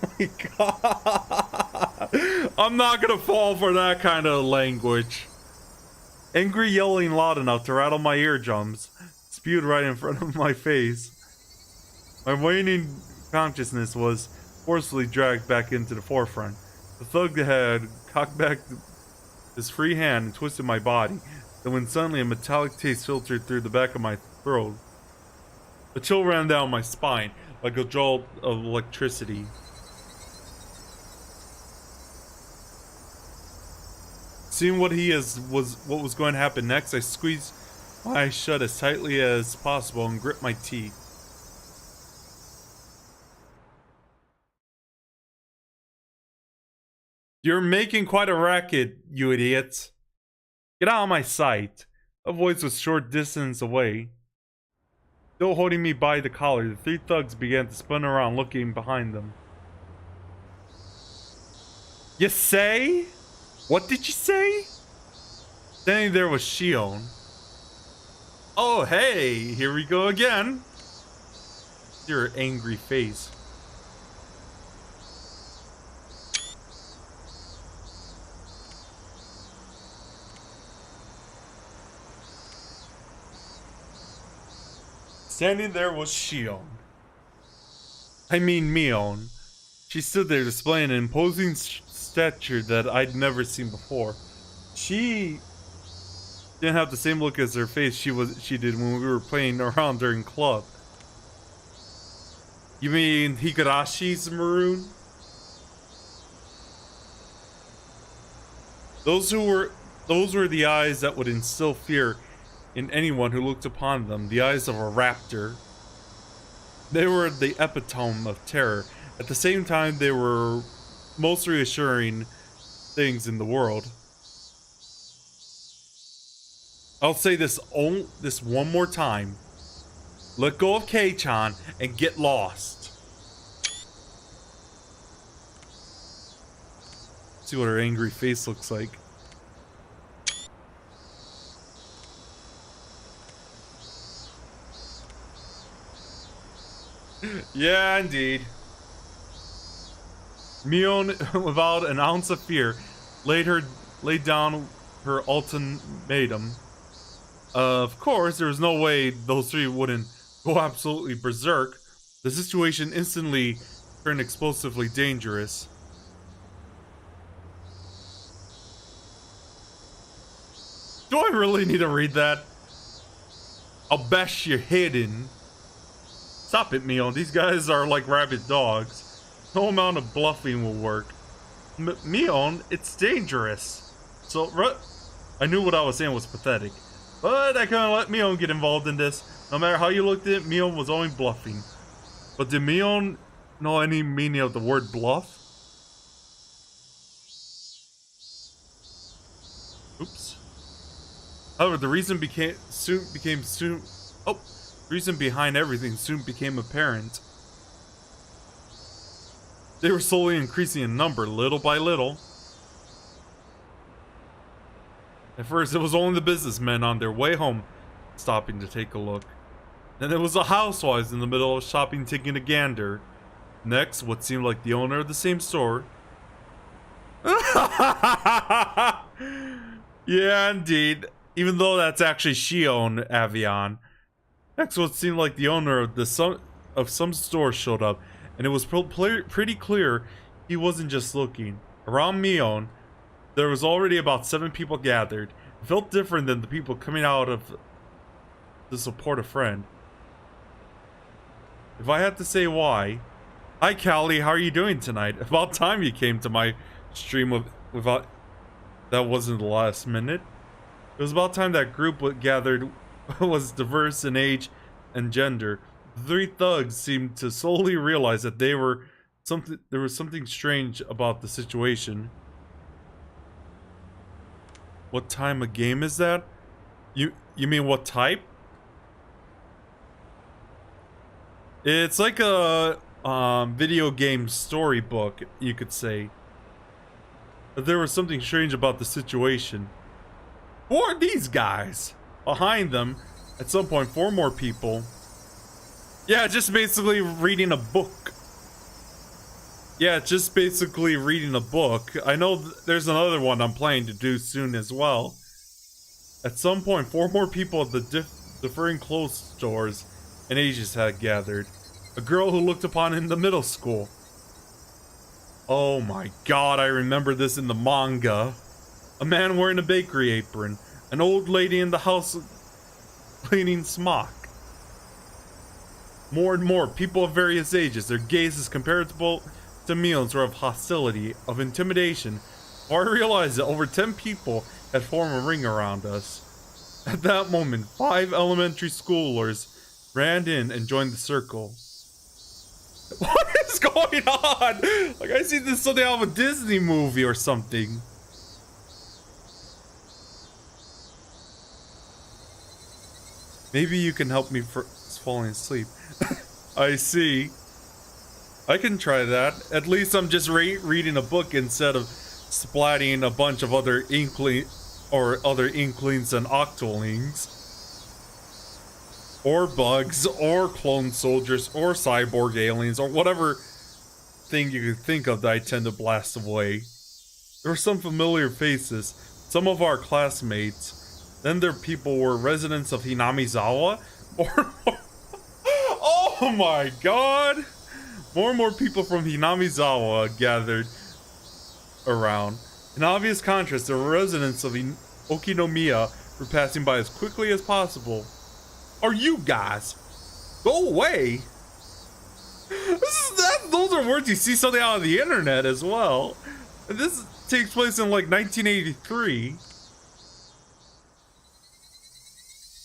Oh my god! I'm not gonna fall for that kind of language. Angry yelling loud enough to rattle my eardrums spewed right in front of my face. My waning consciousness was forcefully dragged back into the forefront. The thug had cocked back his free hand and twisted my body. Then when suddenly a metallic taste filtered through the back of my throat. A chill ran down my spine like a jolt of electricity. Seeing what was going to happen next, I squeezed my eyes shut as tightly as possible and gripped my teeth. You're making quite a racket, you idiots. Get out of my sight. A voice was a short distance away. Still holding me by the collar, the three thugs began to spin around looking behind them. You say? What did you say? Standing there was Shion. Oh hey, here we go again. Your angry face. Standing there was Shion. I mean Mion. She stood there displaying an imposing stature that I'd never seen before. She didn't have the same look as her face she did when we were playing around during club. You mean Higurashi's maroon? Those were the eyes that would instill fear in anyone who looked upon them, the eyes of a raptor. They were the epitome of terror. At the same time, they were most reassuring things in the world. I'll say this one more time. Let go of Kei-chan and get lost. See what her angry face looks like. Yeah, indeed. Mion, without an ounce of fear, laid down her ultimatum. Of course, there was no way those three wouldn't go absolutely berserk. The situation instantly turned explosively dangerous. Do I really need to read that? I'll bash your head in. Stop it, Mion. These guys are like rabid dogs. No amount of bluffing will work. Mion, it's dangerous. So, I knew what I was saying was pathetic. But I couldn't let Mion get involved in this. No matter how you looked at it, Mion was only bluffing. But did Mion know any meaning of the word bluff? Oops. However, the reason reason behind everything soon became apparent. They were slowly increasing in number, little by little. At first, it was only the businessmen on their way home stopping to take a look. Then it was the housewives in the middle of shopping taking a gander. Next, what seemed like the owner of the same store. Yeah, indeed. Even though that's actually Shion-Avion. Next, what seemed like the owner of some store showed up, and it was pretty clear he wasn't just looking. Around Mion, there was already about 7 people gathered. It felt different than the people coming out of to support a friend. If I had to say why, hi Callie, how are you doing tonight? About time you came to my stream without. That wasn't the last minute. It was about time that group gathered was diverse in age and gender. The 3 thugs seemed to slowly realize that there was something strange about the situation. What time of game is that? You mean what type? It's like a video game storybook, you could say. But there was something strange about the situation. Who are these guys? Behind them, at some point, 4 more people. Yeah, just basically reading a book. Yeah, just basically reading a book. I know there's another one I'm planning to do soon as well. At some point, 4 more people at the differing clothes stores and ages had gathered. A girl who looked upon in the middle school. Oh my god, I remember this in the manga. A man wearing a bakery apron. An old lady in the house cleaning smock. More and more people of various ages. Their gazes comparable to Mion's were of hostility, of intimidation. Or I realized that over 10 people had formed a ring around us. At that moment, 5 elementary schoolers ran in and joined the circle. What is going on? Like, I see this something out of a Disney movie or something. Maybe you can help me for falling asleep. I see. I can try that. At least I'm just reading a book instead of splatting a bunch of other inklings and octolings. Or bugs, or clone soldiers, or cyborg aliens, or whatever thing you could think of that I tend to blast away. There were some familiar faces, some of our classmates. Then their people were residents of Hinamizawa, or oh my god! More and more people from Hinamizawa gathered around. In obvious contrast, the residents of Okinomiya were passing by as quickly as possible. Are you guys? Go away! Those are words you see something out of the internet as well. And this takes place in like 1983.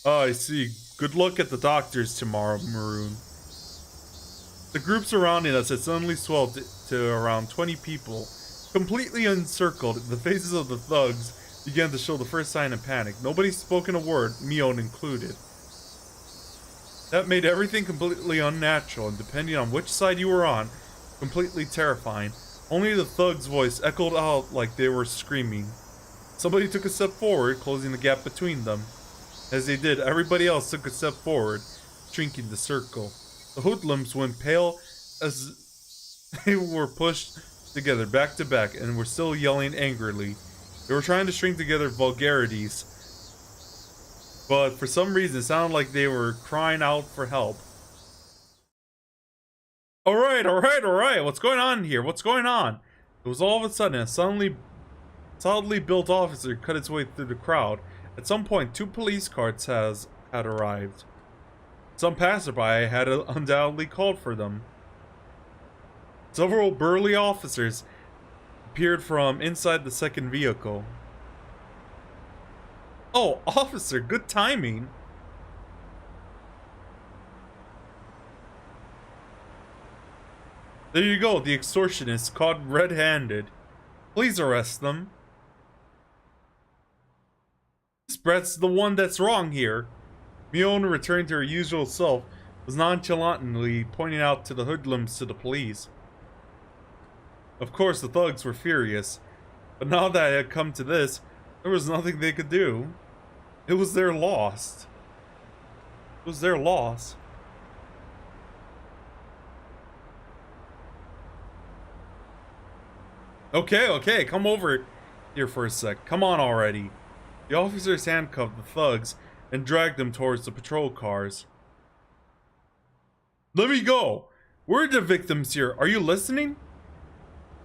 Oh, I see. Good luck at the doctor's tomorrow, Maroon. The group surrounding us had suddenly swelled to around 20 people. Completely encircled, the faces of the thugs began to show the first sign of panic. Nobody spoke a word, Mion included. That made everything completely unnatural, and depending on which side you were on, completely terrifying. Only the thug's voice echoed out like they were screaming. Somebody took a step forward, closing the gap between them. As they did, everybody else took a step forward, shrinking the circle. The hoodlums went pale as they were pushed together back to back and were still yelling angrily. They were trying to string together vulgarities, but for some reason it sounded like they were crying out for help. Alright, what's going on here? What's going on? It was all of a sudden a solidly built officer cut its way through the crowd. At some point, 2 police cars had arrived. Some passerby had undoubtedly called for them. Several burly officers appeared from inside the second vehicle. Oh, officer, good timing. There you go, the extortionists caught red-handed. Please arrest them. This Brett's the one that's wrong here. Mion, returning to her usual self, was nonchalantly pointing out to the hoodlums to the police. Of course, the thugs were furious, but now that it had come to this, There was nothing they could do. It was their loss. It was their loss. Okay, come over here for a sec. Come on already. The officers handcuffed the thugs and dragged them towards the patrol cars. Let me go! We're the victims here. Are you listening?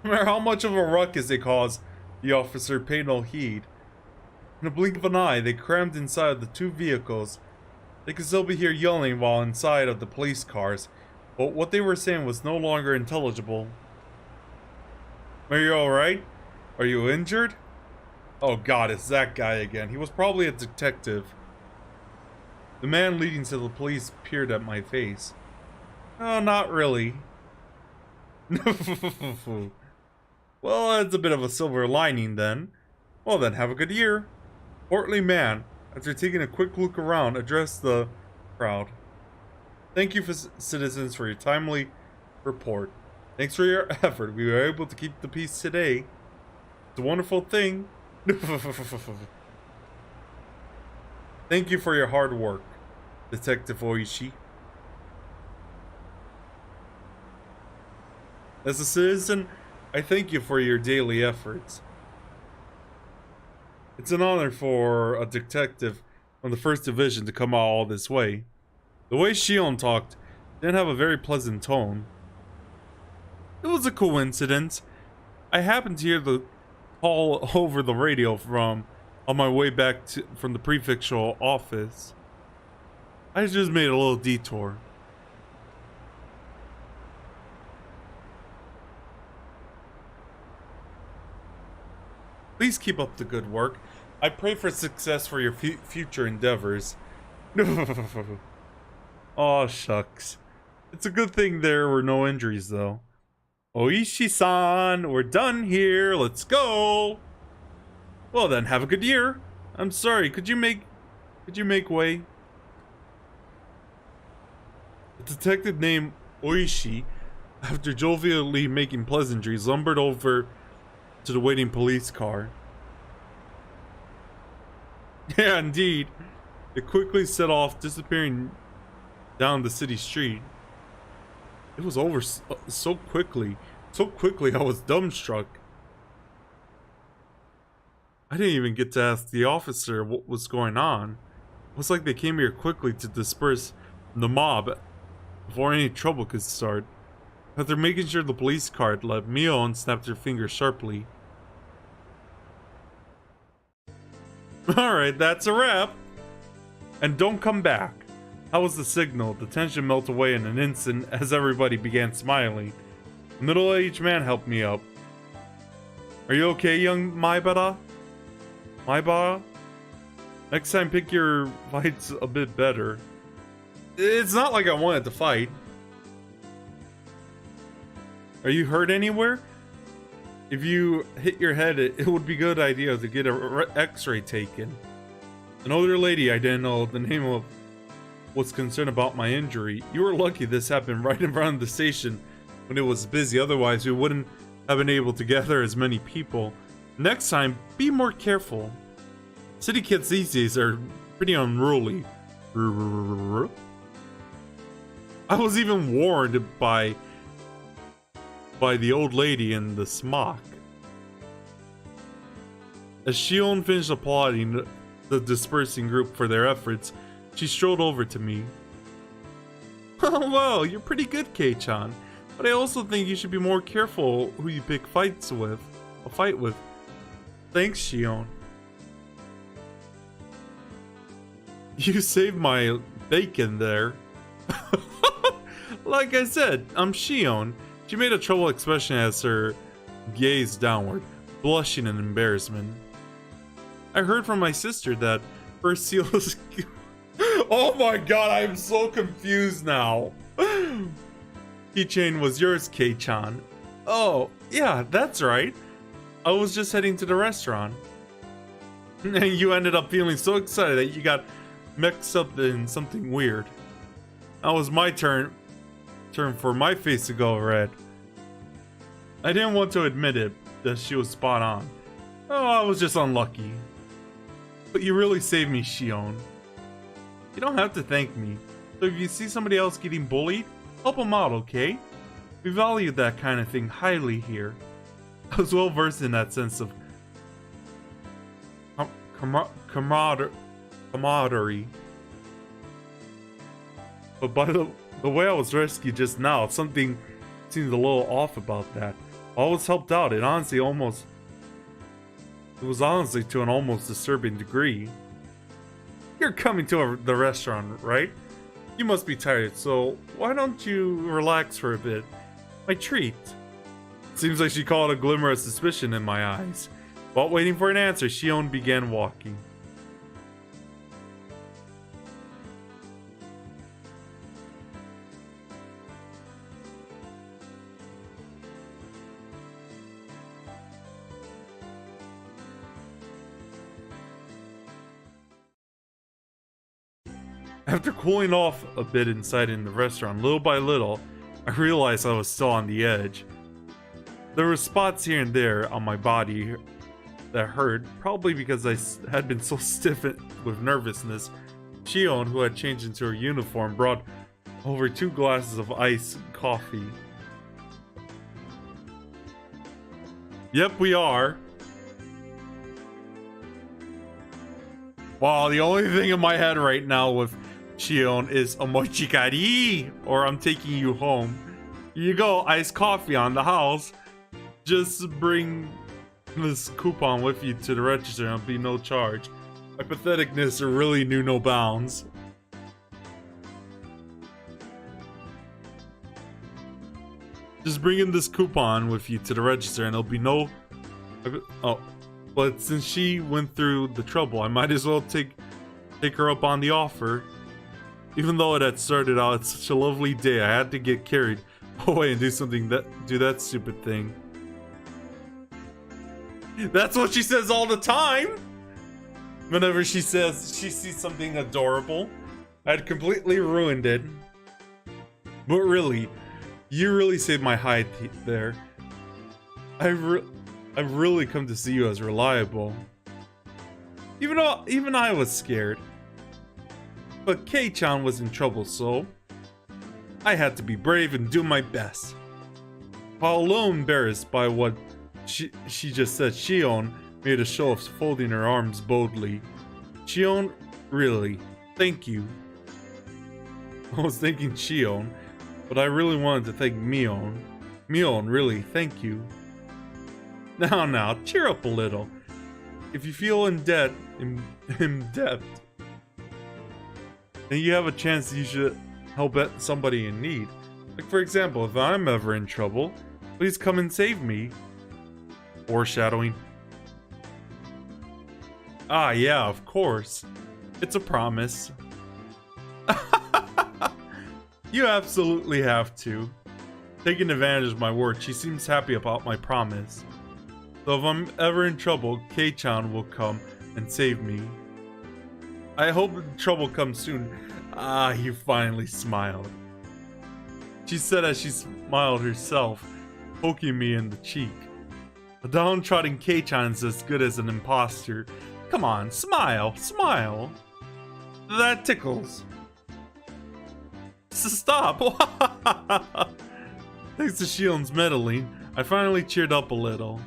No matter how much of a ruckus they caused, the officer paid no heed. In a blink of an eye, they crammed inside the two vehicles. They could still be heard yelling while inside of the police cars, but what they were saying was no longer intelligible. Are you alright? Are you injured? Oh god, it's that guy again. He was probably a detective. The man leading to the police peered at my face. Oh, not really. Well, that's a bit of a silver lining then. Well then, have a good year. Portly man, after taking a quick look around, addressed the crowd. Thank you, citizens, for your timely report. Thanks for your effort. We were able to keep the peace today. It's a wonderful thing. Thank you for your hard work, Detective Oishi. As a citizen, I thank you for your daily efforts. It's an honor for a detective from the 1st Division to come out all this way. The way Shion talked didn't have a very pleasant tone. It was a coincidence. I happened to hear the call over the radio on my way back from the prefectural office. I just made a little detour. Please keep up the good work. I pray for success for your future endeavors. Aw, shucks. It's a good thing there were no injuries, though. Oishi-san, we're done here. Let's go. Well then, have a good year. I'm sorry. Could you make way? A detective named Oishi, after jovially making pleasantries, lumbered over to the waiting police car. Yeah, indeed. It quickly set off, disappearing down the city street. It was over so quickly. So quickly, I was dumbstruck. I didn't even get to ask the officer what was going on. It was like they came here quickly to disperse the mob before any trouble could start. After making sure the police car had left, Mion snapped her finger sharply. Alright, that's a wrap. And don't come back. That was the signal. The tension melted away in an instant as everybody began smiling. The middle-aged man helped me up. Are you okay, young Maibara? Maibara? Next time pick your fights a bit better. It's not like I wanted to fight. Are you hurt anywhere? If you hit your head, it would be a good idea to get an x-ray taken. An older lady I didn't know the name of was concerned about my injury. You were lucky this happened right in front of the station when it was busy, otherwise we wouldn't have been able to gather as many people. Next time, be more careful. City kids these days are pretty unruly. I was even warned by the old lady in the smock. As Shion finished applauding the dispersing group for their efforts, she strolled over to me. Oh, well, you're pretty good, Kei-chan. But I also think you should be more careful who you pick a fight with. Thanks, Shion. You saved my bacon there. Like I said, I'm Shion. She made a troubled expression as her gazed downward, blushing in embarrassment. I heard from my sister that first seal is... Oh my god, I am so confused now. Keychain was yours, Kei-chan. Oh, yeah, that's right. I was just heading to the restaurant. And you ended up feeling so excited that you got mixed up in something weird. Now it was my turn for my face to go red. I didn't want to admit it, that she was spot on. Oh, I was just unlucky. But you really saved me, Shion. You don't have to thank me. So if you see somebody else getting bullied, help them out, okay? We value that kind of thing highly here. I was well versed in that sense of camaraderie. But by the way I was rescued just now, something seems a little off about that. I was helped out. It was honestly to an almost disturbing degree. You're coming to the restaurant, right? You must be tired, so why don't you relax for a bit? My treat. Seems like she caught a glimmer of suspicion in my eyes. While waiting for an answer, Shion began walking. After cooling off a bit inside in the restaurant, little by little, I realized I was still on the edge. There were spots here and there on my body that hurt, probably because I had been so stiff with nervousness. Shion, who had changed into her uniform, brought over 2 glasses of iced coffee. Yep, we are. Wow, the only thing in my head right now with Shion is Omochikaerii, or I'm taking you home. Here you go, iced coffee on the house. Just bring this coupon with you to the register and it'll be no charge. My patheticness really knew no bounds. Just bring in this coupon with you to the register and it'll be no... Oh, but since she went through the trouble, I might as well take her up on the offer. Even though it had started out as such a lovely day, I had to get carried away and do that stupid thing. That's what she says all the time! Whenever she says she sees something adorable. I'd completely ruined it. But really, you really saved my hide there. I've really come to see you as reliable. Even I was scared. But Kei-chan was in trouble, so I had to be brave and do my best. While a little embarrassed by what she just said, Shion made a show of folding her arms boldly. Shion, really, thank you. I was thanking Shion, but I really wanted to thank Mion. Mion, really, thank you. Now, cheer up a little. If you feel in debt, and you have a chance, you should help somebody in need. Like, for example, if I'm ever in trouble, please come and save me. Foreshadowing. Ah, yeah, of course. It's a promise. You absolutely have to. Taking advantage of my work, she seems happy about my promise. So if I'm ever in trouble, Kei-chan will come and save me. I hope trouble comes soon. Ah, he finally smiled. She said as she smiled herself, poking me in the cheek. A downtrodden Kei-chan's as good as an imposter. Come on, smile, smile. That tickles. Stop! Thanks to Shion's meddling, I finally cheered up a little.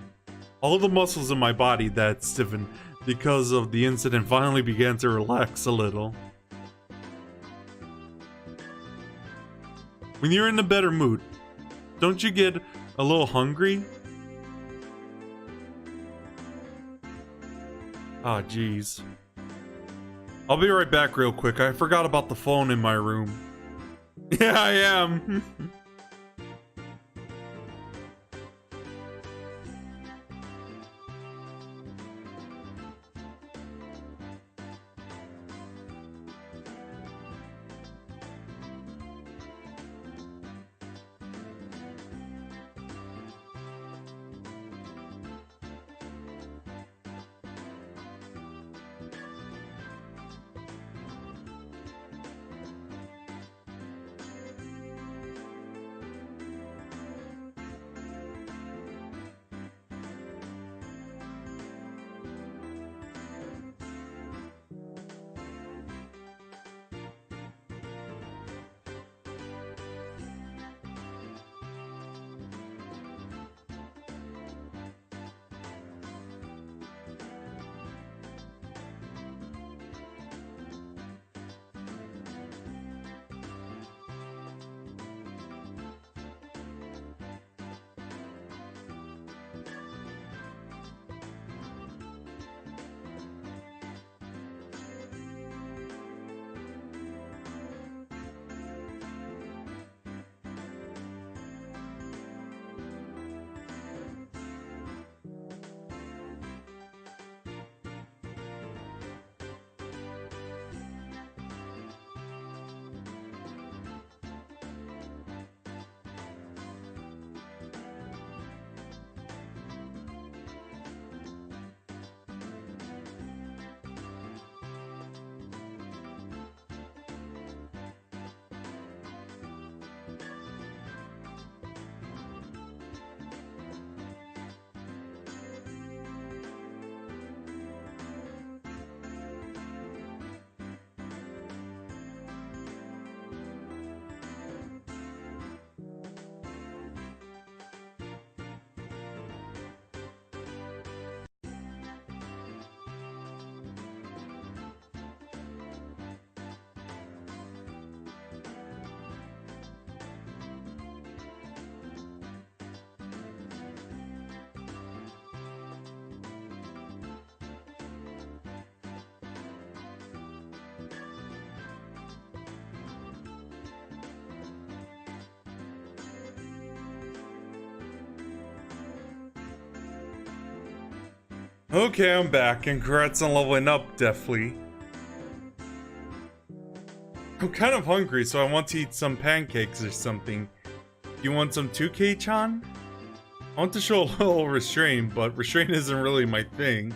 All the muscles in my body that stiffened because of the incident finally began to relax a little. When you're in a better mood, don't you get a little hungry? Ah, jeez. I'll be right back real quick. I forgot about the phone in my room. Yeah, I am. Okay, I'm back, and congrats on leveling up, deftly. I'm kind of hungry, so I want to eat some pancakes or something. You want some too, Kei-chan? I want to show a little restraint, but restraint isn't really my thing.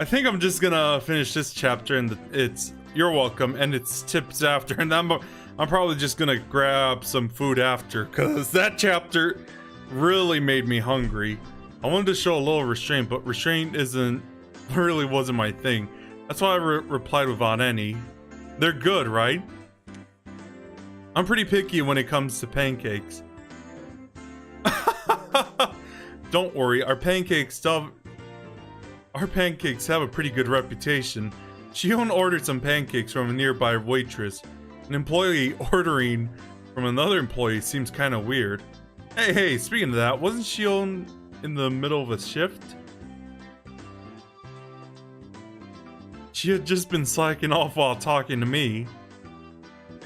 I think I'm just gonna finish this chapter and it's you're welcome and it's tips after, and I'm probably just gonna grab some food after, cause that chapter really made me hungry. I wanted to show a little restraint, but restraint really wasn't my thing. That's why I replied without any. They're good, right? I'm pretty picky when it comes to pancakes. Don't worry, our pancakes have a pretty good reputation. Shion ordered some pancakes from a nearby waitress. An employee ordering from another employee seems kind of weird. Hey, speaking of that, wasn't Shion in the middle of a shift? She had just been slacking off while talking to me.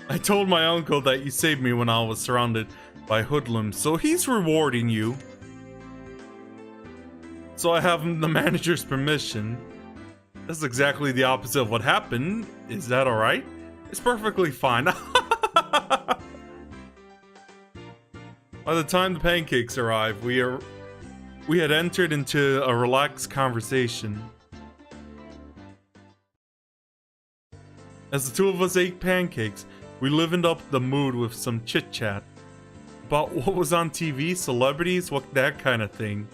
I told my uncle that you saved me when I was surrounded by hoodlums, so he's rewarding you. So I have the manager's permission. That's exactly the opposite of what happened. Is that alright? It's perfectly fine. By the time the pancakes arrived, we had entered into a relaxed conversation. As the two of us ate pancakes, we livened up the mood with some chit-chat. About what was on TV, celebrities, that kind of thing.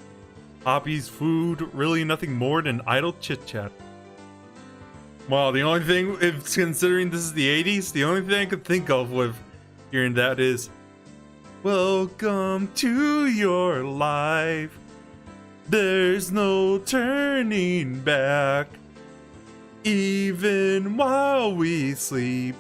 Hobbies, food, really nothing more than idle chit-chat. Well, the only thing, if considering this is the 80s, the only thing I could think of with hearing that is, welcome to your life. There's no turning back. Even while we sleep,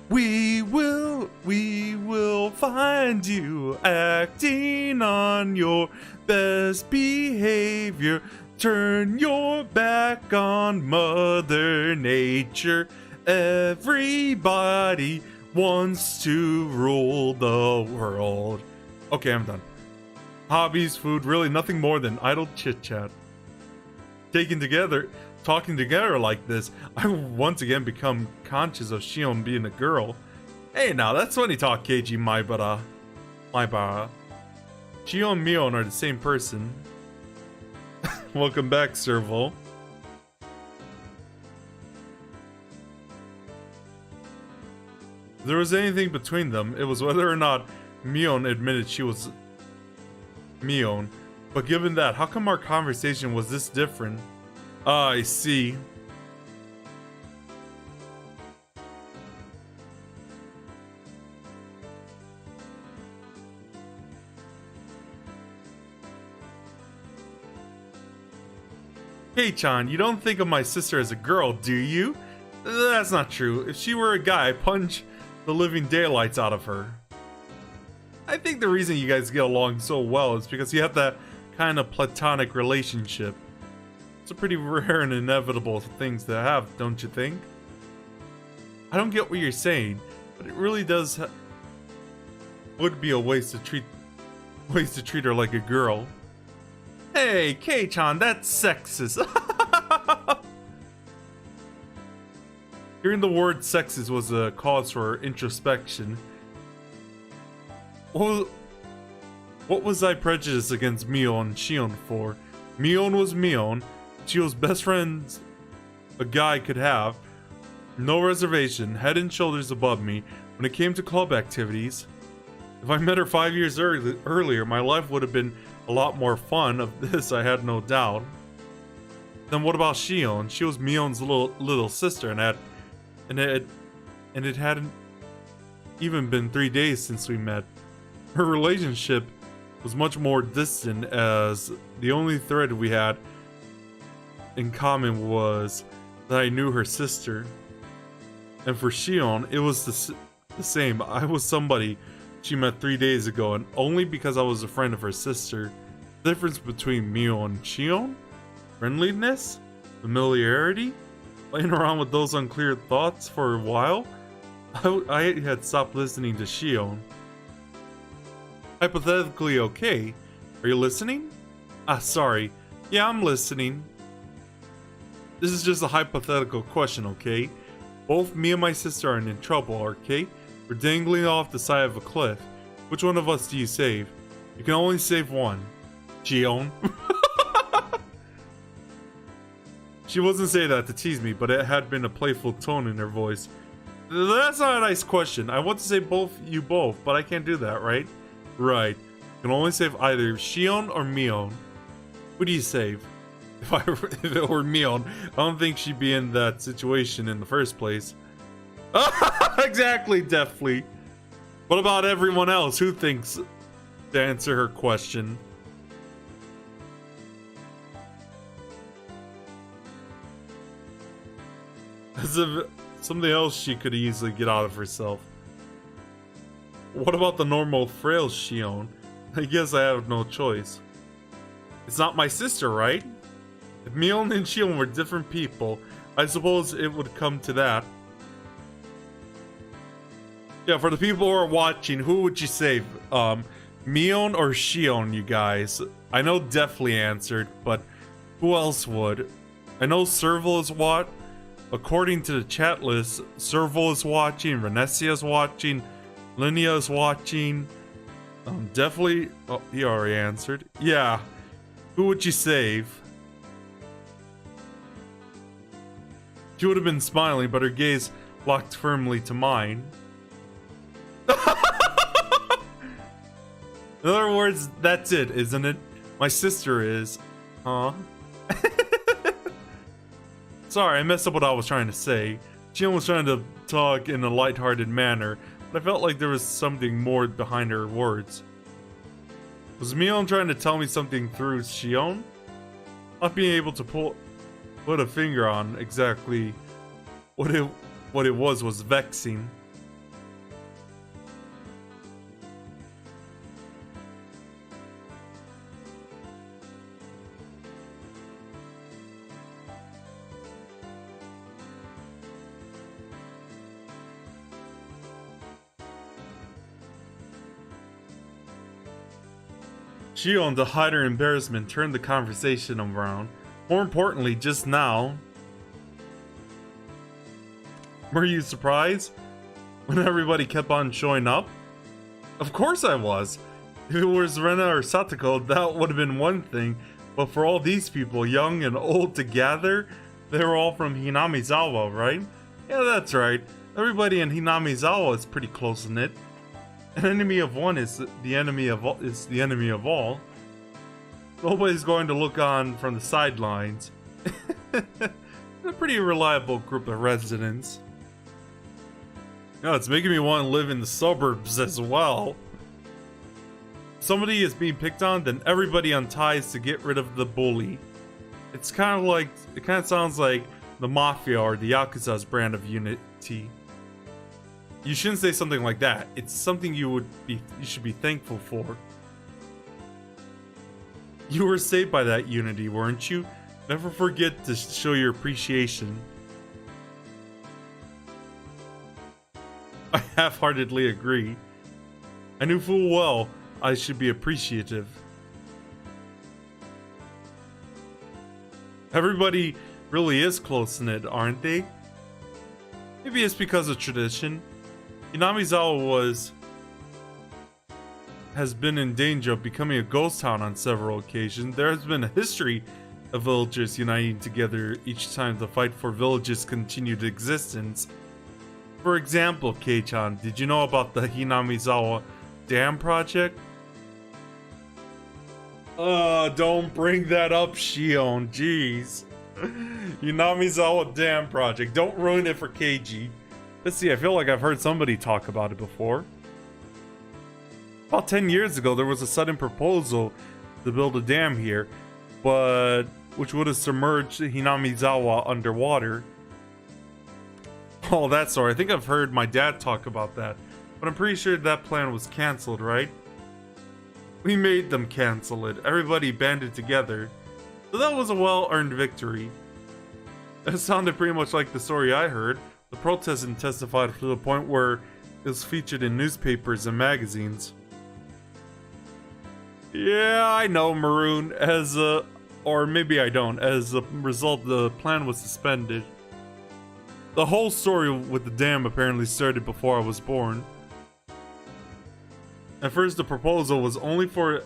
we will find you acting on your best behavior. Turn your back on Mother Nature. Everybody wants to rule the world. Okay, I'm done. Hobbies, food, really nothing more than idle chit-chat. Talking together like this, I once again become conscious of Shion being a girl. Hey now, that's funny talk, Keiji Maibara. Shion and Mion are the same person. Welcome back, Serval. If there was anything between them, it was whether or not Mion admitted she was Mion. But given that, how come our conversation was this different? I see. Kei-chan, you don't think of my sister as a girl, do you? That's not true. If she were a guy, I'd punch the living daylights out of her. I think the reason you guys get along so well is because you have that kind of platonic relationship. It's a pretty rare and inevitable things to have, don't you think? I don't get what you're saying, but it really would be a waste to treat her like a girl. Hey, Kei-chan, that's sexist. Hearing the word sexist was a cause for introspection. What was I prejudiced against Mion and Shion for? Mion was Mion. She was best friends a guy could have. No reservation, head and shoulders above me when it came to club activities. If I met her 5 years earlier, my life would have been a lot more fun. Of this, I had no doubt. Then what about Shion? She was Mion's little sister, and it hadn't even been 3 days since we met. Her relationship was much more distant, as the only thread we had in common was that I knew her sister. And for Shion, it was the same. I was somebody she met 3 days ago, and only because I was a friend of her sister. The difference between Mion and Shion? Friendliness? Familiarity? Playing around with those unclear thoughts for a while? I had stopped listening to Shion. Hypothetically okay. Are you listening? Ah, sorry. Yeah, I'm listening. This is just a hypothetical question, okay? Both me and my sister are in trouble, okay? We're dangling off the side of a cliff. Which one of us do you save? You can only save one. Shion. She wasn't saying that to tease me, but it had been a playful tone in her voice. That's not a nice question. I want to say you both, but I can't do that, right? Right. You can only save either Shion or Mion. Who do you save? If it were Mion, I don't think she'd be in that situation in the first place. Exactly, deftly. What about everyone else? Who thinks to answer her question? As if something else she could easily get out of herself. What about the normal frail Shion? I guess I have no choice. It's not my sister, right? If Mion and Shion were different people, I suppose it would come to that. Yeah, for the people who are watching, who would you save? Mion or Shion, you guys? I know Deftly answered, but who else would? I know Serval is what? According to the chat list, Serval is watching, Renesia is watching, Linnea is watching. Definitely. Oh, he already answered. Yeah. Who would you save? She would have been smiling, but her gaze locked firmly to mine. In other words, that's it, isn't it? My sister is. Huh? Sorry, I messed up what I was trying to say. Jian was trying to talk in a lighthearted manner, but I felt like there was something more behind her words. Was Mion trying to tell me something through Shion? Not being able to put a finger on exactly what it was vexing. Shion, to hide her embarrassment, turned the conversation around. More importantly, just now. Were you surprised when everybody kept on showing up? Of course I was. If it was Rena or Satoko, that would have been one thing. But for all these people, young and old together, they were all from Hinamizawa, right? Yeah, that's right. Everybody in Hinamizawa is pretty close-knit. An enemy of one is the enemy of all. Nobody's going to look on from the sidelines. A pretty reliable group of residents. No, it's making me want to live in the suburbs as well. If somebody is being picked on, then everybody unties to get rid of the bully. It kind of sounds like the Mafia or the Yakuza's brand of unity. You shouldn't say something like that. It's something you should be thankful for. You were saved by that unity, weren't you? Never forget to show your appreciation. I half-heartedly agree. I knew full well I should be appreciative. Everybody really is close-knit, aren't they? Maybe it's because of tradition. Hinamizawa has been in danger of becoming a ghost town on several occasions. There has been a history of villagers uniting together each time to fight for villages' continued existence. For example, Kei-chan, did you know about the Hinamizawa Dam project? Don't bring that up, Shion, jeez. Hinamizawa Dam project, don't ruin it for Keiji. Let's see, I feel like I've heard somebody talk about it before. About 10 years ago, there was a sudden proposal to build a dam here, which would have submerged Hinamizawa underwater. Oh, that story. I think I've heard my dad talk about that, but I'm pretty sure that plan was cancelled, right? We made them cancel it. Everybody banded together. So that was a well-earned victory. That sounded pretty much like the story I heard. The protest intensified to the point where it was featured in newspapers and magazines. Yeah, I know, Maroon. Or maybe I don't. As a result, the plan was suspended. The whole story with the dam apparently started before I was born. At first, the proposal was only for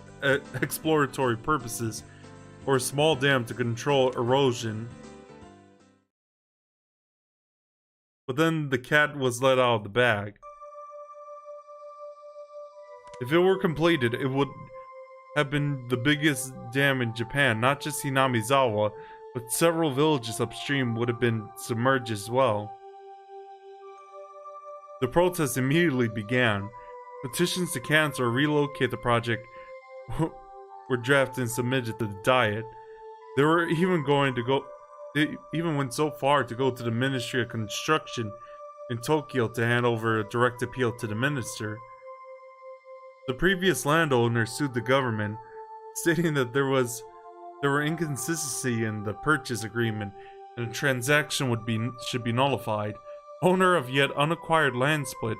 exploratory purposes, or a small dam to control erosion. But then the cat was let out of the bag. If it were completed, it would have been the biggest dam in Japan. Not just Hinamizawa, but several villages upstream would have been submerged as well. The protests immediately began. Petitions to cancel or relocate the project were drafted and submitted to the Diet. They even went so far to go to the Ministry of Construction in Tokyo to hand over a direct appeal to the minister. The previous landowner sued the government, stating that there were inconsistency in the purchase agreement and the transaction should be nullified. Owner of yet unacquired land split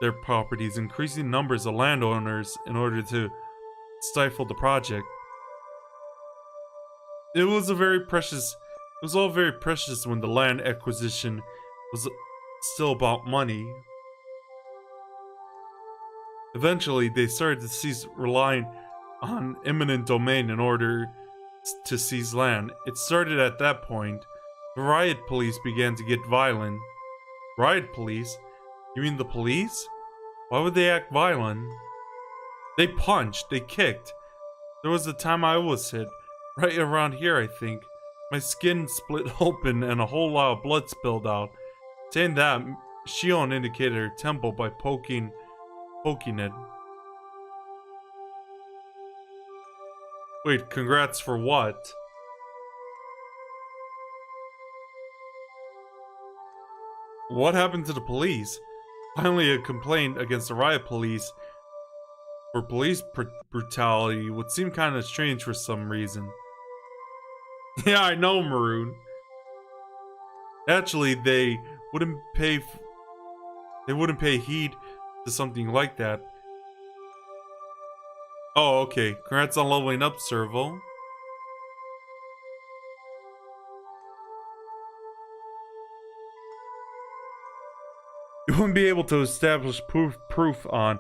their properties, increasing numbers of landowners in order to stifle the project. It was all very precious when the land acquisition was still about money. Eventually, they started to cease relying on eminent domain in order to seize land. It started at that point. The riot police began to get violent. Riot police? You mean the police? Why would they act violent? They punched, they kicked. There was a time I was hit. Right around here, I think. My skin split open and a whole lot of blood spilled out. Saying that, Shion indicated her temple by poking it. Wait, congrats for what? What happened to the police? Finally, a complaint against the riot police for police brutality would seem kind of strange for some reason. Yeah, I know, Maroon. Actually, they wouldn't pay heed to something like that. Oh, okay. Congrats on leveling up, Servo. You wouldn't be able to establish proof on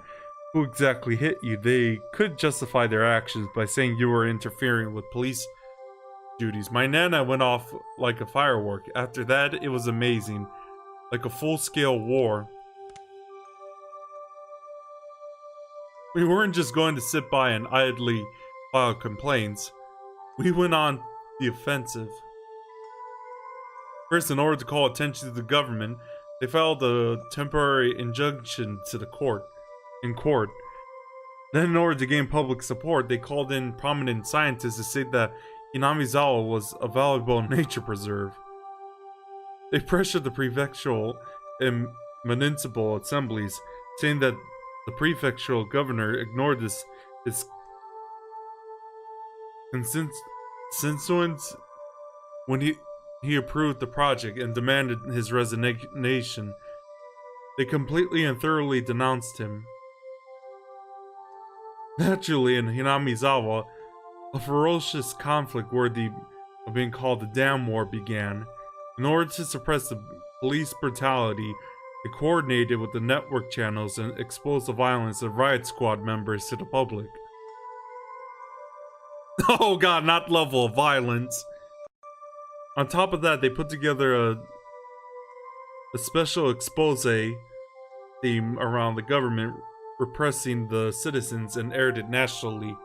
who exactly hit you. They could justify their actions by saying you were interfering with police duties. My nana went off like a firework. After that, it was amazing. Like a full-scale war. We weren't just going to sit by and idly file complaints. We went on the offensive. First, in order to call attention to the government, they filed a temporary injunction to the court. Then, in order to gain public support, they called in prominent scientists to say that Hinamizawa was a valuable nature preserve. They pressured the prefectural and municipal assemblies, saying that the prefectural governor ignored his constituents when he approved the project and demanded his resignation. They completely and thoroughly denounced him. Naturally, in Hinamizawa, a ferocious conflict worthy of being called the Dam War began. In order to suppress the police brutality, they coordinated with the network channels and exposed the violence of riot squad members to the public. Oh god, not level of violence. On top of that, they put together a special expose theme around the government repressing the citizens and aired it nationally.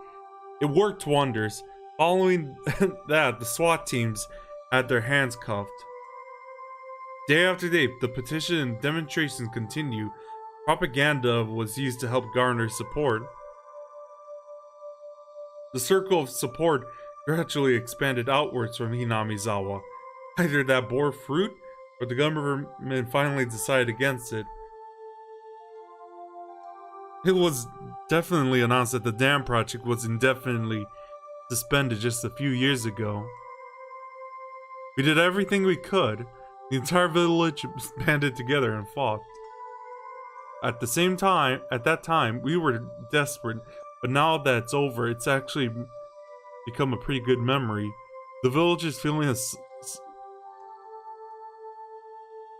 It worked wonders. Following that, the SWAT teams had their hands cuffed. Day after day, the petition and demonstrations continued. Propaganda was used to help garner support. The circle of support gradually expanded outwards from Hinamizawa. Either that bore fruit, or the government finally decided against it. It was definitely announced that the dam project was indefinitely suspended just a few years ago. We did everything we could. The entire village banded together and fought. At that time, we were desperate. But now that it's over, it's actually become a pretty good memory. The villagers' feeling of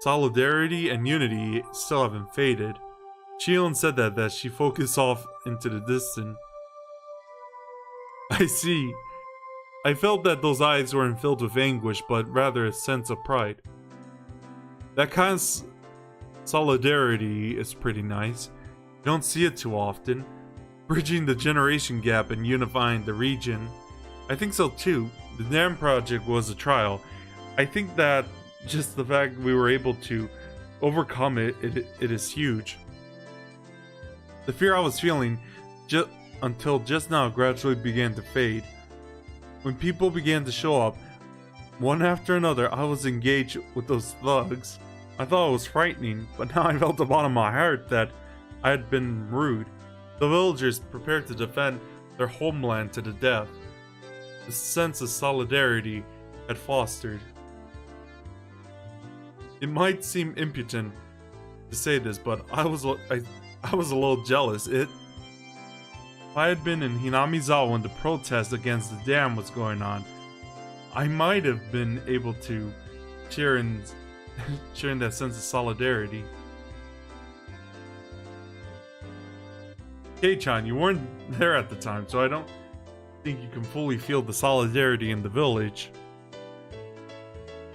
solidarity and unity still haven't faded. Shion said that she focused off into the distance. I see. I felt that those eyes weren't filled with anguish, but rather a sense of pride. That kind of solidarity is pretty nice. You don't see it too often. Bridging the generation gap and unifying the region. I think so too. The dam project was a trial. I think that just the fact we were able to overcome it is huge. The fear I was feeling until just now gradually began to fade. When people began to show up, one after another, I was engaged with those thugs. I thought it was frightening, but now I felt the bottom of my heart that I had been rude. The villagers prepared to defend their homeland to the death. The sense of solidarity had fostered. It might seem impotent to say this, but I was a little jealous. If I had been in Hinamizawa when the protest against the dam was going on, I might have been able to share in that sense of solidarity. Kei-chan, you weren't there at the time, so I don't think you can fully feel the solidarity in the village.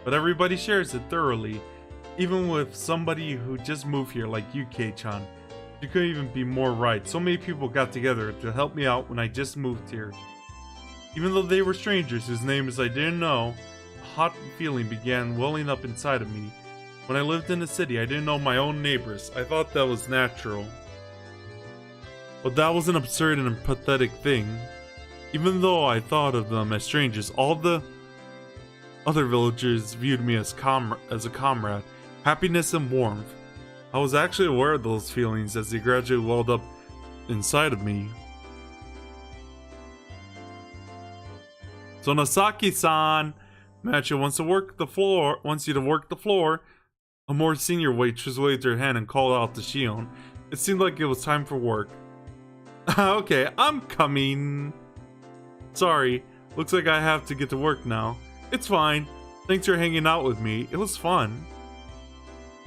But everybody shares it thoroughly, even with somebody who just moved here like you, Kei-chan. You couldn't even be more right. So many people got together to help me out when I just moved here. Even though they were strangers whose names I didn't know, a hot feeling began welling up inside of me. When I lived in the city, I didn't know my own neighbors. I thought that was natural. But that was an absurd and pathetic thing. Even though I thought of them as strangers, all the other villagers viewed me as a comrade, happiness and warmth. I was actually aware of those feelings as they gradually welled up inside of me. So Nasaki-san, Macho wants you to work the floor. A more senior waitress waved her hand and called out to Shion. It seemed like it was time for work. Okay, I'm coming. Sorry, looks like I have to get to work now. It's fine. Thanks for hanging out with me. It was fun.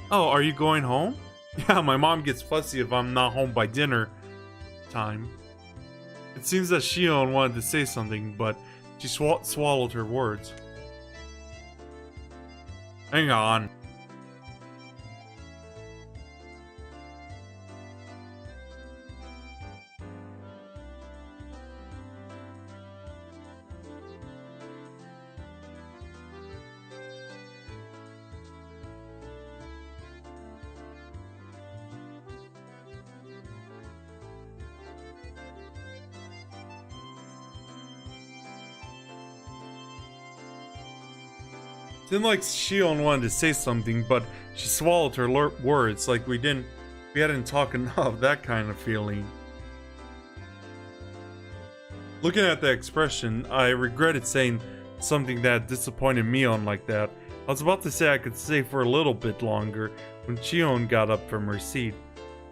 Oh, are you going home? Yeah, my mom gets fussy if I'm not home by dinner time. It seems that Shion wanted to say something, but she swallowed her words. Hang on. Seemed like Shion wanted to say something, but she swallowed her words like we hadn't talked enough, that kind of feeling. Looking at that expression, I regretted saying something that disappointed Mion like that. I was about to say I could stay for a little bit longer when Shion got up from her seat.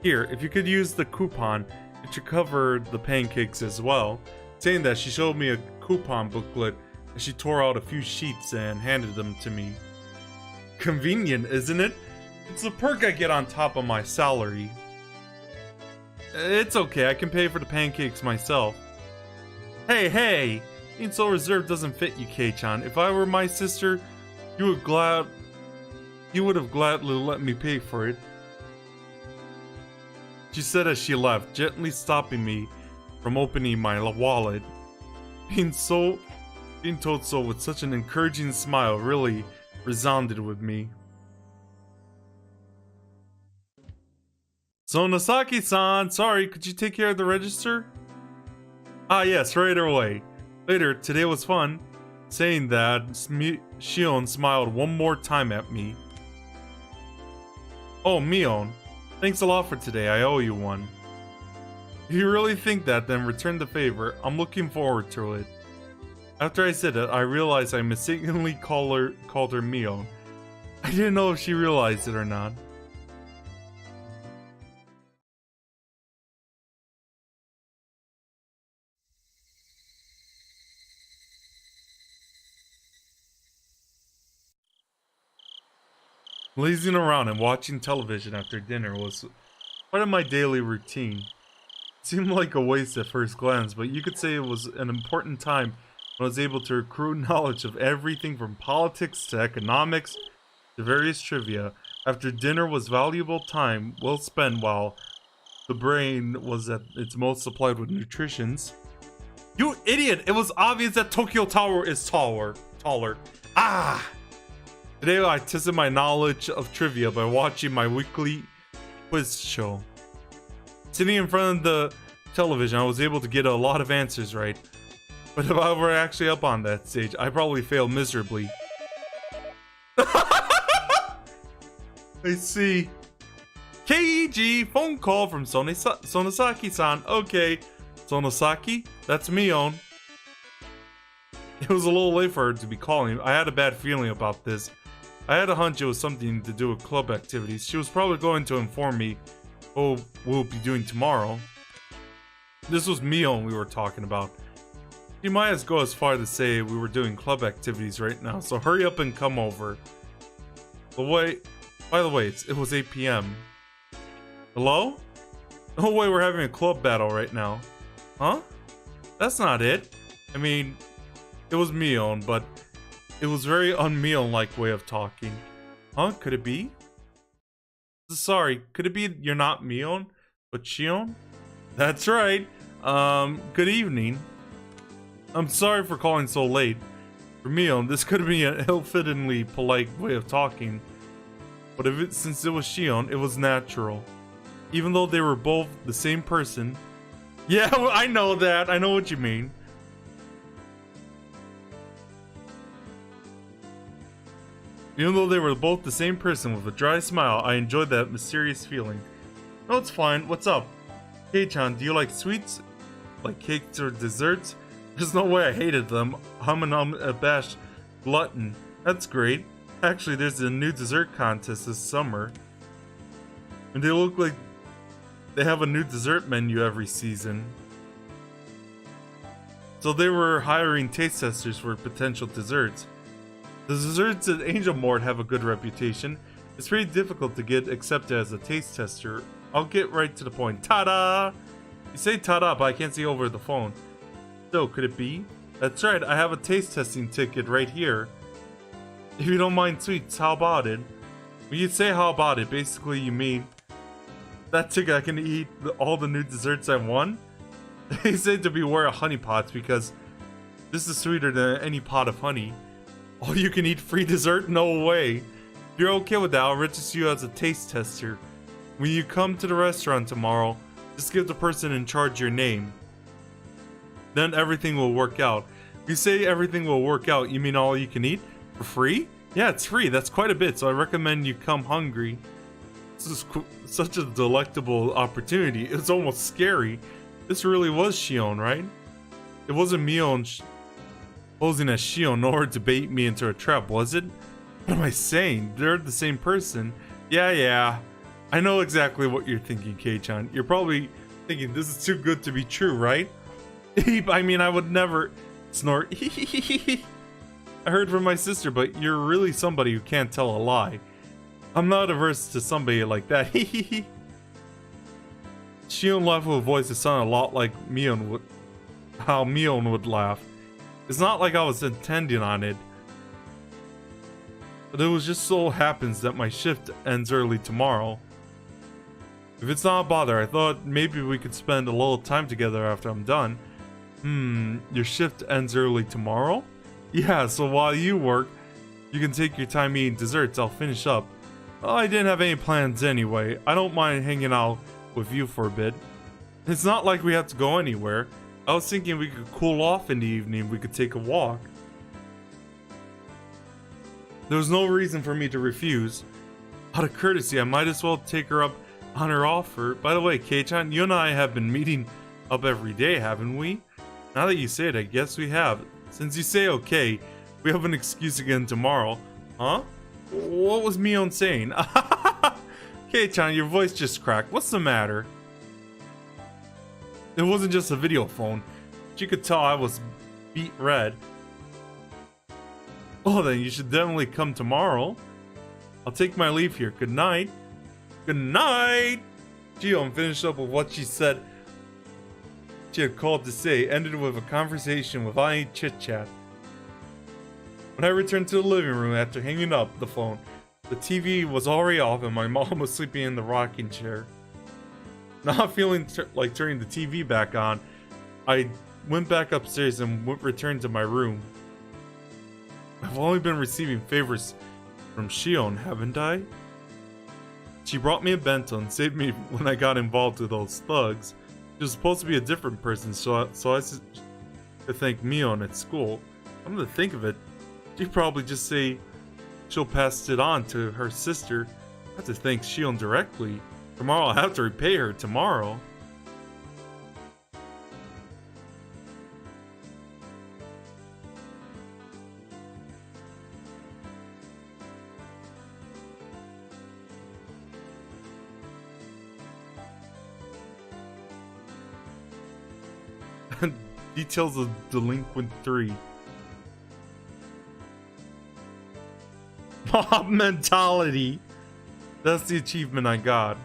Here, if you could use the coupon, it should cover the pancakes as well. Saying that, she showed me a coupon booklet. She tore out a few sheets and handed them to me. Convenient, isn't it? It's a perk I get on top of my salary. It's okay, I can pay for the pancakes myself. Hey! Being so reserved doesn't fit you, Kei-chan. If I were my sister, you would have gladly let me pay for it. She said as she left, gently stopping me from opening my wallet. Being told so with such an encouraging smile really resounded with me. So Nasaki-san, sorry, could you take care of the register? Ah yes, right away. Later, today was fun. Saying that, Shion smiled one more time at me. Oh, Mion, thanks a lot for today, I owe you one. If you really think that, then return the favor. I'm looking forward to it. After I said it, I realized I mistakenly called her Mion. I didn't know if she realized it or not. Lazing around and watching television after dinner was part of my daily routine. It seemed like a waste at first glance, but you could say it was an important time when I was able to recruit knowledge of everything from politics to economics to various trivia. After dinner was valuable time well spent while the brain was at its most supplied with nutritions. You idiot! It was obvious that Tokyo Tower is taller. Ah! Today I tested my knowledge of trivia by watching my weekly quiz show. Sitting in front of the television, I was able to get a lot of answers right. But if I were actually up on that stage, I probably failed miserably. I see. KEG, phone call from Sonosaki-san. Okay, Sonosaki, that's Mion. It was a little late for her to be calling. I had a bad feeling about this. I had a hunch it was something to do with club activities. She was probably going to inform me what we'll be doing tomorrow. This was Mion we were talking about. She might as go as far to say we were doing club activities right now, so hurry up and come over. By the way, it was 8 p.m. Hello? No way we're having a club battle right now. Huh? That's not it. I mean, it was Mion, but it was very un-Mion-like way of talking. Huh? Could it be? Sorry, could it be you're not Mion, but Shion? That's right. Good evening. I'm sorry for calling so late. For Mion, this could be an ill-fittingly polite way of talking. But since it was Shion, it was natural. Even though they were both the same person. Yeah, I know that. I know what you mean. Even though they were both the same person with a dry smile, I enjoyed that mysterious feeling. No, it's fine. What's up? Hey-chan, do you like sweets? Like cakes or desserts? There's no way I hated them. I'm an unabashed glutton. That's great. Actually, there's a new dessert contest this summer. And they look like they have a new dessert menu every season. So they were hiring taste testers for potential desserts. The desserts at Angel Mort have a good reputation. It's pretty difficult to get accepted as a taste tester. I'll get right to the point. Ta-da! You say ta-da, but I can't see over the phone. So, could it be? That's right, I have a taste testing ticket right here. If you don't mind sweets, how about it? When you say how about it, basically you mean that ticket I can eat all the new desserts I won? They say to beware of honey pots because this is sweeter than any pot of honey. All you can eat free dessert? No way. If you're okay with that, I'll register you as a taste tester. When you come to the restaurant tomorrow, just give the person in charge your name. Then everything will work out. If you say everything will work out, you mean all you can eat? For free? Yeah, it's free. That's quite a bit, so I recommend you come hungry. This is such a delectable opportunity. It's almost scary. This really was Shion, right? It wasn't Mion posing as Shion in order to bait me into a trap, was it? What am I saying? They're the same person. Yeah. I know exactly what you're thinking, Kei-chan. You're probably thinking this is too good to be true, right? I mean, I would never snort. I heard from my sister, but you're really somebody who can't tell a lie. I'm not averse to somebody like that. Shion laughed with a voice that sounded a lot like how Mion would laugh. It's not like I was intending on it. But it was just so happens that my shift ends early tomorrow. If it's not a bother, I thought maybe we could spend a little time together after I'm done. Your shift ends early tomorrow? Yeah, so while you work, you can take your time eating desserts. I'll finish up. Well, I didn't have any plans anyway. I don't mind hanging out with you for a bit. It's not like we have to go anywhere. I was thinking we could cool off in the evening. We could take a walk. There was no reason for me to refuse. Out of courtesy, I might as well take her up on her offer. By the way, Kei-chan, you and I have been meeting up every day, haven't we? Now that you say it, I guess we have. Since you say okay, we have an excuse again tomorrow. Huh? What was Mion saying? Kei-chan, your voice just cracked. What's the matter? It wasn't just a video phone. She could tell I was beet red. Oh, then you should definitely come tomorrow. I'll take my leave here. Good night. Good night! Shion finished up with what she said she had called to say, ended with a conversation without any chit-chat. When I returned to the living room after hanging up the phone, the TV was already off and my mom was sleeping in the rocking chair. Not feeling like turning the TV back on, I went back upstairs and returned to my room. I've only been receiving favors from Shion, haven't I? She brought me a bento and saved me when I got involved with those thugs. She was supposed to be a different person, so I could thank Mion at school. I'm gonna think of it. She'd probably just say she'll pass it on to her sister. I have to thank Shion directly. Tomorrow I'll have to repay her tomorrow. Details of Delinquent 3. Mob mentality. That's the achievement I got.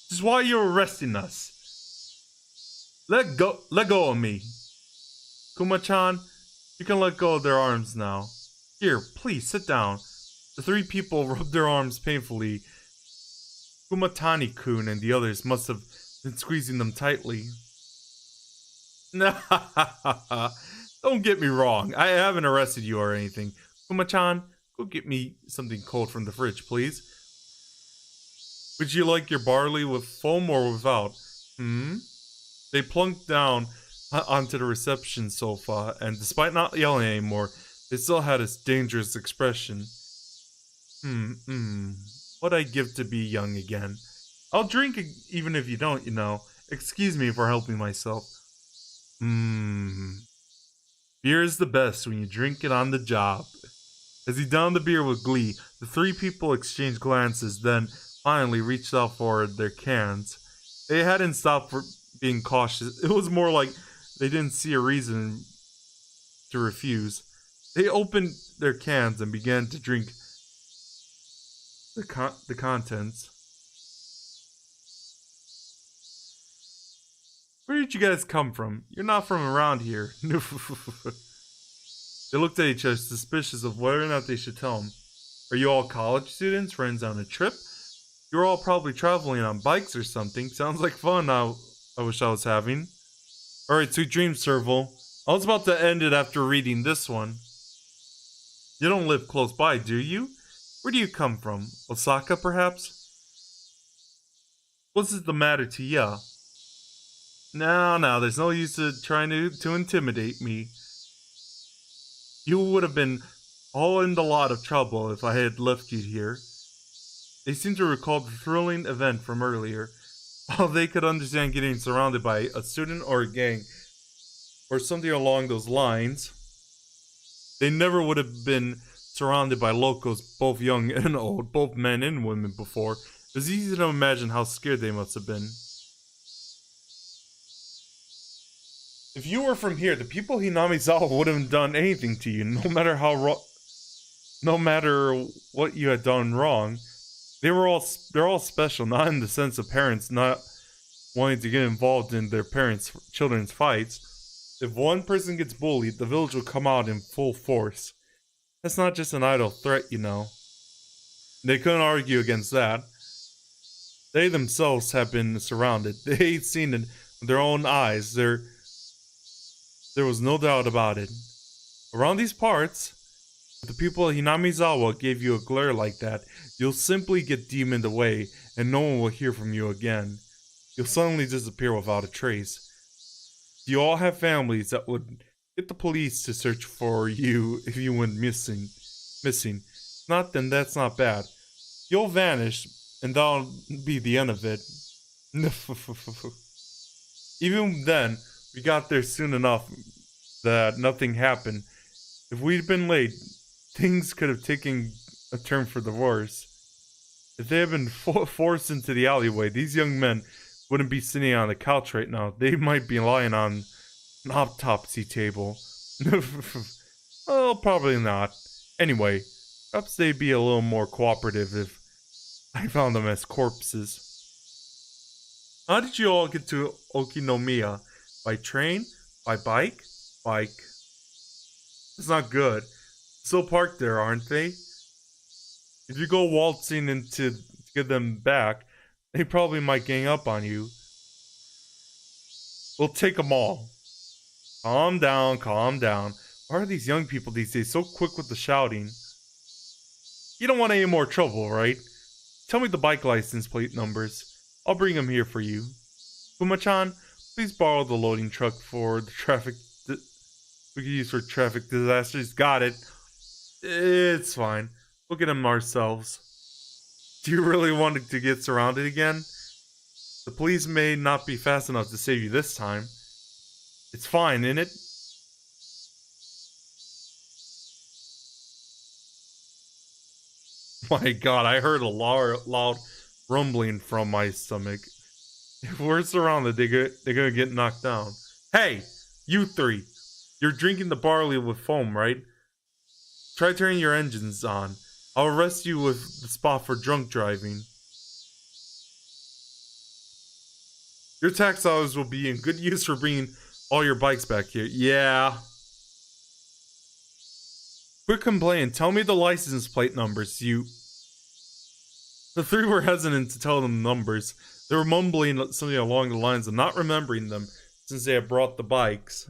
This is why you're arresting us. Let go of me. Kuma-chan, you can let go of their arms now. Here, please sit down. The three people rubbed their arms painfully. Kumatani-kun and the others must have been squeezing them tightly. Don't get me wrong, I haven't arrested you or anything. Kuma-chan, go get me something cold from the fridge, please. Would you like your barley with foam or without? They plunked down onto the reception sofa, and despite not yelling anymore, they still had a dangerous expression. What'd I give to be young again? I'll drink even if you don't, you know. Excuse me for helping myself. Beer is the best when you drink it on the job. As he downed the beer with glee, the three people exchanged glances, then finally reached out for their cans. They hadn't stopped for being cautious. It was more like they didn't see a reason to refuse. They opened their cans and began to drink the contents. Where did you guys come from? You're not from around here. They looked at each other, suspicious of whether or not they should tell him. Are you all college students, friends on a trip? You're all probably traveling on bikes or something. Sounds like fun I wish I was having. Alright, sweet dreams, Serval. I was about to end it after reading this one. You don't live close by, do you? Where do you come from? Osaka, perhaps? What's the matter to ya? No, there's no use to trying to intimidate me. You would have been all in a lot of trouble if I had left you here. They seemed to recall the thrilling event from earlier. While they could understand getting surrounded by a student or a gang, or something along those lines, they never would have been surrounded by locals, both young and old, both men and women before. It was easy to imagine how scared they must have been. If you were from here, the people Hinamizawa wouldn't have done anything to you, no matter what you had done wrong. They're all special, not in the sense of parents not wanting to get involved in their children's fights. If one person gets bullied, the village will come out in full force. That's not just an idle threat, you know. They couldn't argue against that. They themselves have been surrounded. They'd seen it with their own eyes. There was no doubt about it. Around these parts, if the people of Hinamizawa gave you a glare like that, you'll simply get demoned away, and no one will hear from you again. You'll suddenly disappear without a trace. You all have families that would get the police to search for you if you went missing. Not then, that's not bad. You'll vanish, and that'll be the end of it. Even then, we got there soon enough that nothing happened. If we'd been late, things could have taken a turn for the worse. If they had been forced into the alleyway, these young men wouldn't be sitting on the couch right now. They might be lying on an autopsy table. Well, probably not. Anyway, perhaps they'd be a little more cooperative if I found them as corpses. How did you all get to Okinomiya? By train? By bike? Bike. It's not good. Still parked there, aren't they? If you go waltzing in to get them back, they probably might gang up on you. We'll take them all. Calm down, calm down. Why are these young people these days so quick with the shouting? You don't want any more trouble, right? Tell me the bike license plate numbers. I'll bring them here for you. Kuma-chan, please borrow the loading truck for the traffic... we could use for traffic disasters. Got it. It's fine. We'll get them ourselves. Do you really want to get surrounded again? The police may not be fast enough to save you this time. It's fine, isn't it? My god, I heard a loud rumbling from my stomach. If we're surrounded, they're gonna get knocked down. Hey, you three. You're drinking the barley with foam, right? Try turning your engines on. I'll arrest you with the spot for drunk driving. Your tax dollars will be in good use for bringing all your bikes back here. Yeah. Quit complaining. Tell me the license plate numbers, you... The three were hesitant to tell them the numbers. They were mumbling something along the lines of not remembering them since they had brought the bikes.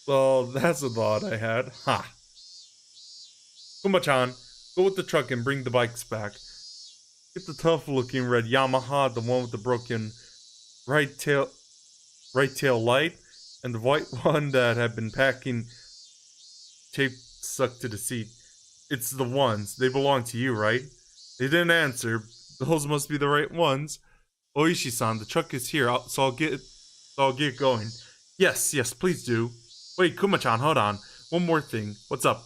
Well, that's a thought I had. Ha. Kuma-chan, go with the truck and bring the bikes back. Get the tough-looking red Yamaha, the one with the broken right tail light, and the white one that had been packing tape stuck to the seat. It's the ones. They belong to you, right? They didn't answer. Those must be the right ones. Oishi-san, the truck is here, so I'll get going. Yes, please do. Wait, Kuma-chan, hold on. One more thing. What's up?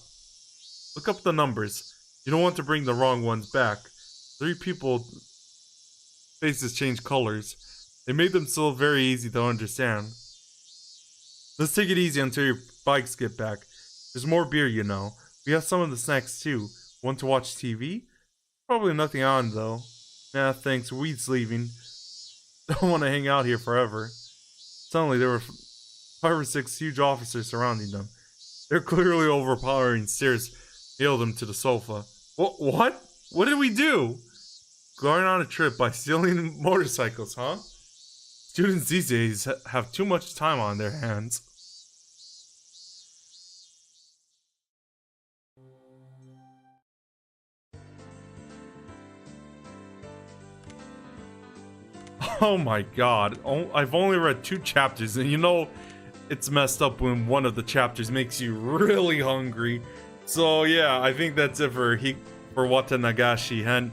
Look up the numbers. You don't want to bring the wrong ones back. 3 people faces change colors. They made them so very easy to understand. Let's take it easy until your bikes get back. There's more beer, you know. We have some of the snacks too. Want to watch TV? Probably nothing on though. Nah, thanks. Weed's leaving. Don't want to hang out here forever. Suddenly there were 5 or 6 huge officers surrounding them. Their clearly overpowering stares nailed them to the sofa. What? What did we do? Going on a trip by stealing motorcycles, huh? Students these days have too much time on their hands. Oh my god, I've only read 2 chapters, and you know it's messed up when one of the chapters makes you really hungry. So yeah, I think that's it for Watanagashi-hen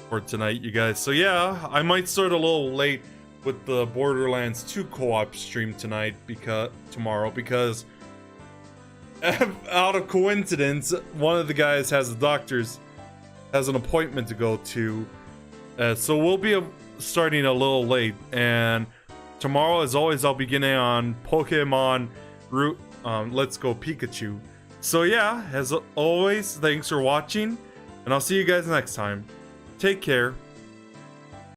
for tonight, you guys. So yeah, I might start a little late with the Borderlands 2 co-op stream tomorrow because out of coincidence, one of the guys has an appointment to go to. So we'll be starting a little late, and tomorrow, as always, I'll be getting on Pokemon Let's Go Pikachu. So yeah, as always, thanks for watching, and I'll see you guys next time. Take care.